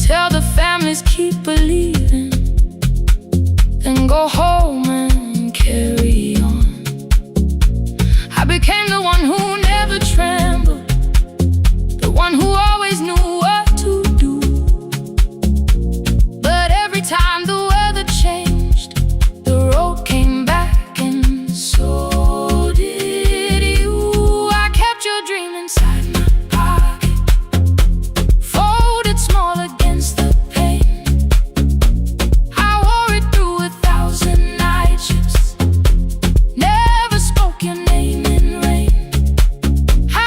tell the families keep believing, then go home and carry on. I became the one who never trembled, the one who always knew what to do. But every time the weather changed, the road came back, and so did you. I kept your dream inside my pocket, folded small against the pain. I wore it through 1,000 night shifts, never spoke your name in rain. I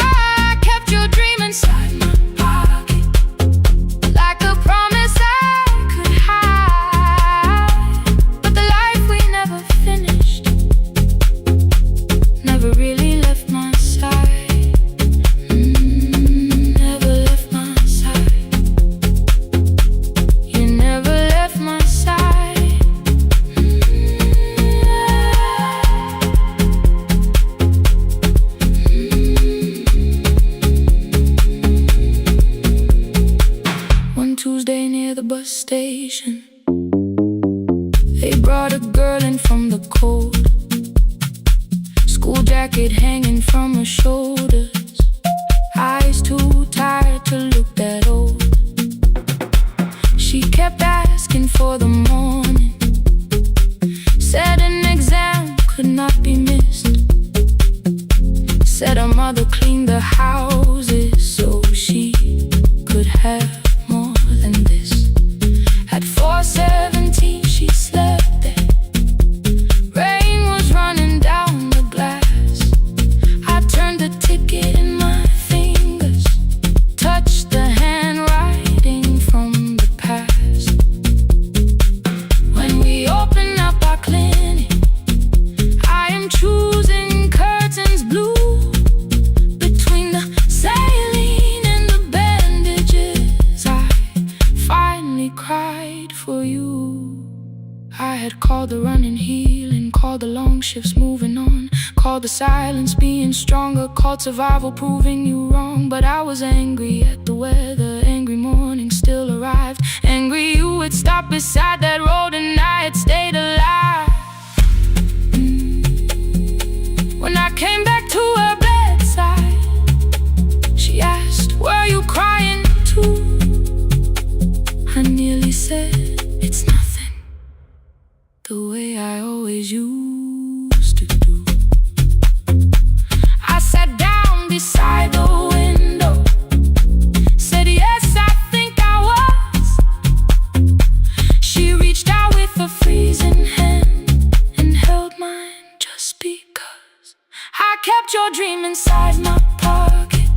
Tuesday near the bus station. They brought a girl in from the cold, school jacket hanging from her shoulders, eyes too tired to look that old. She kept asking for the morning, said an exam could not be missed, said her mother cleaned the houses so she could have more than this. At 4:17 she slept there. Rain was running down the glass. I turned the ticket in my fingers, touched the handwriting from the past. When we open up our clinic, I am choosing curtains blue. Between the saline and the bandages, I finally cried for you. I had called the running healing, called the long shifts moving on, called the silence being stronger, called survival proving you wrong. But I was angry at the weather, angry morning still arrived, angry you had stopped beside that road and I had stayed alive. When I came back to her bedside, she asked, were you crying too? I nearly said, it's nothing, the way I always used to do. I sat down beside the window, said yes, I think I was. She reached out with a freezing hand and held mine just because I kept your dream inside my pocket,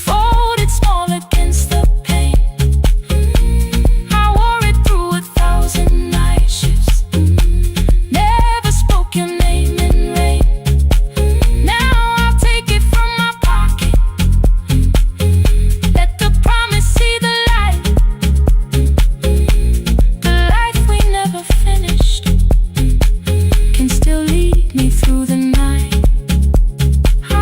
folded small against the pain. I wore it through 1,000 night shifts, never spoke your name in rain. Now I'll take it from my pocket, let the promise see the light, the life we never finished can still lead me through the night. I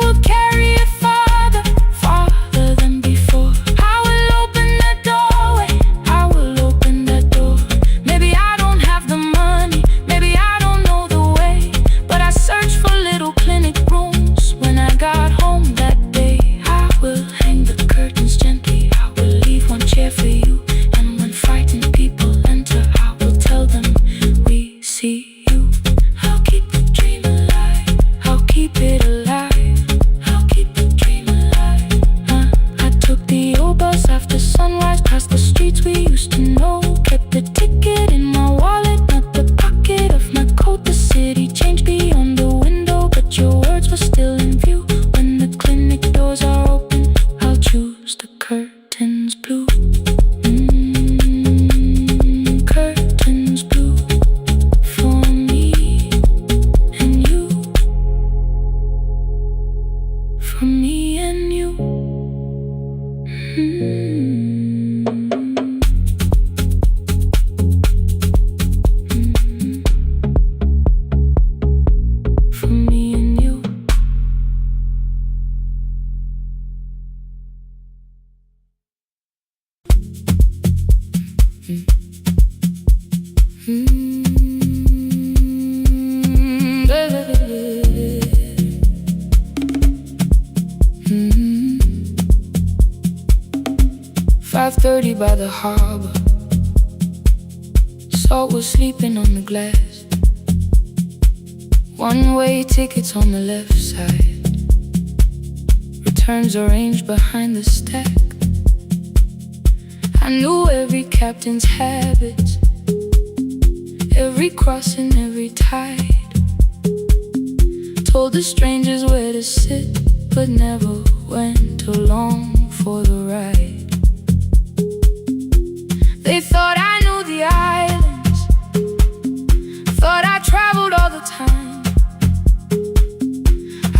will carry it farther, farther than before. I will open that doorway, I will open that door. Maybe I don't have the money, maybe I don't know the way, but I searched for little clinic rooms when I got home that day. I will hang the curtains gently, I will leave one chair for you, and when frightened people enter, I will tell them we see you. I'll keep the dream alive, I'll keep it alive, I'll keep the dream alive. I took the old bus after sunrise, past the streets we used to know, kept the ticket in my wallet, not the pocket of my coat. The city changed beyond the window, but your words were still in view. When the clinic doors are open, I'll choose the curtains blue. Curtains blue for me and you, for me and you. For me and you. Mm. 5:30 by the harbor, salt was sleeping on the glass. One-way tickets on the left side, returns arranged behind the stack. I knew every captain's habits, every crossing, every tide. Told the strangers where to sit, but never went along for the ride. They thought I knew the islands, thought I traveled all the time.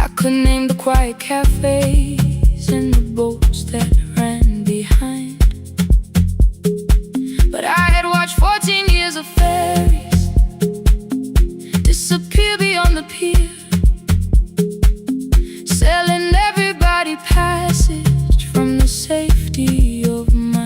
I could name the quiet cafes and the boats that ran behind. But I had watched 14 years of ferries disappear beyond the pier, selling everybody passage from the safety of my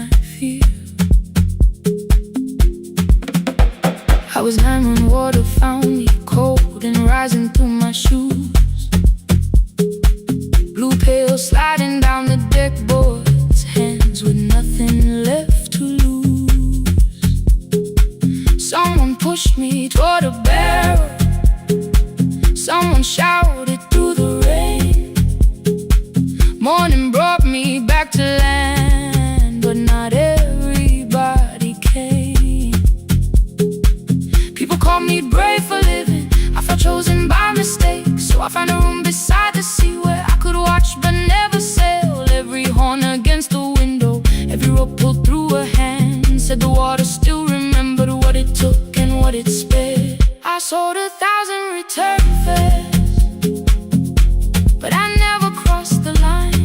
but not everybody came. People call me brave for living. I felt chosen by mistake, so I found a room beside the sea where I could watch but never sail. Every horn against the window, every rope pulled through a hand, said the water still remembered what it took and what it spared. I sold 1,000 return fares, but I never crossed the line.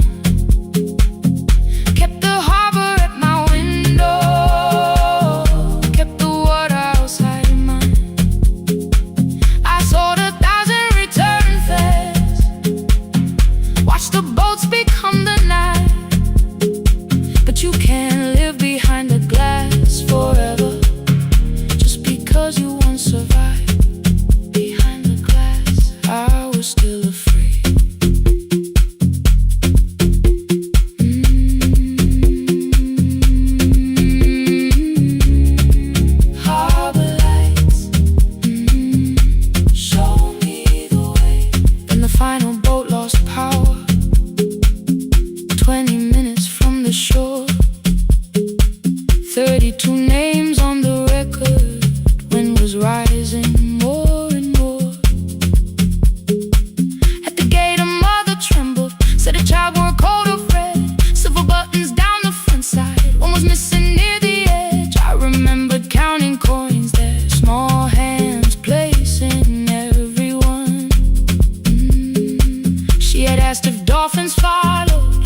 Kept the harbor at my window, kept the water outside of mine. I sold 1,000 return fares, watched the boats become the night. But you can't live behind the glass forever, just because you once survived. Behind the glass, I was still afraid. Harbor lights, show me the way. Then the final boat lost power, 20 minutes from the shore. 32 names on the record, wind was rising more and more. At the gate a mother trembled, said a child wore a coat of red, silver buttons down the front side, one was missing near the edge. I remembered counting coins there, small hands placing everyone. She had asked if dolphins followed,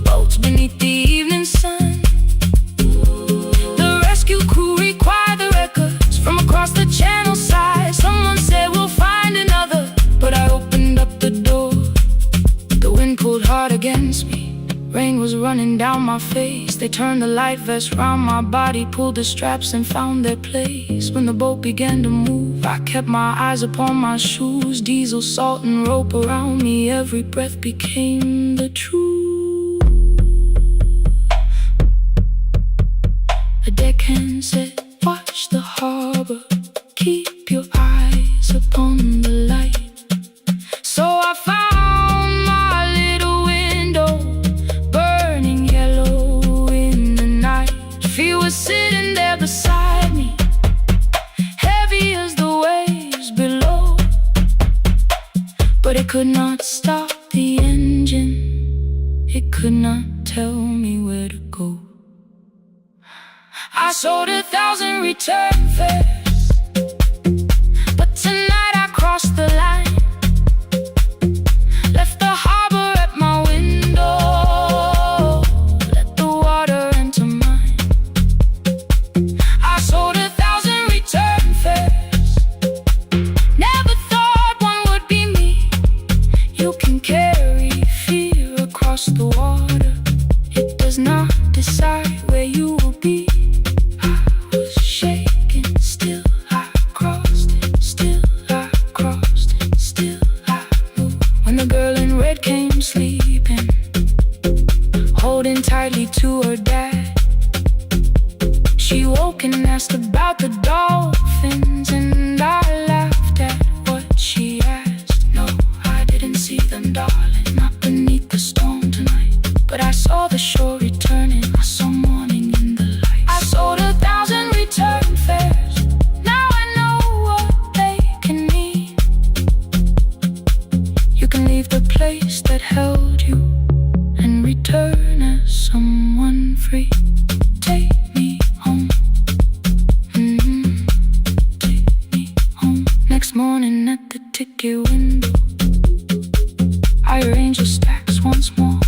boats beneath the evening sun. The rescue crew required the records from across the channel side. Someone said we'll find another, but I opened up the door. The wind pulled hard against me, rain was running down my face. They turned the light vest round my body, pulled the straps and found their place. When the boat began to move, I kept my eyes upon my shoes. Diesel, salt and rope around me, every breath became the truth. A deckhand said, watch the harbor, keep your eyes upon the light. So I found my little window, burning yellow in the night. Fear was sitting there beside me, heavy as the waves below, but it could not stop the engine, it could not tell me where to go. I sold 1,000 return fares, but tonight I crossed the line. Left the harbor at my window, let the water enter mine. I sold 1,000 return fares, never thought one would be me. You can carry fear across the water, it does not decide where you will be. Sleeping, holding tightly to her dad. She woke and asked about the dolphins, and I laughed at what she asked. No, I didn't see them, darling, not beneath the storm tonight. But I saw the shore returning, I saw morning in the light. I sold 1,000 return fares, now I know what they can mean. You can leave the place that held you and return as someone free. Take me home, take me home. Next morning at the ticket window, I arrange the stacks once more.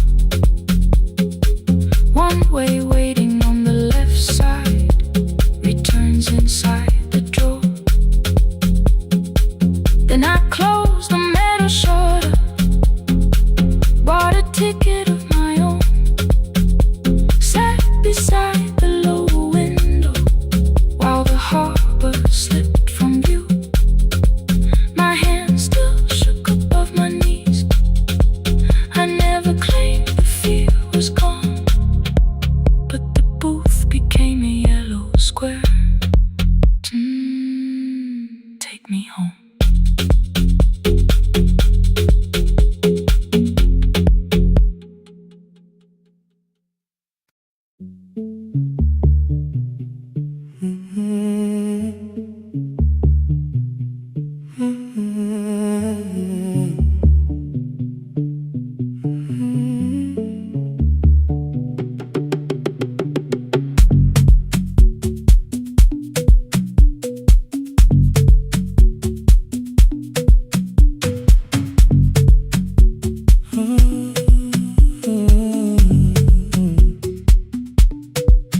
One way waiting on the left side, returns inside the drawer. Then I close the metal shutter, bought a ticket of my own, sat beside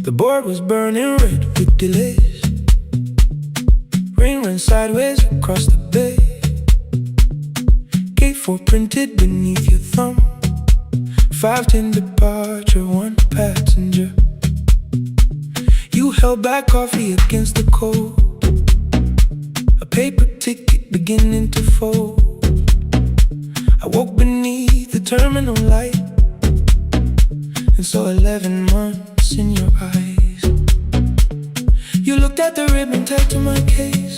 The board was burning red with delays. Rain ran sideways across the bay. Gate 4 printed beneath your thumb. 5:10 departure, 1 passenger. You held back coffee against the cold. A paper ticket beginning to fold. I woke beneath the terminal light and saw 11 months in your eyes. You looked at the ribbon tagged to my case.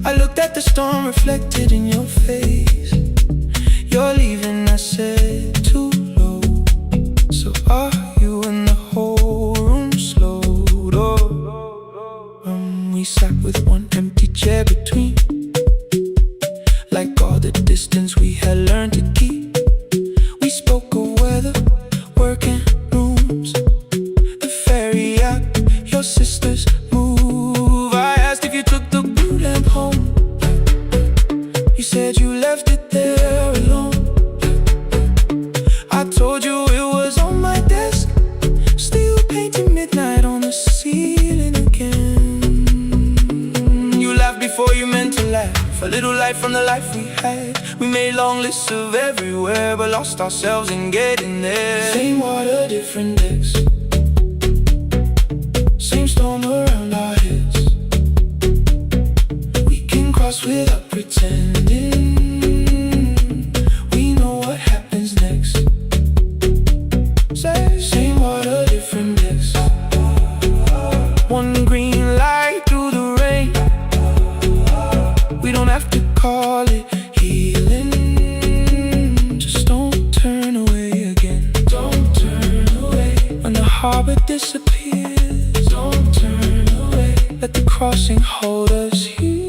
I looked at the storm reflected in your face. You're leaving, I said, too low. So are you, and the whole room slowed. We sat with one empty chair between, like all the distance we had learned to keep. We spoke of weather, work and rooms, the ferry app, your sister's move. I asked if you took the blue lamp home. You said you left it there alone. I told you it was on my desk, still painting midnight on the ceiling again. You laughed before you meant to laugh, a little light from the life we had. We made long lists of everywhere, but lost ourselves in getting there. Same water, different decks, same storm around our heads. We can cross without pretending. We know what happens next. Same water, different decks. One green light through the rain. We don't have to call it healing. Just don't turn away again. Don't turn away. When the harbor disappears, don't turn away. Let the crossing hold us here.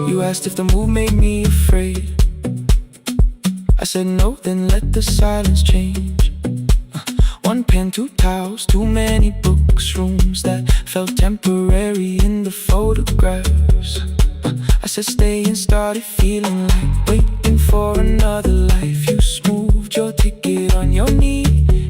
You asked if the move made me afraid. I said no, then let the silence change. One pen, 2 towels, too many books, rooms that felt temporary in the photographs. I said stay and started feeling like waiting for another life. You smoothed your ticket on your knee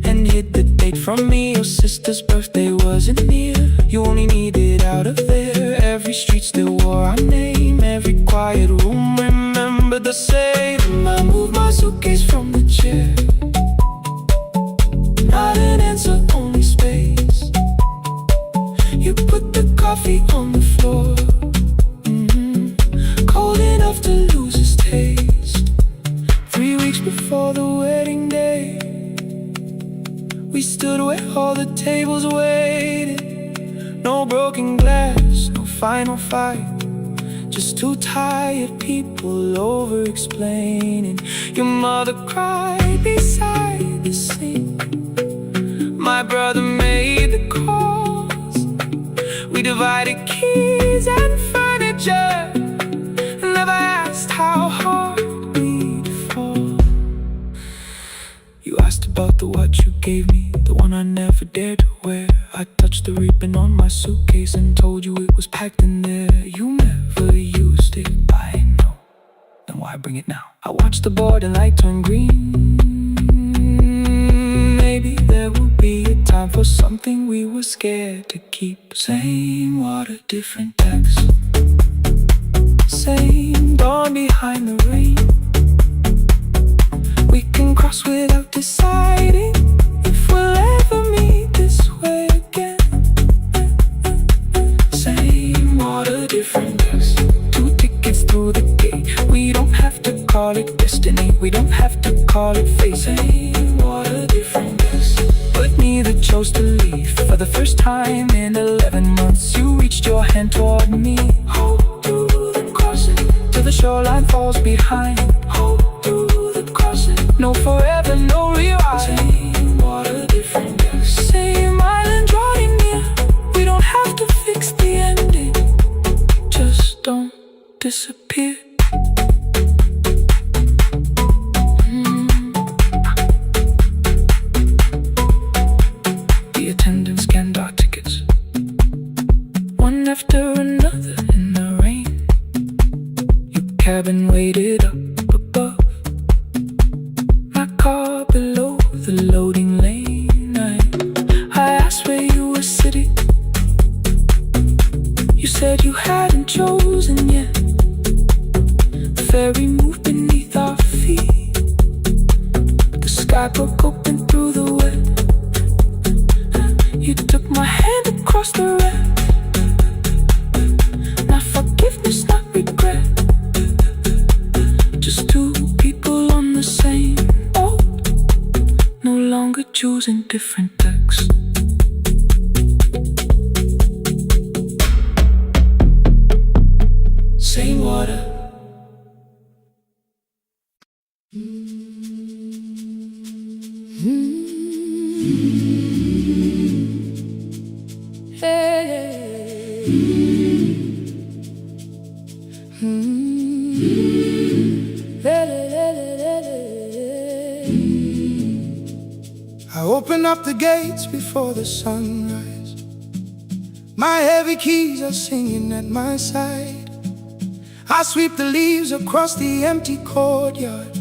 and hid the date from me. Your sister's birthday wasn't near. You only needed out of there. Every street still wore our name. Every quiet room remembered the same. I moved my suitcase from the chair. Not an answer, only space. You put the coffee on the floor, cold enough to lose its taste. 3 weeks before the wedding day, we stood where all the tables waited. No broken glass, no final fight, just 2 tired people over-explaining. Your mother cried beside the sink. My brother made the calls. We divided keys and furniture, and never asked how hard we'd fall. You asked about the watch you gave me, the one I never dared to wear. I touched the ribbon on my suitcase and told you it was packed in there. You never used it, I know. Then why bring it now? I watched the board and light turn green. Maybe there will be a time for something we were scared to keep. Same water, different decks. Same dawn behind the rain. We can cross without deciding if we'll ever meet this way again. Same water, different decks. 2 tickets through the gate. We don't have to call it destiny. We don't have to call it fate. Same water, different decks. But neither chose to leave. For the first time in 11 months, you reached your hand toward me. Hold through the crossing till the shoreline falls behind. Hold through the crossing. No forever, no rewrite. Same water, different decks. Same island drawing near. We don't have to fix the ending. Just don't disappear. cabin waited up above, my car below the loading lane. I asked where you were sitting. You said you hadn't chosen yet. The ferry moved beneath our feet. The sky broke open through the wet. You took my hand across the red. Not forgiveness, not regret. Just two people on the same boat, no longer choosing different decks. Same water. I open up the gates before the sunrise. My heavy keys are singing at my side. I sweep the leaves across the empty courtyard,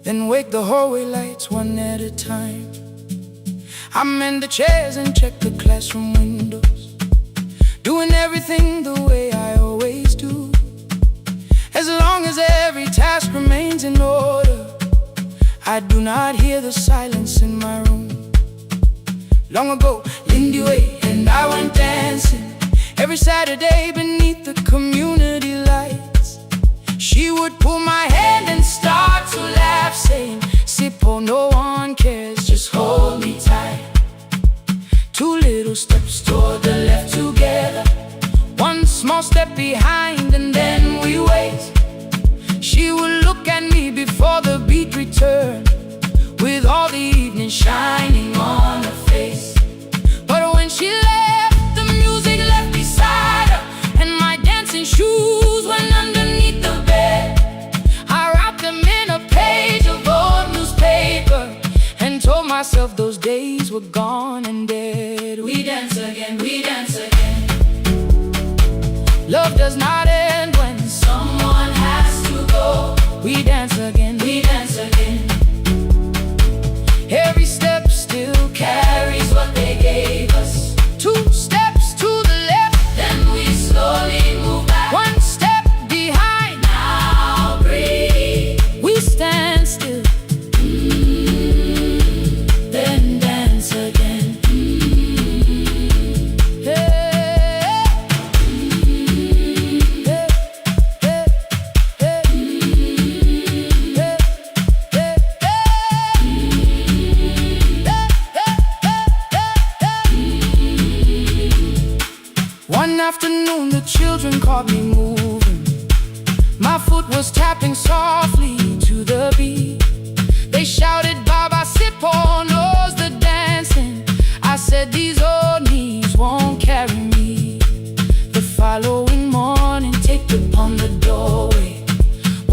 then wake the hallway lights one at a time. I mend the chairs and check the classroom windows, doing everything the way I always do. As long as every task remains in order, I do not hear the silence in my room. Long ago, Lindy Way and I went dancing every Saturday beneath the community lights. She would pull my hand and start to laugh, saying, "Sippo, no one cares, just hold me tight." Two little steps toward the left together, one small step behind, and then we wait. She would look at me before the beat returned, with all the evening shining on her face. But when she left, the music left beside her, and my dancing shoes went underneath the bed. I wrapped them in a page of old newspaper and told myself those days were gone and dead. We dance again, we dance again. Love does not end when someone has to go. We dance again, we dance again. Every step still carries what they gave us. Two steps to the left, then we slowly move back. One step behind, now breathe. We stand still, then dance again. One afternoon the children caught me moving. My foot was tapping softly to the beat. They shouted, "Baba Sippo knows the dancing." I said, "These old knees won't carry me." The following morning, taped upon the doorway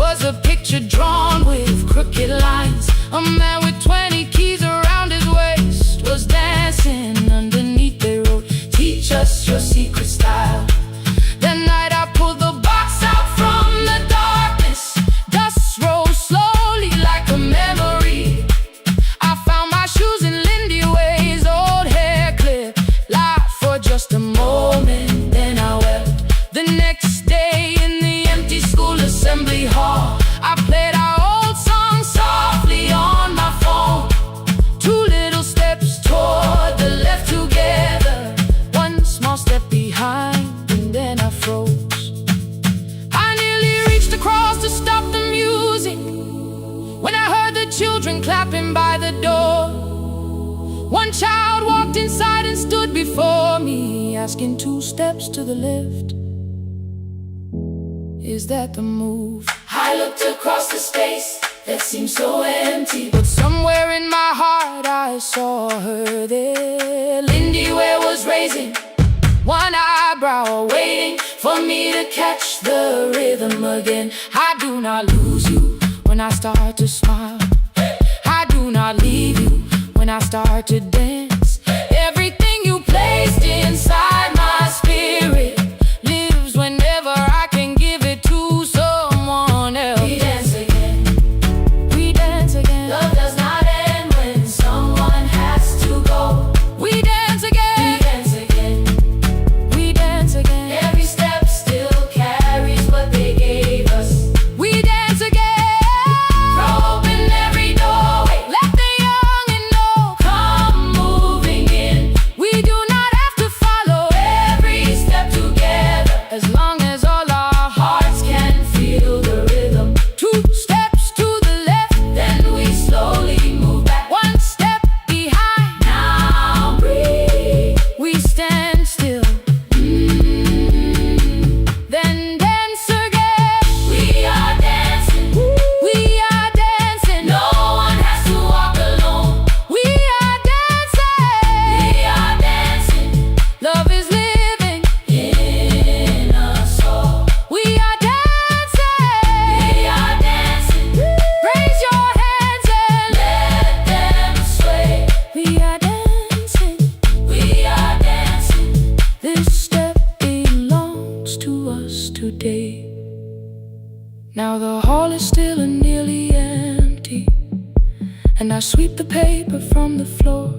was a picture drawn with crooked lines. A man with 20 keys around his waist was dancing. Underneath they wrote, "Teach us your secret style." That night I pulled the box out from the darkness. Dust rose slowly like a memory. I found my shoes in Lindy Way's old hair clip. Laughed for just a moment, then I wept. The next day in the empty school assembly hall, I played our old song softly on my phone. Two little steps toward the left together, one small step behind, and then I froze. I nearly reached across to stop the music when I heard the children clapping by the door. One child walked inside and stood before me, asking, "Two steps to the left, is that the move?" I looked across the space that seemed so empty, but somewhere in my heart I saw her there. Lindy Way was raising one eyebrow, waiting for me to catch the rhythm again. I do not lose you when I start to smile. I do not leave you when I start to dance. Everything you placed inside my spirit lives whenever I can give it to someone Now the hall is still and nearly empty, and I sweep the paper from the floor.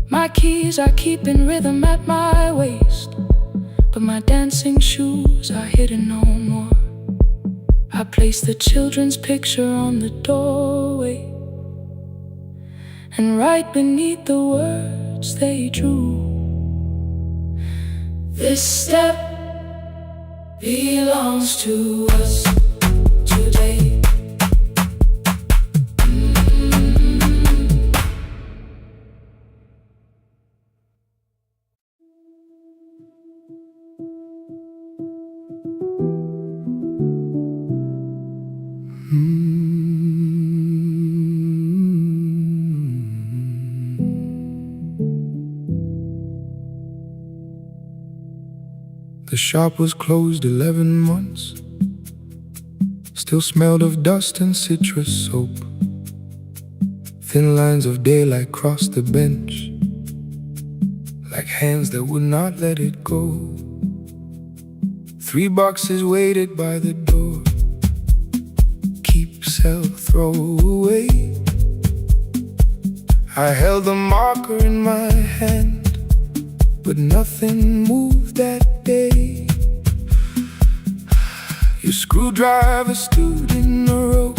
My keys I keep in rhythm at my waist, but my dancing shoes are hidden no more. I place the children's picture on the doorway, and right beneath the words they drew, this step belongs to us today. The shop was closed 11 months. Still smelled of dust and citrus soap. Thin lines of daylight crossed the bench, like hands that would not let it go. 3 boxes waited by the door. Keep, sell, throw away. I held the marker in my hand, but nothing moved that day. Your screwdriver stood in a row.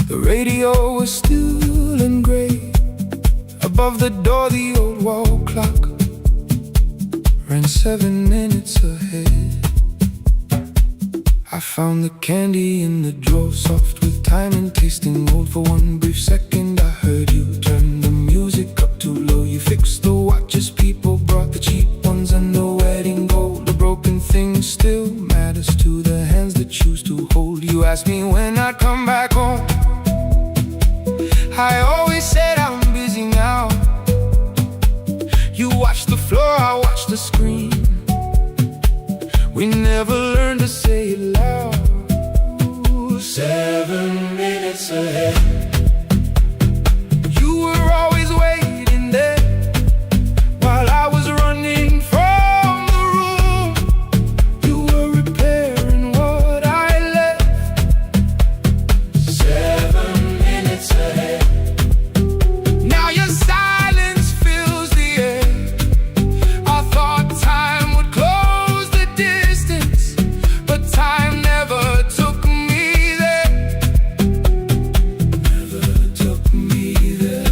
The radio was still and gray. Above the door the old wall clock ran 7 minutes ahead. I found the candy in the drawer, soft with time and tasting old. For one brief second I heard you turn the music up too low. You fixed the watches, people brought the cheap ones and the wedding gold. The broken thing still matters to the hands that choose to hold. You asked me when I'd come back home. I always said I'm busy now. You watched the floor, I watched the screen. We never learned to say it loud. 7 minutes ahead. You were always waiting there while I was running from the room. You were repairing what I left. 7 minutes ahead. Now your silence fills the air. I thought time would close the distance, but time never took me there. Never took me there.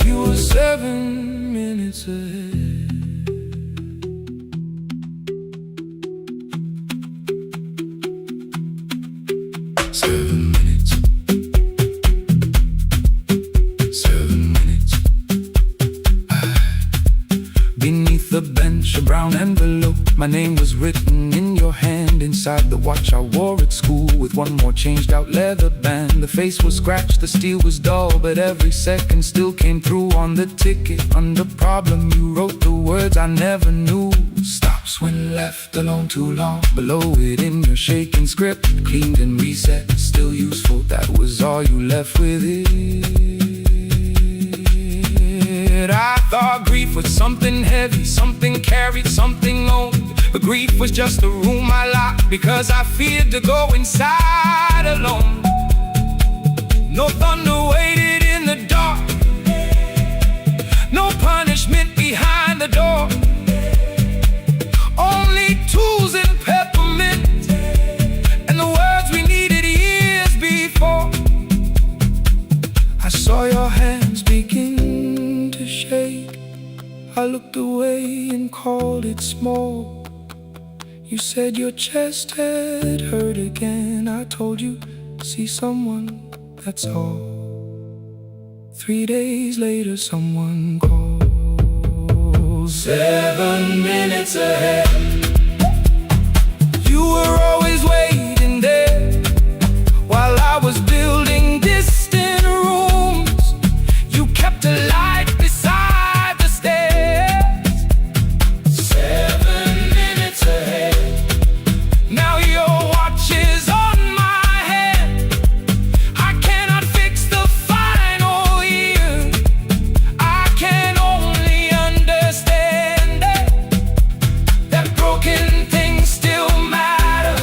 You were 7 minutes ahead. Seven minutes. 7 minutes. Beneath the bench, a brown envelope. My name was written in your hand. Inside the watch I wore at school, with one more changed out leather band. The face was scratched, the steel was dull, but every second still came through. On the ticket, under problem, you wrote the words I never knew. Stops when left alone too long. Below it in your shaking script, cleaned and reset, still useful. That was all you left with it. I thought grief was something heavy, something carried, something owned. But grief was just a room I locked because I feared to go inside alone. No thunder waited in the dark, no punishment behind the door. Only tools and peppermint, and the words we needed years before. I saw your hands begin to shake. I looked away and called it small. You said your chest had hurt again. I told you, see someone, that's all. 3 days later someone called. 7 minutes ahead. You were always waiting there while I was building distant rooms. You kept a light beside the stairs. 7 minutes ahead. Now your watch is on my hand. I cannot fix the final year. I can only understand that broken things still matter.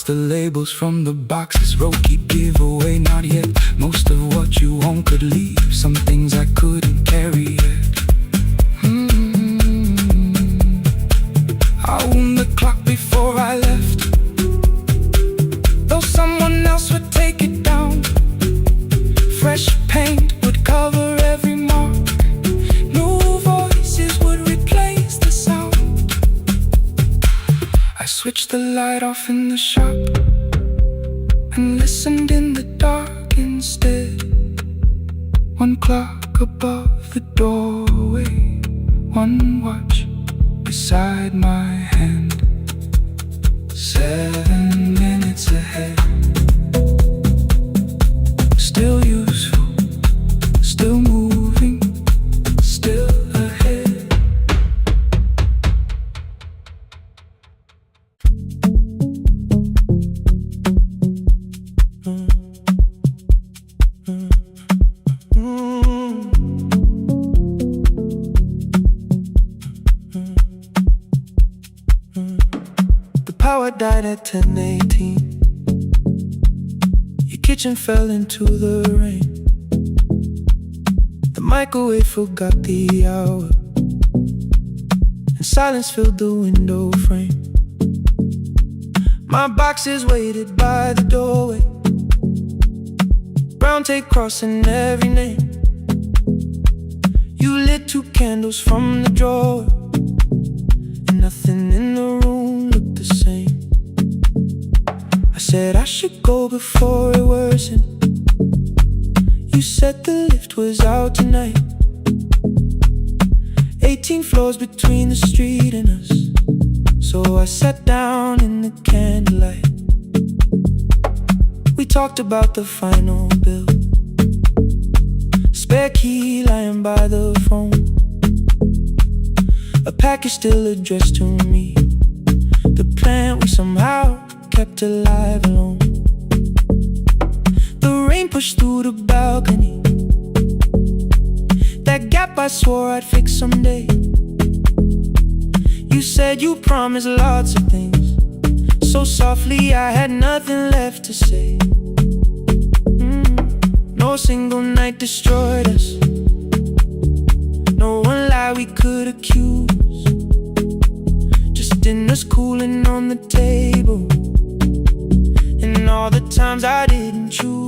the labels from the boxes. Wrote keep giveaway, not yet. Most of what you own could leave. Some things I couldn't carry yet. I wound the clock before I left, though someone else would take it down. Fresh paint would cover every mark. New voices would replace the sound. I switched the light off in the shop and listened in the dark instead. One clock above the doorway, one watch beside my hand. 7 minutes ahead. Still useful, still moving, still ahead. The power died at 10:18. Your kitchen fell into the rain. The microwave forgot the hour, and silence filled the window frame. My boxes waited by the doorway, brown tape crossing every name. You lit 2 candles from the drawer, and nothing in the room looked the same. I said I should go before it worsened. You said the lift was out tonight. 18 floors between the street and us, so I sat down in the candlelight. We talked about the final bill, spare key lying by the phone, a package still addressed to me, the plant we somehow kept alive alone. The rain pushed through the balcony, that gap I swore I'd fix someday. You said you promised lots of things, so softly I had nothing left to say. No single night destroyed us, no one lie we could accuse. Just dinners cooling on the table, and all the times I didn't choose.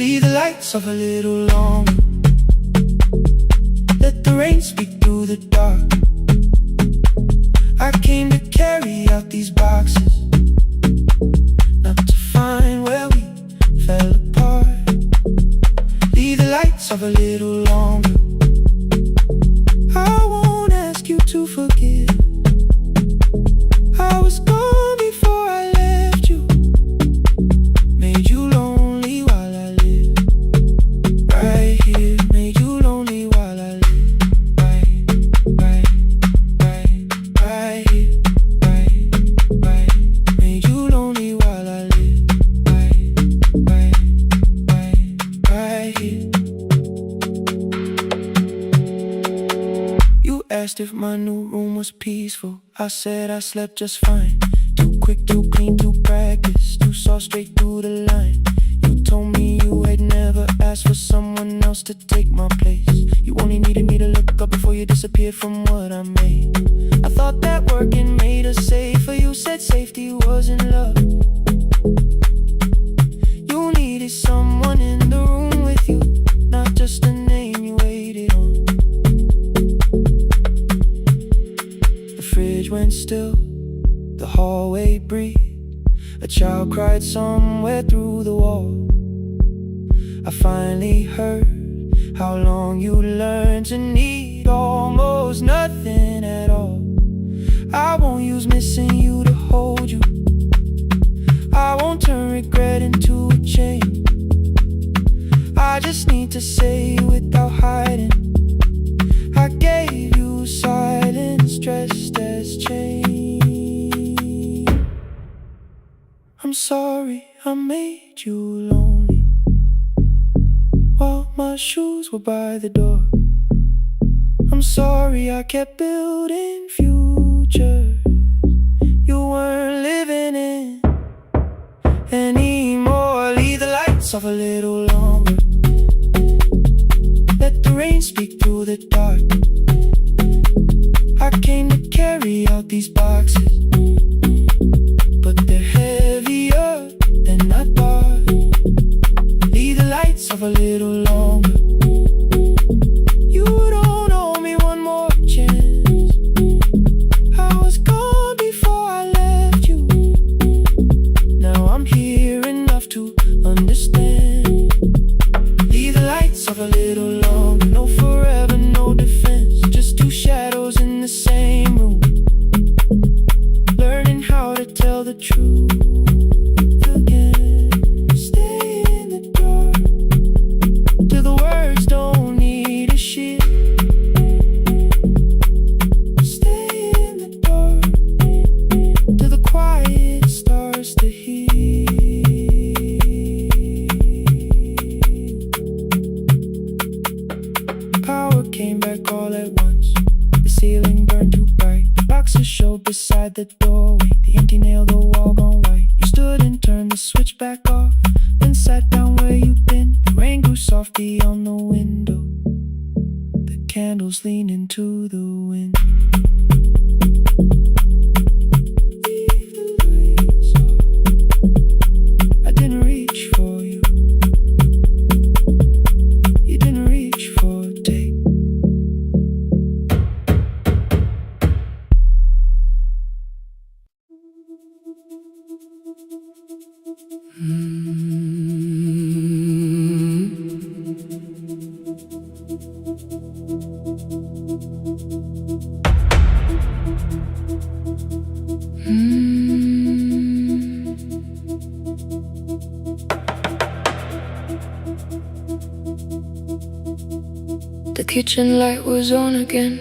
Leave the lights off a little longer, let the rain speak through the dark. I came to carry out these boxes, not to find where we fell apart. Leave the lights off a little longer. I won't ask you to forgive. I was gone before I left you, made you lonely while I lived right here, made you lonely while I lived right here, right, made you lonely while I lived right here. You asked if my new room was peaceful. I said I slept just fine. Too quick, too clean, too practiced, too saw straight through the line. You told me you had never asked for someone else to take my place. You only needed me to look up before you disappeared from what I made. I thought that working made us safer. You said safety was in love. You needed someone in the room with you, not just a name you waited on. The fridge went still, the hallway breathed. A child cried somewhere through the wall. I finally heard how long you learned to need almost nothing at all. I won't use missing you to hold you. I won't turn regret into a chain. I just need to say without hiding, I gave you silence dressed as change. I'm sorry I made you lonely while my shoes were by the door. I'm sorry I kept building futures you weren't living lights off a little longer. Let the rain speak through the dark. I came to carry out these boxes, but they're heavier than I thought. Leave the lights off a little longer. You don't owe me one more chance. I was gone before I left you. Now I'm here enough to understand. Leave the lights off a little longer. No forever, no defense. Just two shadows in the same room, learning how to tell the truth again. Stay in the dark till the words don't need a shit. Stay in the dark till the quiet starts to heal. Power came back all at once. The ceiling burned too bright. The boxes showed beside the doorway. The empty nail, the wall gone white. You stood and turned the switch back off, then sat down where you'd been. The rain grew softly on the window. The candles leaned into the wind. Leave the lights off. I didn't reach for you. You didn't reach for a take. The kitchen light was on again,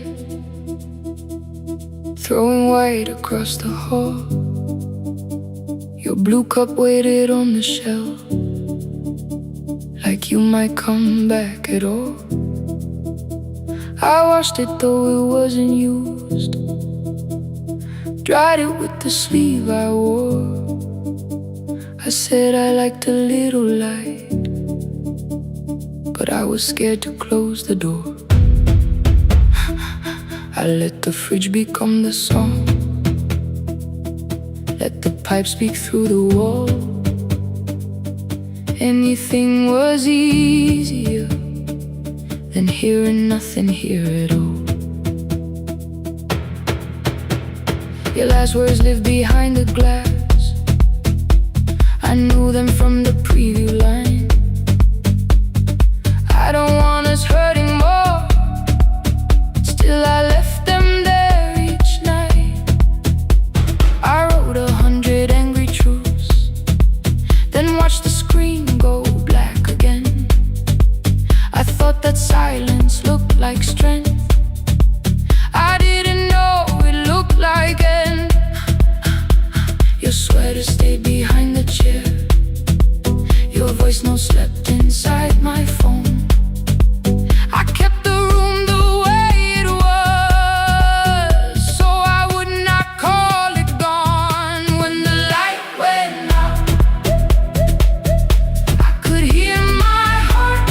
throwing white across the hall. Your blue cup waited on the shelf, like you might come back at all. I washed it though it wasn't used, dried it with the sleeve I wore. I said I liked a little light, but I was scared to close the door. I let the fridge become the song, let the pipe speak through the wall. Anything was easier than hearing nothing here at all. Your last words live behind the glass. I knew them from the preview line. I don't want us hurting more, still I left them there each night. I wrote 100 angry truths, then watched the screen go black again. I thought that silence looked like strength. I didn't know it looked like end. Your sweater stayed behind the chair. Your voice no slept inside my phone. I kept the room the way it was, so I would not call it gone. When the light went out, I could hear my heart.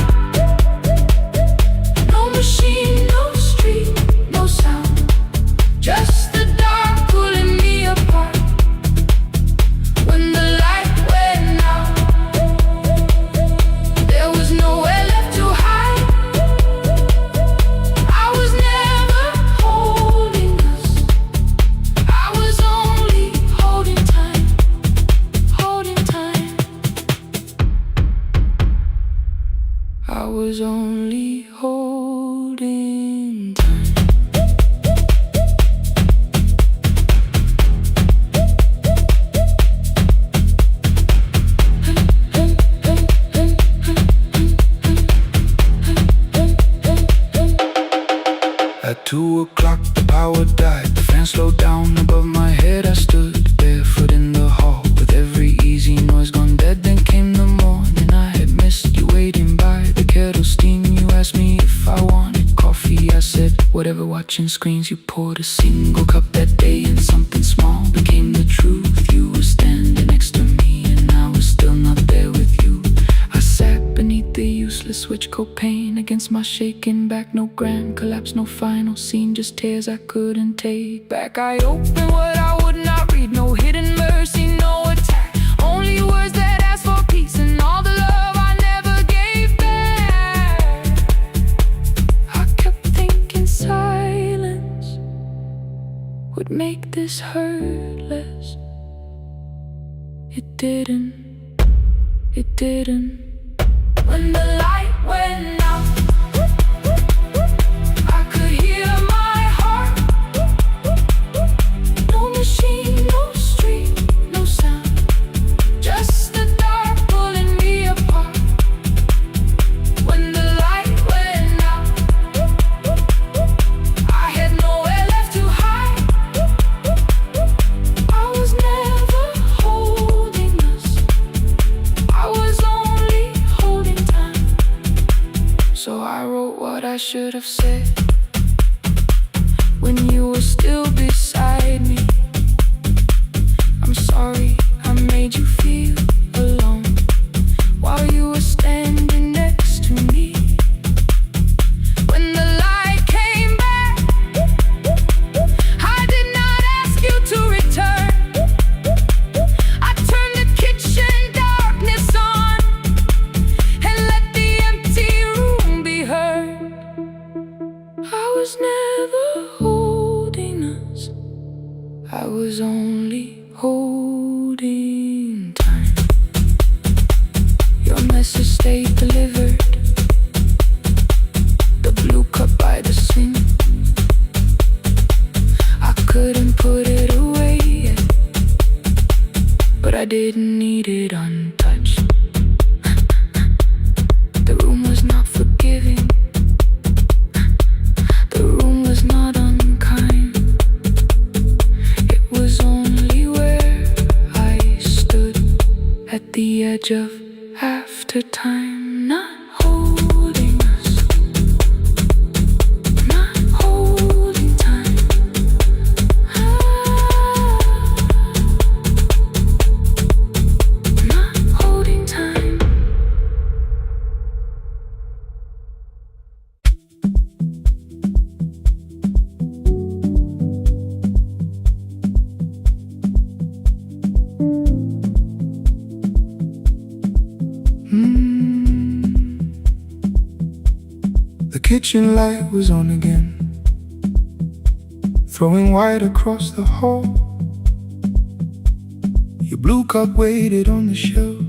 No machine, no street, no sound, just the dark pulling me apart. When the light went out, there was nowhere left to hide. I was never holding us, I was only holding time, holding time. I was only holding time. At 2 o'clock the power died. The fan slowed down above my head. I stood barefoot in the hall with every easy noise gone dead. Then came the morning. I had missed you waiting by the kettle steam. You asked me if I wanted coffee. I said whatever, watching screens. You poured a single cup that day, and something small became the truth. You were standing next to me, and I was still not there with you. I copain against my shaking back. No grand collapse, no final scene, just tears I couldn't take back. I opened what I would not read, no hidden mercy, no attack. Only words that ask for peace and all the love I never gave back. I kept thinking silence would make this hurt less. It didn't. When the light went out, I could hear my heart. No machine, no street, no sound, just the dark pulling me apart. When the light went out, I had nowhere left to hide. I was never holding us, I was only holding time. So I wrote what I should have said when you were still beside me. I'm sorry I made you feel alone while you were standing next to me. When the light came back, I did not ask you to return. I turned the kitchen darkness on and let the empty room be heard. I was never holding us, I was only holding time. Your message stayed delivered, the blue cup by the sink. I couldn't put it away yet, but I didn't need it untouched. The room was not forgiving, the room was not unkind. It was only where I stood at the edge of after time, not holding us, not holding time. Not holding time. The kitchen light was on again, throwing white across the hall. Your blue cup waited on the shelf,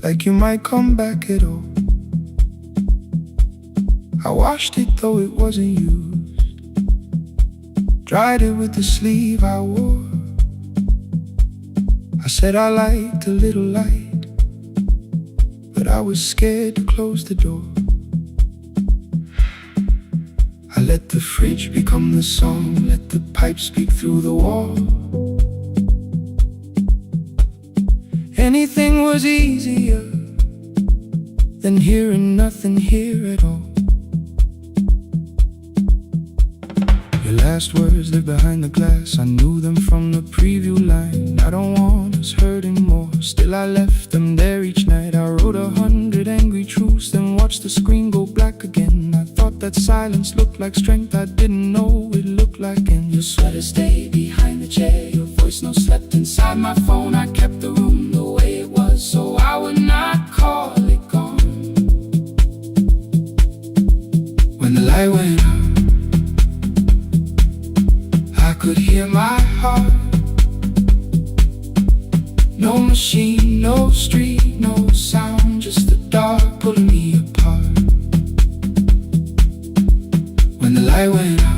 like you might come back at all. I washed it though it wasn't used, dried it with the sleeve I wore. I said I liked a little light, but I was scared to close the door. I let the fridge become the song, let the pipe speak through the wall. Anything was easier than hearing nothing here at all. Your last words lived behind the glass, I knew them from the preview line. I don't want us hurting more, still I left them there each night. I wrote 100 angry truths, then watched the screen go black again. I thought that silence looked like strength, I didn't know it looked like. And your sweater stayed behind the chair, your voice no slept inside my phone. I kept the room the way it was, so I would not call it gone. When the light went out, I could hear my heart. No machine, no street, no sound, just the dark pulling me apart. When the light went out,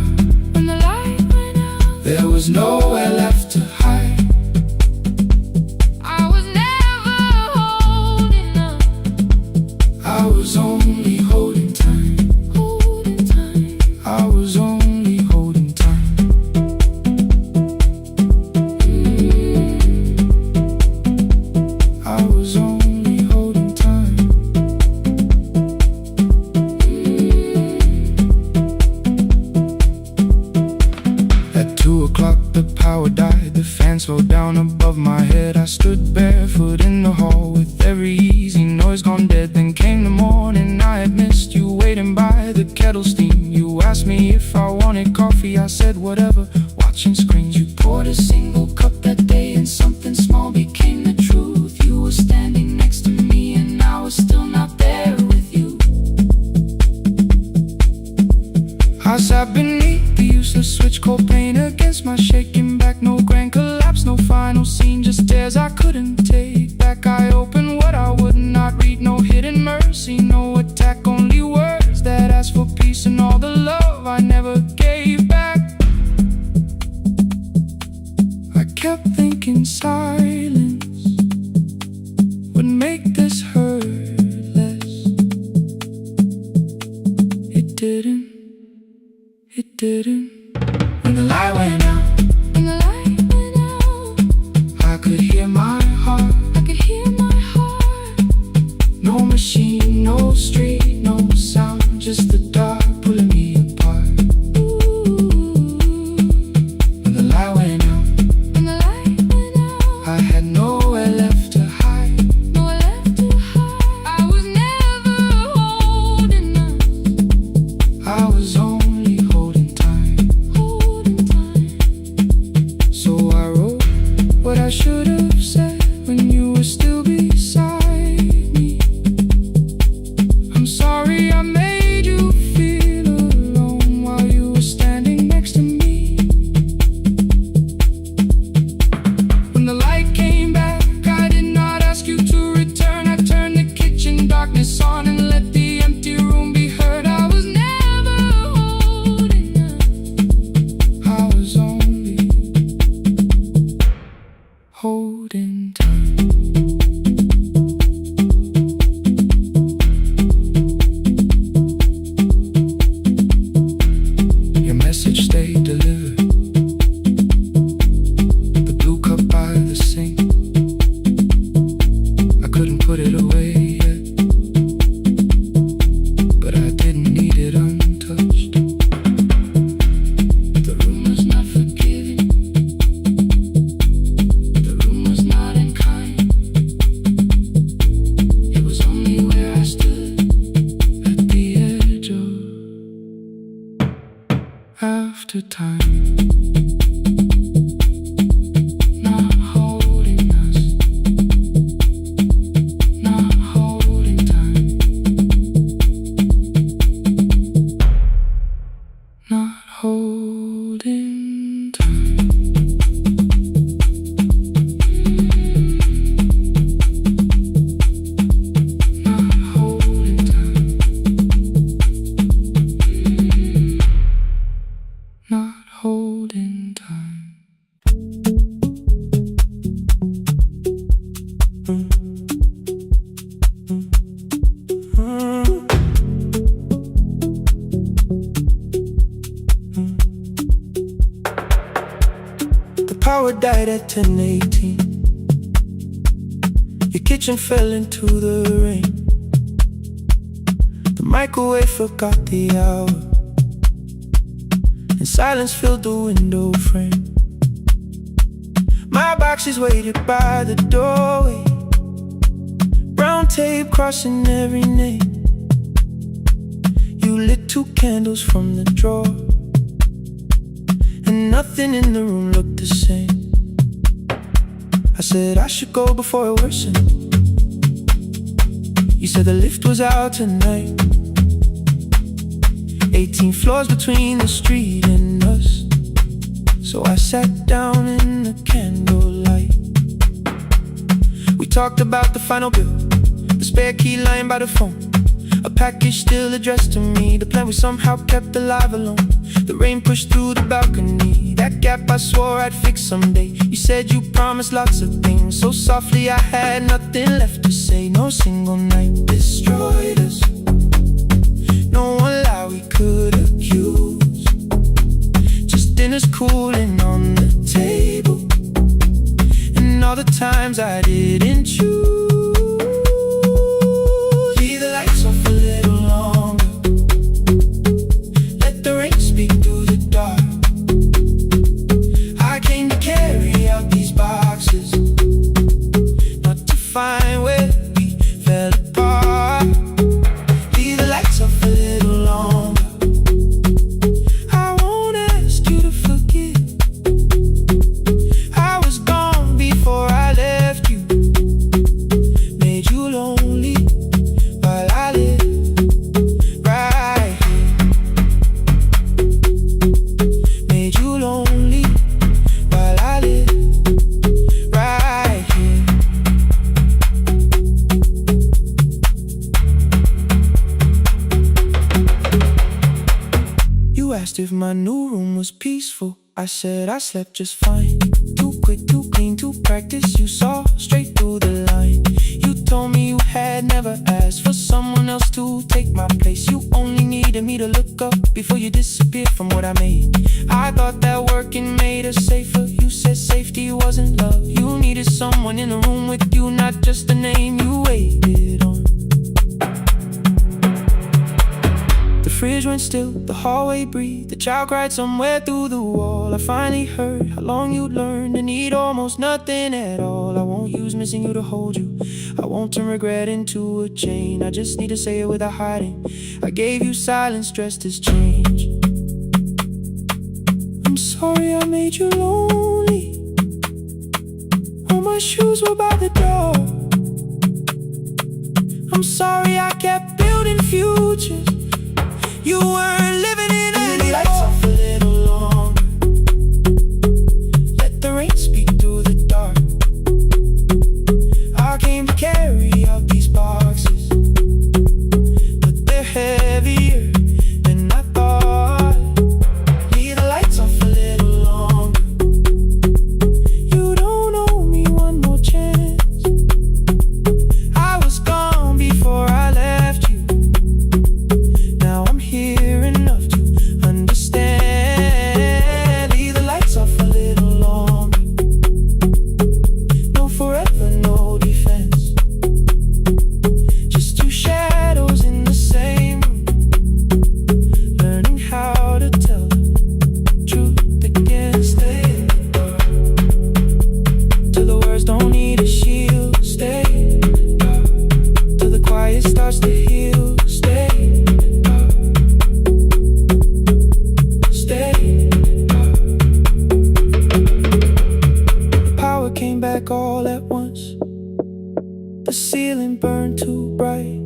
there was nowhere left to hide. I was never holding up, I was only holding time. holding time. I was only holding time. I was only holding time. above my head. I stood barefoot in the hall with every easy noise gone dead. Then came the morning, I had missed you waiting by the kettle steam. You asked me if I wanted coffee, I said whatever, watching screens. You poured a single cup that day and something small became the truth. You were standing next to me and I was still not there with you. I sat beneath the useless switch, cold pain against my shaking back. No grand collapse, no final scene, just tears I couldn't take back. I opened what I would not read, no hidden mercy, no attack, only words that asked for peace and all the love I never gave back. I kept thinking silence would make this hurt less. It didn't. It didn't. When the light went out, when the light went out, I could hear my heart, I could hear my heart. No machine, no street, no sound, just the dark pulling me apart. Ooh. When the light went out, when the light went out, I had nowhere left to hide, nowhere left to hide. I was never holding us, I was only holding time, holding time. So I wrote what I should have said when you were still beside me. I'm sorry I made you feel alone while you were standing next to me. When the light came back, I did not ask you to return. I turned the kitchen darkness on and let the empty room be heard. I was never holding us, I was only holding time. Your message stayed delivered, the blue cup by the sink. I couldn't put it away yet, but I didn't need it untouched. The room was not forgiving, the room was not unkind. It was only where I stood at the edge of after time. Not holding us, not holding time, not holding time. Not holding time, not holding time. The power died at 10:18. Your kitchen fell into the rain. The microwave forgot the hour, and silence filled the window frame. My boxes waited by the doorway, brown tape crossing every name. You lit 2 candles from the drawer, and nothing in the room looked the same. I said I should go before it worsened. You said the lift was out tonight. 18 floors between the street and us. So I sat down in the candlelight. We talked about the final bill, the spare key lying by the phone, a package still addressed to me, the plan we somehow kept alive alone. The rain pushed through the balcony, that gap I swore I'd fix someday. You said you promised lots of things, so softly I had nothing left to say. No single night destroyed us, no one lie we could accuse. Just dinners cooling on the table, and all the times I didn't choose. Leave the lights off a little longer, let the rain speak through the dark. I came to carry out these boxes, asked if my new room was peaceful. I said I slept just fine. Too quick, too clean, too practiced. You saw straight through the line. You told me you had never asked for someone else to take my place. You only needed me to look up before you disappeared from what I made. I thought that working made us safer. You said safety wasn't love. You needed someone in the room with you, not just the name you waited on. The fridge went still, the hallway breathed. The child cried somewhere through the wall. I finally heard how long you'd learned to need almost nothing at all. I won't use missing you to hold you. I won't turn regret into a chain. I just need to say it without hiding. I gave you silence dressed as change. I'm sorry I made you lonely. All my shoes were by the door. I'm sorry I kept building futures. You weren't living in any lights off a little longer. Let the rain speak through the dark. I came to carry out these boxes, but they're heavier than I thought. Leave the lights off a little longer. You don't owe me one more chance. I was gone before I left you. Now I'm here enough to understand. Leave the lights off a little longer. No forever, no defense. Just two shadows in the same room, learning how to tell the truth again. Stay in the dark till the words don't need a shield. Stay in the dark till the quiet starts to heal. Stay in the dark. Stay in the dark. The power came back all at once. The ceiling burned too bright.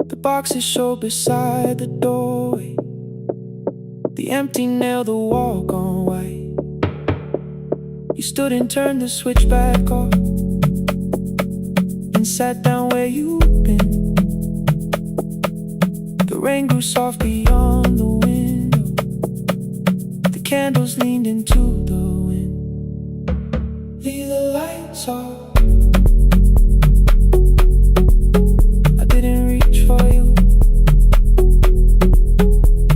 The boxes showed beside the doorway. The empty nail, the wall gone white. You stood and turned the switch back off and sat down where you'd been. The rain grew soft beyond the window. The candles leaned into the wind. Leave the lights off. I didn't reach for you.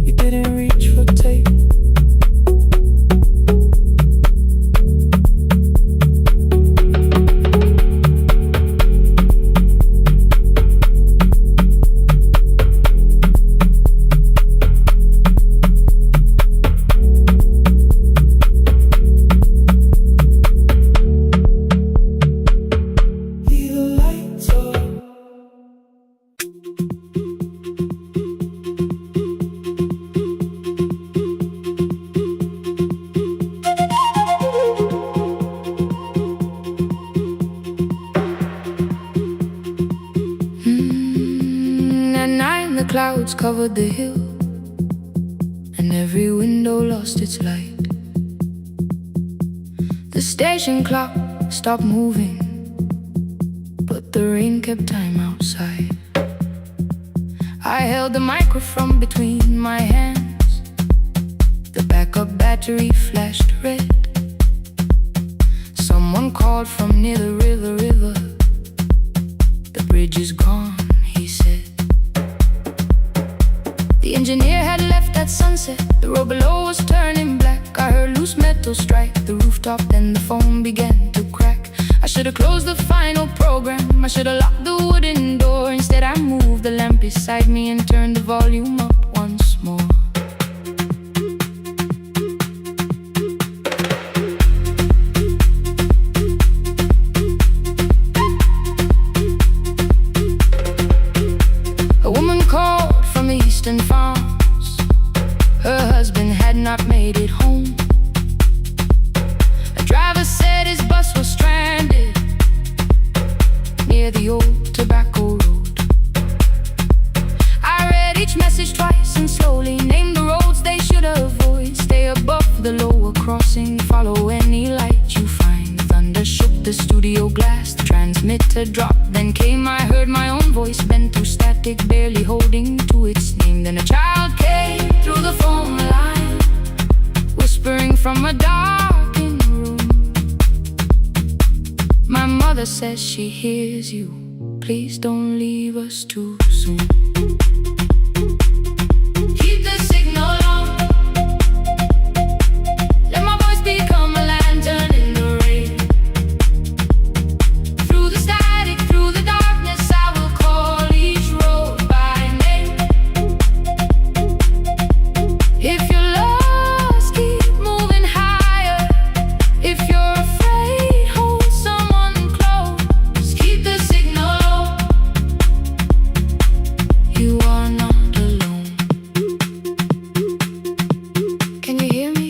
You didn't reach for tape. Leave the lights off. At night the clouds covered the hill, and every window lost its light. The station clock stopped moving, but the rain kept time outside. I held the microphone between my hands. The backup battery flashed red. Someone called from near the river. The bridge is gone, he said. The engineer had left at sunset. The road below was turning black. I heard loose metal strike the rooftop, then the phone began to crack. I should've closed the final program. I should've locked the wooden door. Instead I moved the lamp beside me and turned the volume up once more. A woman called from the eastern farms. Her husband had not made it home. A driver said his bus was stranded near the old tobacco road. I read each message twice and slowly named the roads they should avoid. Stay above the lower crossing, follow any light you find. Thunder shook the studio glass. The transmitter dropped. Then I heard my own voice bent through static, barely holding to its name. Then a child came through the phone line, whispering from a darkened room. My mother says she hears you. Please don't leave us too soon. Keep the signal on. Let my voice become a lantern in the rain. Through the static, through the darkness, I will call each road by name. If you're lost, keep moving higher. If you're afraid, hold someone close. Keep the signal on. You are not alone. Can you hear me?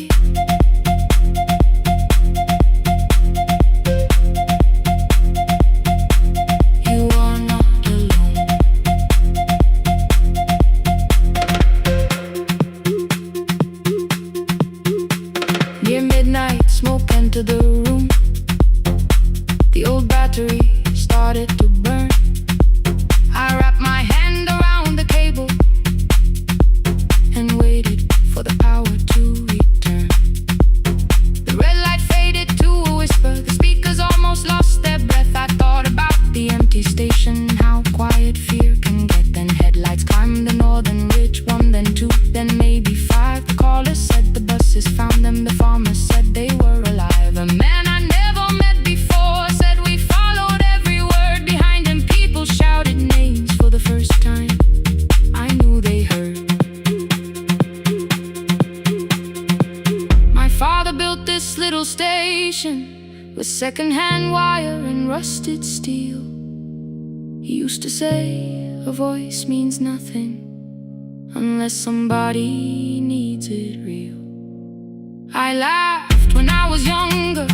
You are not alone. Near midnight, smoke entered the room. The old battery started to burn. I wrapped my hand around the cable and waited for the power to return. The red light faded to a whisper. The speakers almost lost their breath. I thought about the empty station, how quiet fear can get. Then headlights climbed the northern ridge. One, then two, then maybe five. The caller said the buses found them. The farmer said they were alive. A man I never met before said we followed every word behind him. People shouted names for the first time. I knew they heard. My father built this little station with second-hand wire and rusted steel. He used to say, a voice means nothing unless somebody needs it real. I laughed when I was younger.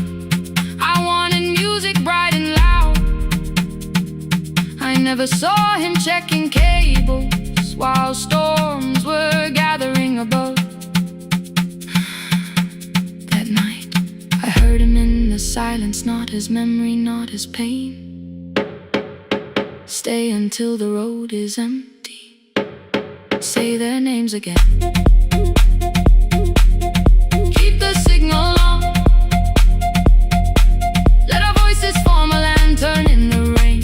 I wanted music bright and loud. I never saw him checking cables while storms were gathering above. That night, I heard him in the silence, not his memory, not his pain. Stay until the road is empty. Say their names again. Keep the signal on. Let our voices form a lantern in the rain.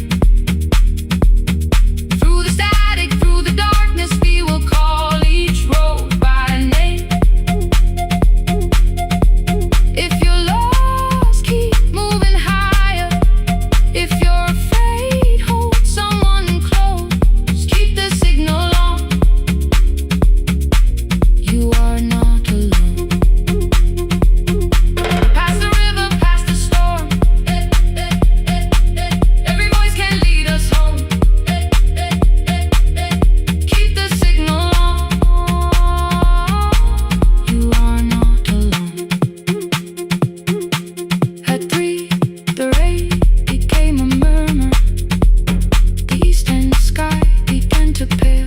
Through the static, through the darkness, we will call each road by name. If you're lost, keep moving higher. If you're afraid, hold someone close. Keep the signal on. You are not alone. Past the river, past the storm. Every voice can lead us home. Keep the signal on. You are not alone. At 3, the rain became a murmur. The eastern sky began to pale.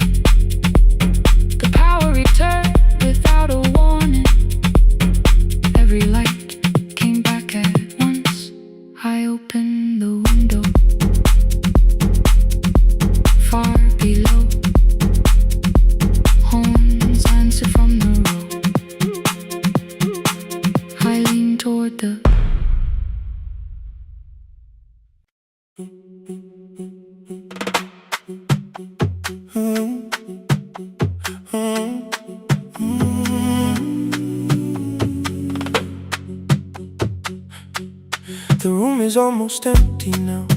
The power returned without a warning. Every light came back at once. I opened the window. Far below, horns answered from the road. I leaned toward the The room is almost empty now.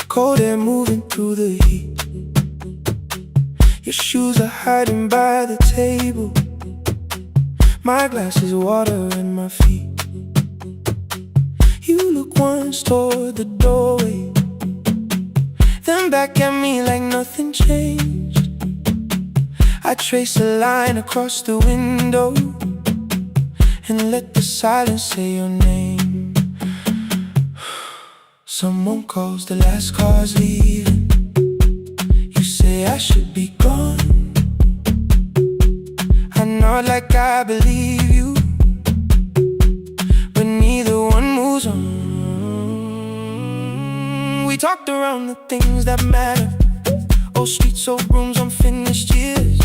Cold air moving through the heat. Your shoes are hiding by the table. My glass is water in my feet. You look once toward the doorway, then back at me like nothing changed. I trace a line across the window and let the silence say your name. Someone calls, the last car's leaving. You say I should be gone. I nod like I believe you, but neither one moves on. talked around the things that matter. Old streets, old rooms, unfinished years.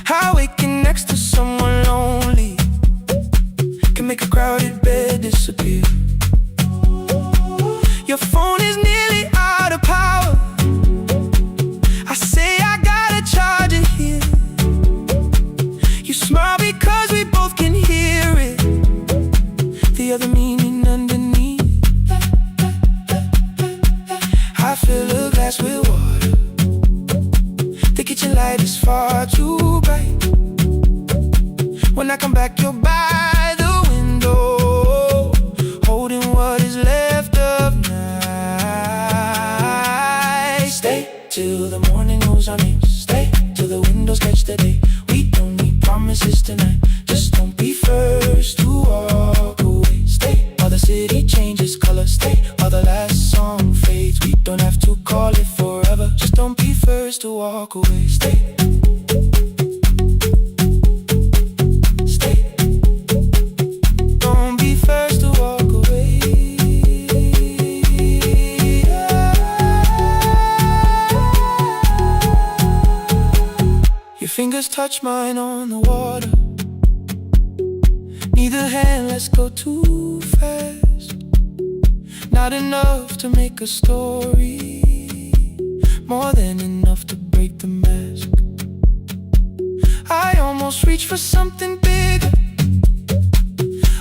How waking next to someone lonely can make a crowded bed disappear. Your phone is nearly out of power. I say I gotta charge it here. You smile because we both can hear it, the other meaning underneath. I fill a glass with water. The kitchen light is far too bright. When I come back, you're by the window, holding what is left of night. Stay till the morning knows our names. Stay till the windows catch the day. We don't need promises tonight. Just don't be first to walk away. Stay while the city changes color. Stay while the last song fades. We don't have to call it forever. Just don't be first to walk away. Stay. Don't be first to walk away. Your fingers touch mine on the water. Neither hand lets go too fast. Not enough to make a story, more than enough to break the mask. I almost reach for something bigger,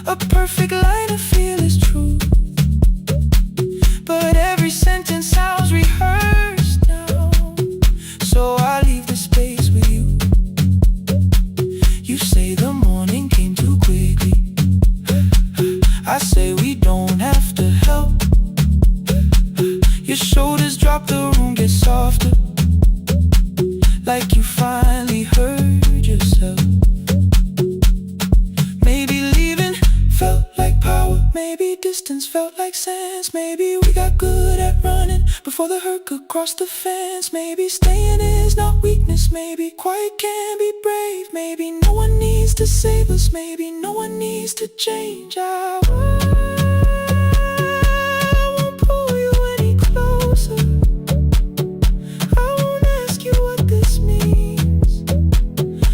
a perfect line of fearless truth. But every sentence sounds rehearsed now, so I leave the space with you. You say the morning came too quickly. I say we don't have to help. Your shoulders drop, the room gets softer, like you finally heard yourself. Maybe leaving felt like power. Maybe distance felt like sense. Maybe we got good at running before the hurt could cross the fence. Maybe staying is not weakness. Maybe quiet can be brave. Maybe no one needs to save us. Maybe no one needs to change. I won't pull you any closer. I won't ask you what this means.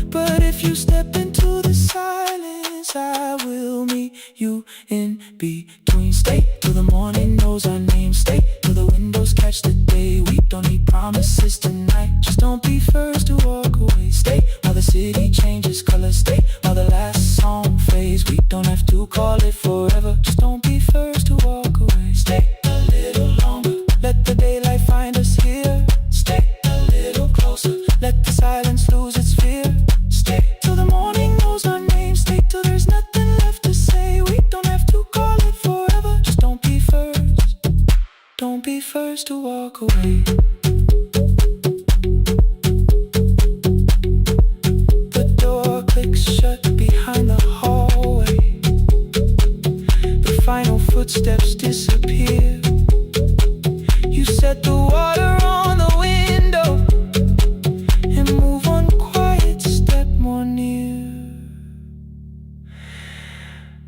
But if you step into the silence, I will meet you in between. Stay till the morning knows our names. Stay till the windows catch the day. We don't need promises tonight. Just don't be first to walk away. Stay while the city changes color. Stay while the last song fades. We don't have to call it forever. Just don't be first to walk away. Stay a little longer. Let the daylight find us here. Stay a little closer. Let the silence lose its fear. Stay till the morning knows our names. Stay till there's nothing left to say. We don't have to call it forever. Just don't be first. Don't be first to walk away. The door clicks shut behind the hallway. The final footsteps disappear. You set the water on the window and move one quiet step more near.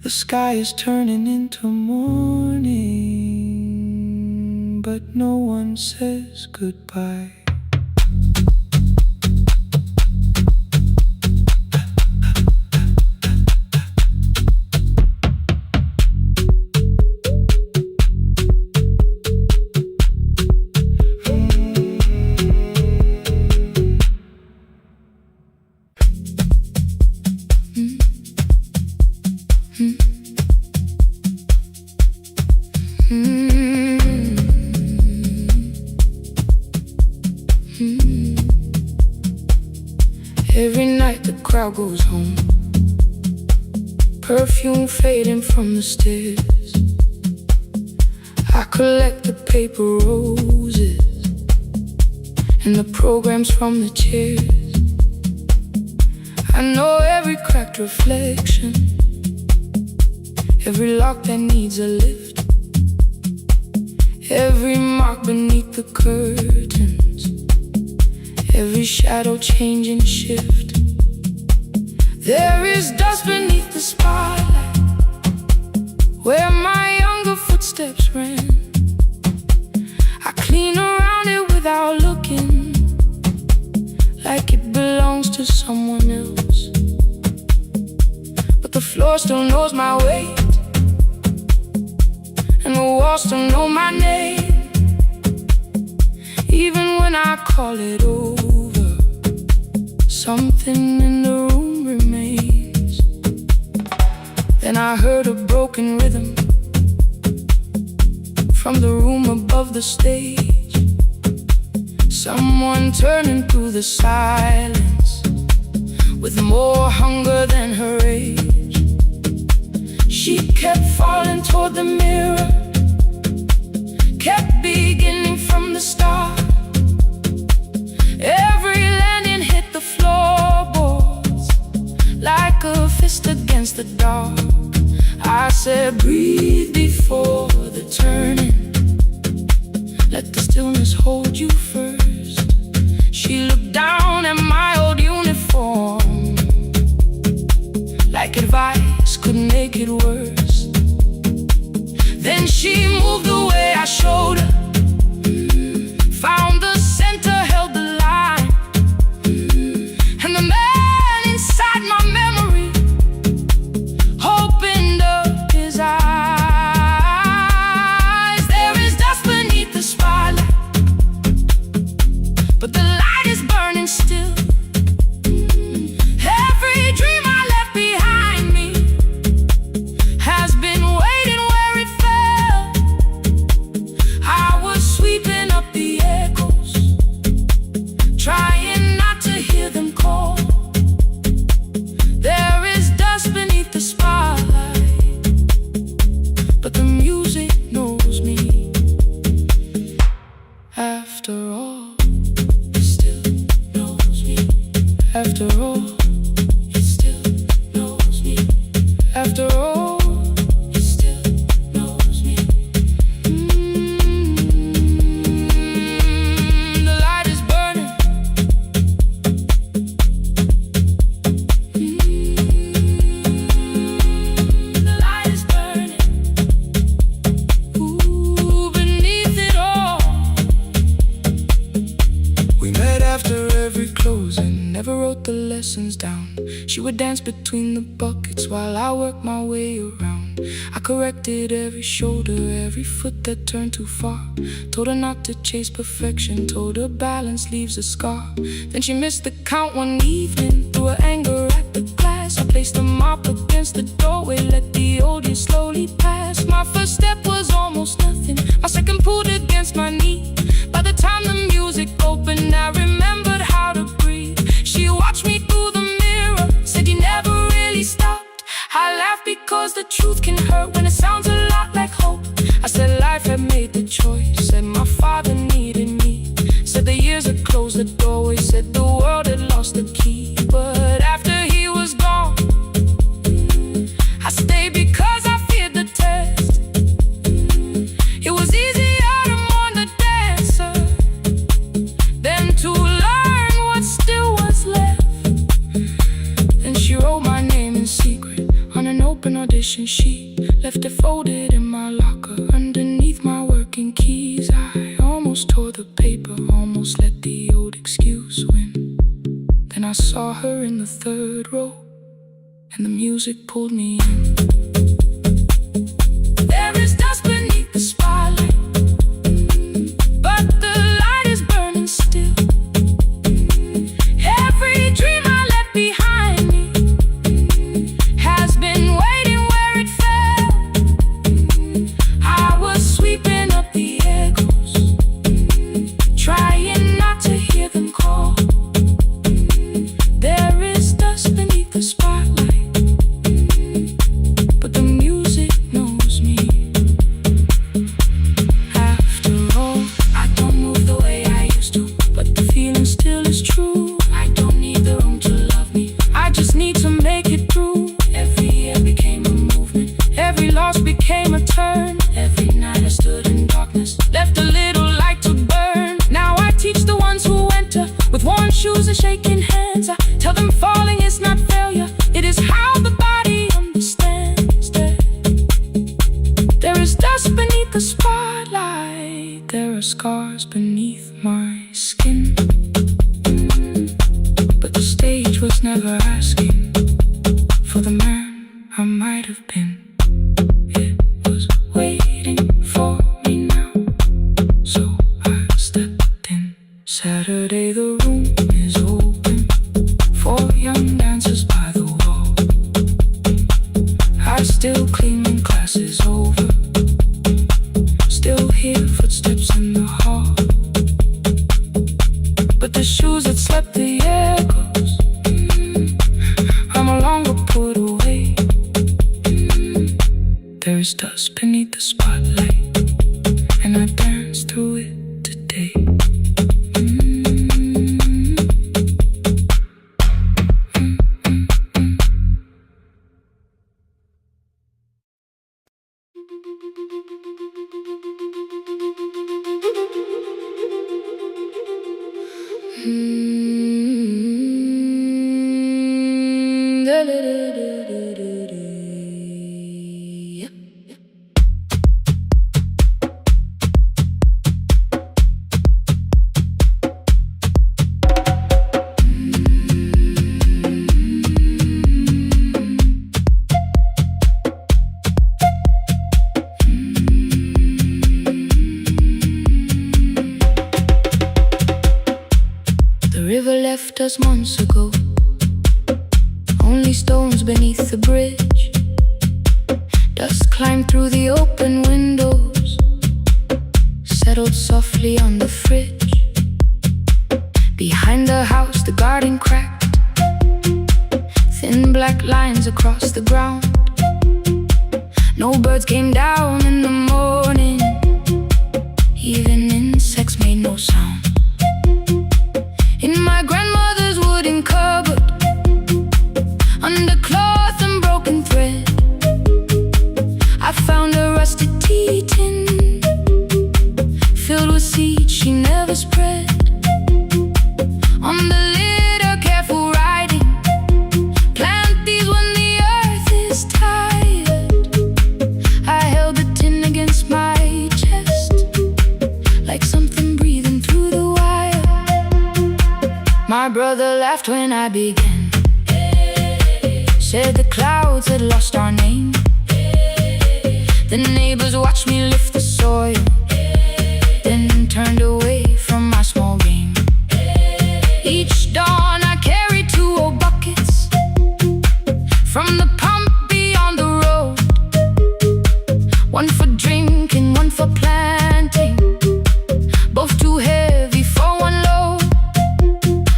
The sky is turning into morning, but no one says goodbye. Every night the crowd goes home, perfume fading from the stairs. I collect the paper roses and the programs from the chairs. I know every cracked reflection, every lock that needs a lift, every mark beneath the curtains, every shadow changing shift. There is dust beneath the spotlight where my younger footsteps ran. to someone else, but the floor still knows my weight, and the walls still know my name. Even when I call it over, something in the room remains. Then I heard a broken rhythm from the room above the stage, someone turning through the silence with more hunger than her age. She kept falling toward the mirror, kept beginning from the start. Every landing hit the floorboards like a fist against the dark. I said, breathe before the turning, let the stillness hold you first. She looked down at my old uniform like advice could make it worse. Then she moved the way I showed her, found the center, held the line, and the man inside my memory opened up his eyes. There is dust beneath the spotlight, but the light is burning still. Every dream I left behind me has been waiting where it fell. I was sweeping up the echoes, trying not to hear them call. There is dust beneath the spotlight, but the music knows me. After all, it still knows me. After all, it still knows me. After all, it still knows me. The light is burning. The light is burning. Ooh, beneath it all. We met after every closing, never wrote the lessons down. She would dance between the buckets while I worked my way around. I corrected every shoulder, every foot that turned too far. Told her not to chase perfection, told her balance leaves a scar. Then she missed the count one evening, threw her anger at the glass. I placed a mop against the doorway, let the old years slowly pass. My first step was almost nothing, my second pulled against my knee. By the time the music opened, I remembered how to breathe. She watched me through the mirror, said you never really stopped. I laughed because the truth can hurt when it sounds a lot like hope. I said life had made the choice, said my father needed me, said the years had closed the doorway, said the world had lost the key. But after he was gone, I stayed because I feared the test. It was easier to mourn the dancer than to learn what still was left. Then she wrote my name in secret on an open audition sheet, left it folded in my locker underneath my working keys. I almost tore the paper, almost let the old excuse win. Then I saw her in the third row, and the music pulled me in. There is dust beneath the spotlight, but the light is burning still. Every dream I left behind me has been waiting where it fell. I was sweeping up the echoes, trying not to hear them call. There is dust beneath the spotlight, but the music knows me. After all, I don't move the way I used to, but the feeling still is true. I don't need the room to love me, I just need to make it through. Every year became a movement, every loss became a turn. Every night I stood in darkness, left a little light to burn. Now I teach the ones who enter with worn shoes and shaking hands. I tell them falling is not failure, it is how the body understands. There is dust beneath the spotlight, there are scars beneath my skin, but the stage her. Still hear footsteps in the hall, but the shoes that slept the echoes are no longer put away. There's dust beneath the spotlight, and I dance through it today. The river left us months ago, only stones beneath the bridge. Dust climbed through the open windows, settled softly on the fridge. Behind the house, the garden cracked, thin black lines across the ground. No birds came down in the morning, even insects made no sound. In my grandmother's wooden cupboard, under cloth and broken thread, I found a rusted tea tin filled with seeds she never spread. On the lid, a careful writing: plant these when the earth is tired. I held the tin against my chest, like something breathing through the wire. My brother laughed when I began, said the clouds had lost our name. The neighbors watched me lift the soil, then turned away from my small game. Each dawn I carried 2 old buckets from the pump beyond the road, one for drinking, one for planting, both too heavy for one load.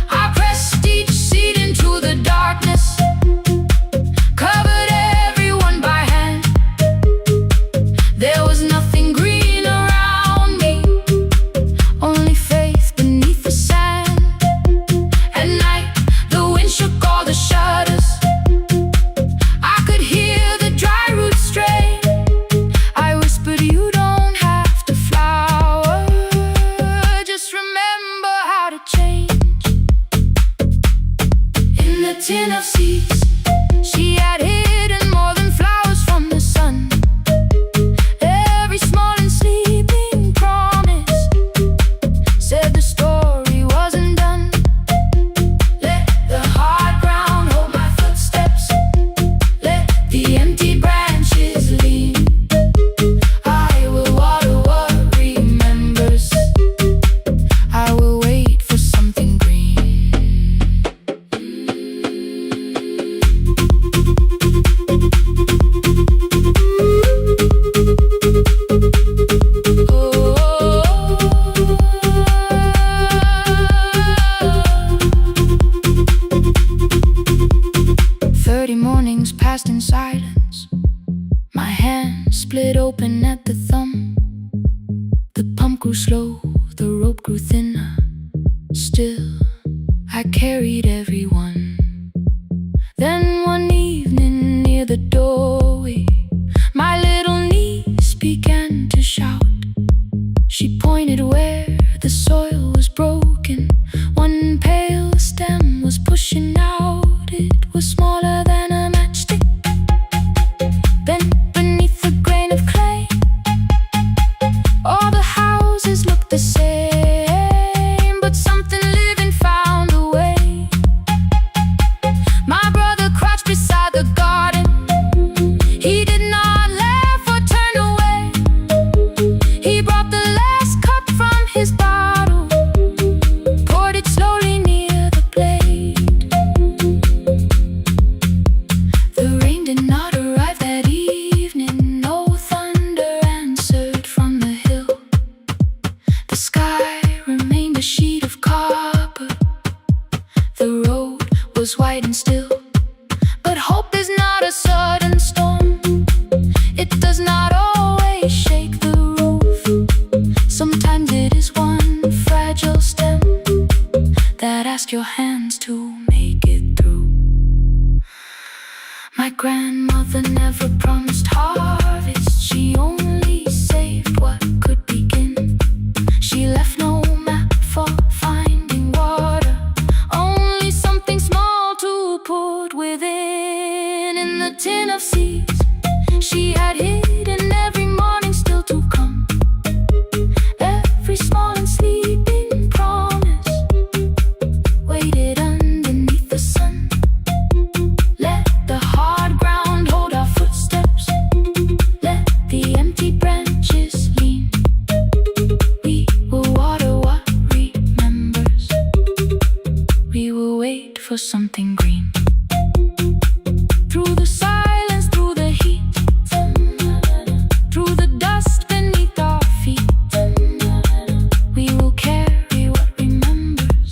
I pressed each seed into the darkness, covered everyone by hand. There was nothing green around me, only faith beneath the sand. At night, the wind shook all the shutters, I could hear the dry roots stray. I whispered, you don't have to flower, just remember how to change. In the tin of seeds, she had hidden more than flowers from the sun. Every small and sleeping promise said the story wasn't done. Let the hard ground hold my footsteps, let the empty branches lean. I will water what remembers, I will wait for something green. Oh, 30 mornings passed in silence, my hand split open at the thumb. The pump grew slow, the rope grew thinner. Still, I carried everyone. Then one evening near the doorway, my little niece began to shout. She pointed where the soil was broken. One pale stem was pushing out. It was smaller than a matchstick, bent beneath a grain of clay. All the houses looked the same, but something living found a way. My brother crouched beside the garden. He did not laugh not always shake the roof. Sometimes it is one fragile stem that asks your hands to make it through. My grandmother never promised harvest, she only saved what could begin. She left no map for finding water, only something small to put within. In the tin of seeds she had hidden every morning still to come, every small and sleeping promise waited underneath the sun. Let the hard ground hold our footsteps, let the empty branches lean. We will water what remembers, we will wait for something green. Through the silence, through the heat, through the dust beneath our feet, we will carry what remembers,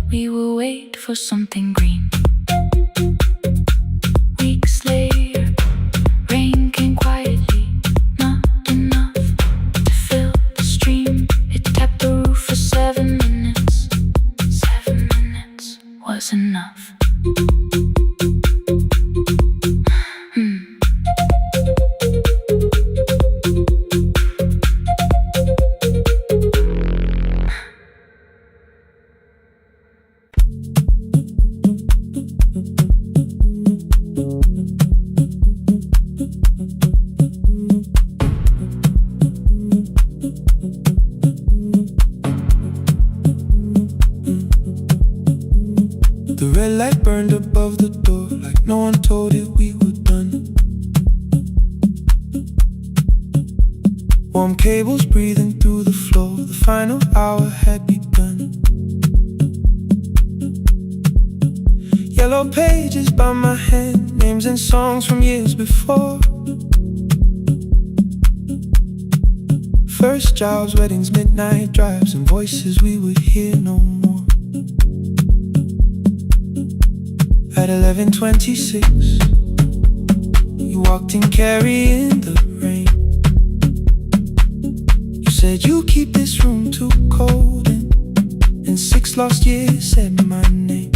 we will wait for something green. Weeks later, rain came quietly, not enough to fill the stream. It tapped the roof for 7 minutes. 7 minutes was enough. The red light burned above the door like no one told it we were done. Warm cables breathing through the floor, the final hour had begun. Yellow pages by my hand, names and songs from years before. First jobs, weddings, midnight drives, and voices we would hear no more. At 11:26, you walked in carrying the rain. You said you keep this room too cold, and in 6 lost years said my name.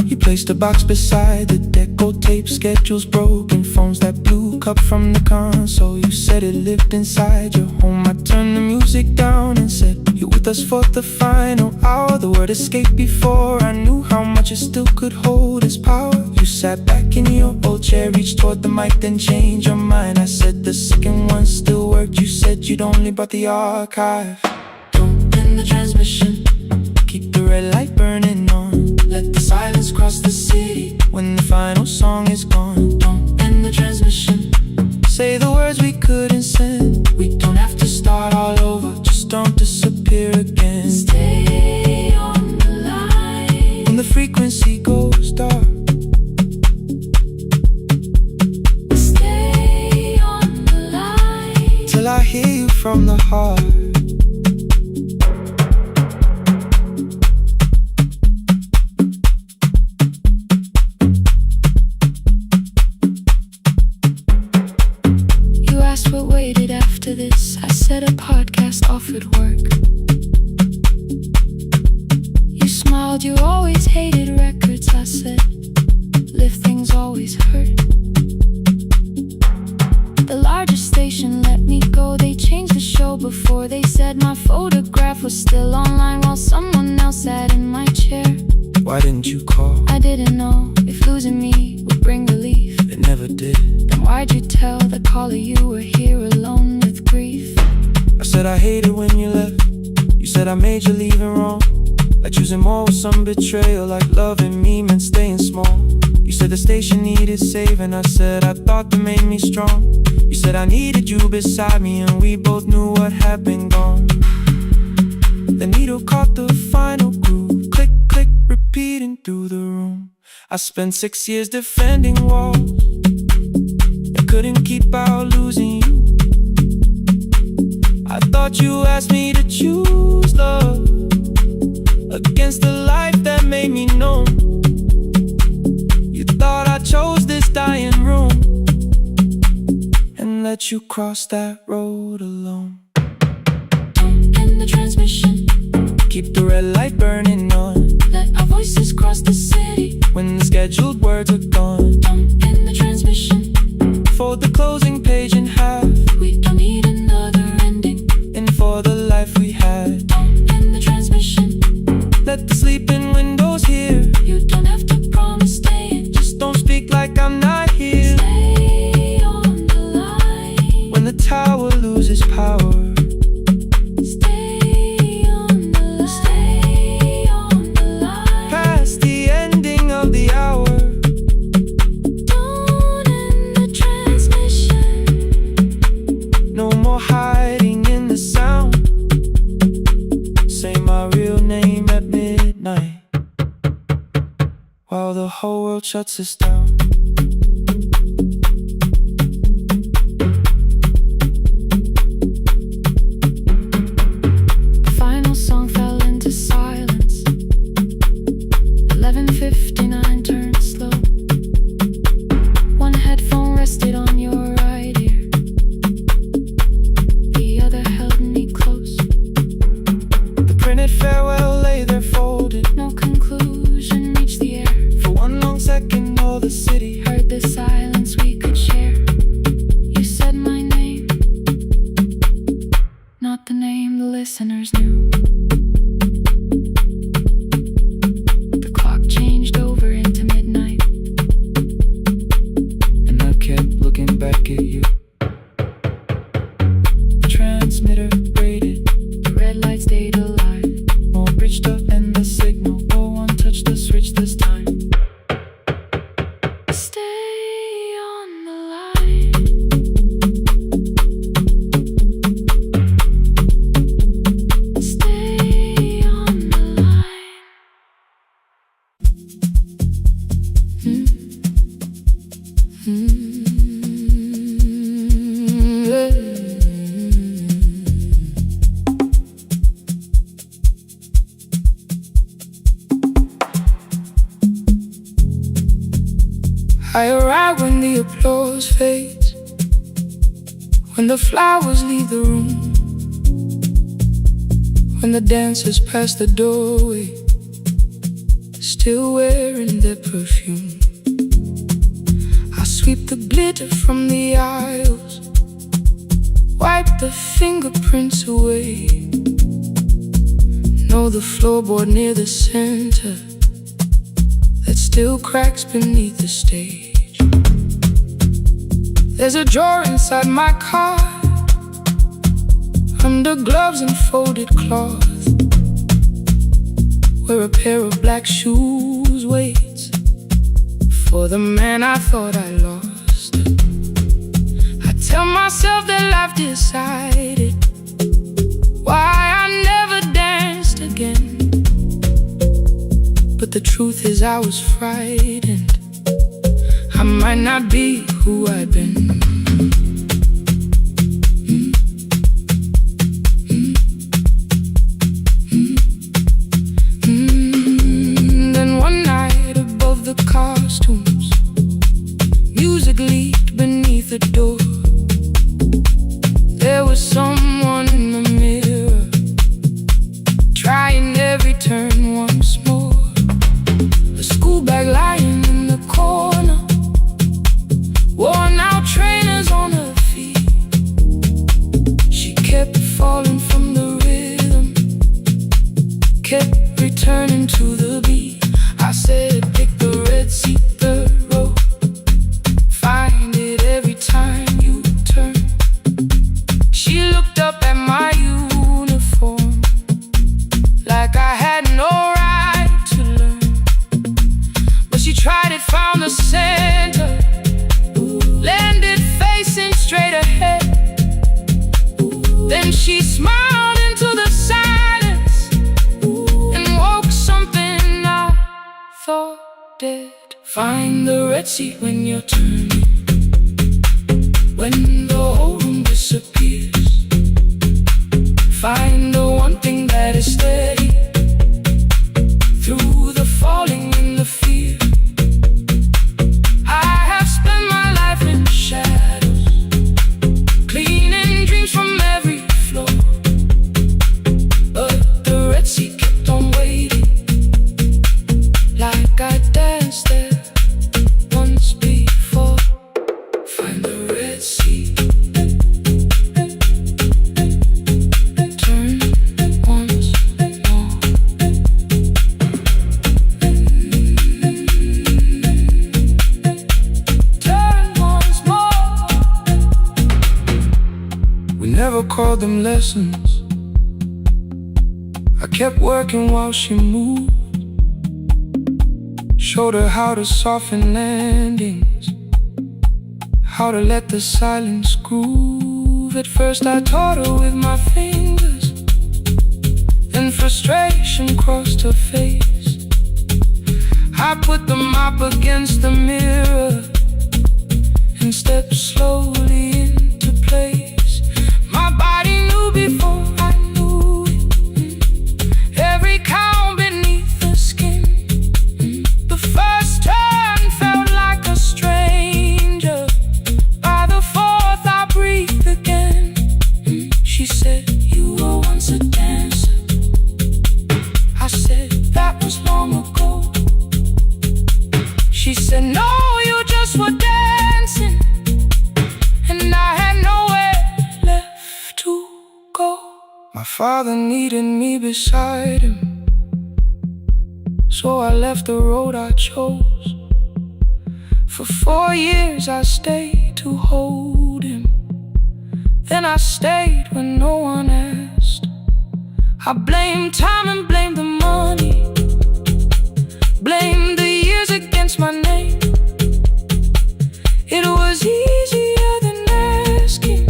You placed a box beside the deco tape, schedules broken, phones that blew, cup from the console. You said it lived inside your home. I turned the music down and said, you're with us for the final hour. The word escaped before I knew how much it still could hold its power. You sat back in your old chair, reached toward the mic, then changed your mind. I said the second one still worked. You said you'd only brought the archive. Don't end the transmission, keep the red light burning on. Let the silence cross the city when the final song is gone. Don't end the transmission, say the words we couldn't send. We don't have to start all over, just don't disappear again. Stay on the line when the frequency goes dark. Stay on the line till I hear you from the heart. What waited after this? I said a podcast offered work. You smiled, you always hated records. I said, live things always hurt. The largest station let me go. They changed the show before they said my photograph was still online while someone else sat in my chair. Why didn't you call? I didn't know if losing me would bring relief. It never did. Then why'd you tell the caller you were here alone with grief? I said I hated when you left. You said I made you leaving wrong, like choosing more with some betrayal, like loving me meant staying small. You said the station needed saving. I said I thought that made me strong. You said I needed you beside me, and we both knew what had been gone. The needle caught the final groove, click, click, repeating through the room. I spent 6 years defending walls, I couldn't keep out losing you. I thought you asked me to choose love against the life that made me known. You thought I chose this dying room and let you cross that road alone. Don't end the transmission. Keep the red light burning on. Let our voices cross the city when the scheduled words are gone. Don't end the transmission. Fold the closing page in half. We don't need another ending. And for the life we had. Don't end the transmission. Let the sleeping windows hear. You don't have to promise staying. Just don't speak like I'm not here. Stay on the line. When the tower loses power. Stay on the line. Stay on the line. Past the ending of the hour. Don't end the transmission. No more hiding in the sound. Say my real name at midnight while the whole world shuts us down. The final song fell into silence. 11:59 turned slow. One headphone rested on your right ear. The other held me close. The printed farewell lay there folded. No conclusion reached the air. For one long second all the city Heard the silence we could share. You said my name, not the name the listeners knew. The clock changed over into midnight, and I kept looking back at you. The transmitter braided, the red light stayed alive. more bridged up and the signal. No one touched the switch this time. Stay on the line. Stay on the line. I arrive when the applause fades, when the flowers leave the room, when the dancers pass the doorway, still wearing their perfume. I sweep the glitter from the aisles, wipe the fingerprints away. Know the floorboard near the center that still cracks beneath the stage. There's a drawer inside my car, under gloves and folded cloth, where a pair of black shoes waits for the man I thought I lost. I tell myself that life decided why I never danced again. But the truth is I was frightened. I might not be who I've been. Then one night above the costumes, music leaked beneath the door. There was someone in the mirror, trying every turn once more. A school bag lying in the corner, worn out trainers on her feet. She kept falling from the rhythm, kept returning to the beat. I said, pick the red seat, the road, find it every time you turn. She looked up at my uniform like I had no right to learn. But she tried it, found the center, landed facing straight ahead. Then she smiled into the silence and woke something I thought dead. Find the red seat when you're turning, when the whole room disappears. Find the one thing that is steady through the falling and the fear. I have spent never called them lessons. I kept working while she moved. Showed her how to soften landings, how to let the silence groove. At first I taught her with my fingers, then frustration crossed her face. I put the mop against the mirror and stepped slowly into place. My body knew before I knew it, every count beneath the skin. The first turn felt like a stranger. By the fourth I breathed again. She said, "You were once a dancer." I said, "That was long ago." She said, "No, you just were dancing." And I had nowhere left to go. My father needed me beside him, so I left the road I chose. For 4 years I stayed to hold him. Then I stayed when no one asked. I blamed time and blamed the money, blamed the years against my name. It was easier than asking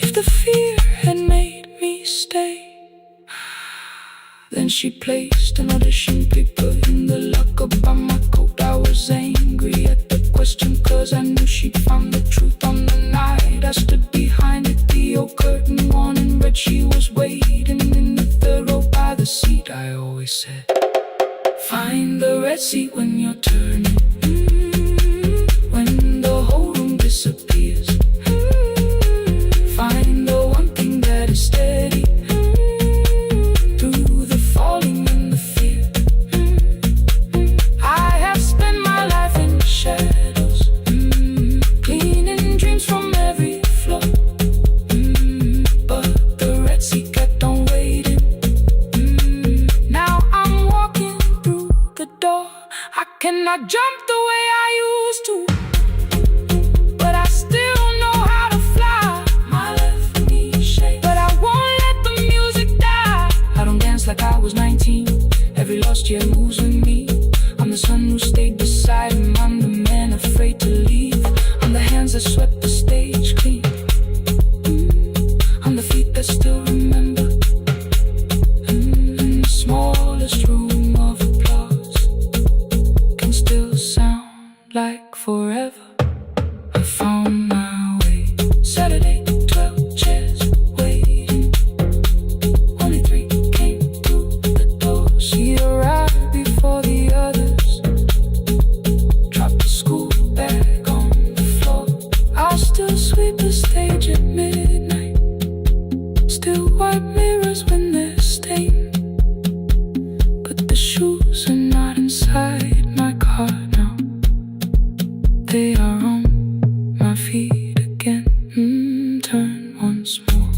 if the fear had made me stay. Then she placed an audition paper in the locker by my coat. I was angry at the question, cause I knew she'd found the truth on the night I stood behind it. The old curtain worn in red, she was waiting in the third row by the seat. I always said, find the red seat when you're turning, when the whole room disappears. Find the one thing that is steady through the falling and the fear. I have spent my life in the shadows, cleaning dreams from every floor. But the red seat kept on waiting. Now I'm walking through the door. I cannot jump the way I used to, but I still know how to fly. My left knee shakes, but I won't let the music die. I don't dance like I was 19. Every lost year moves with me. I'm the son who stayed beside him. I'm the man afraid to leave. I'm the hands that swept the stage clean. I'm the feet that still remember. In the smallest room of applause can still sound like forever. I found my way. Saturday, 12 chairs waiting. Only 3 came through the door. She arrived before the others, dropped the school bag on the floor. I'll still sweep the stage at midnight, still wipe mirrors when they're stained. But the shoes are not inside my car now. They are on my feet again. Turn once more.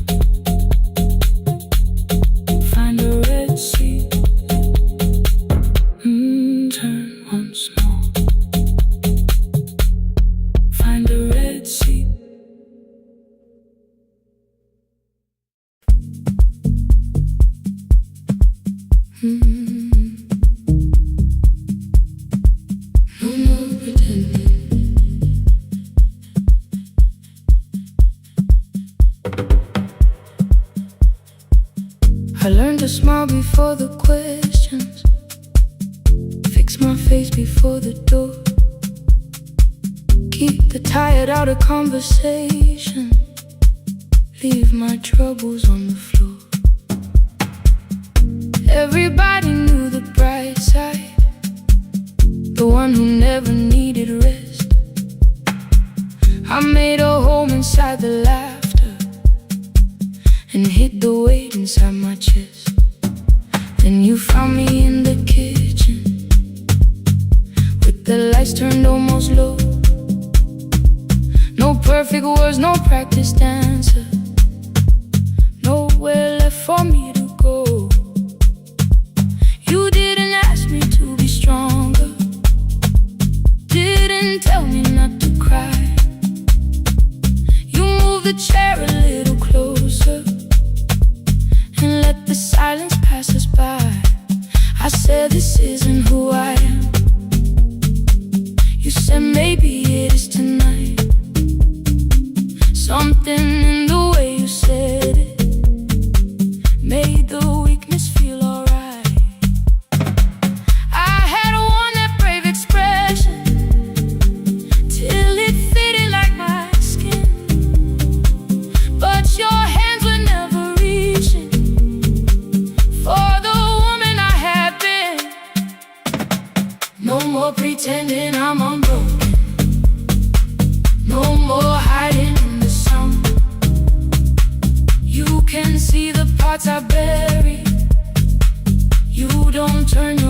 Find a red seat. Turn once more. Find a red seat. No more pretending. I learned to smile before the questions, fix my face before the door, keep the tired out of conversation, leave my troubles on the floor. Everybody knew the bright side, the one who never needed rest. I made a home inside the laughter and hid the weight inside my chest. Then you found me in the kitchen with the lights turned almost low. No perfect words, no practice dancer, nowhere left for me to go. You didn't ask me to be stronger, didn't tell me not to cry. You moved the chair a little hearts are buried. You don't turn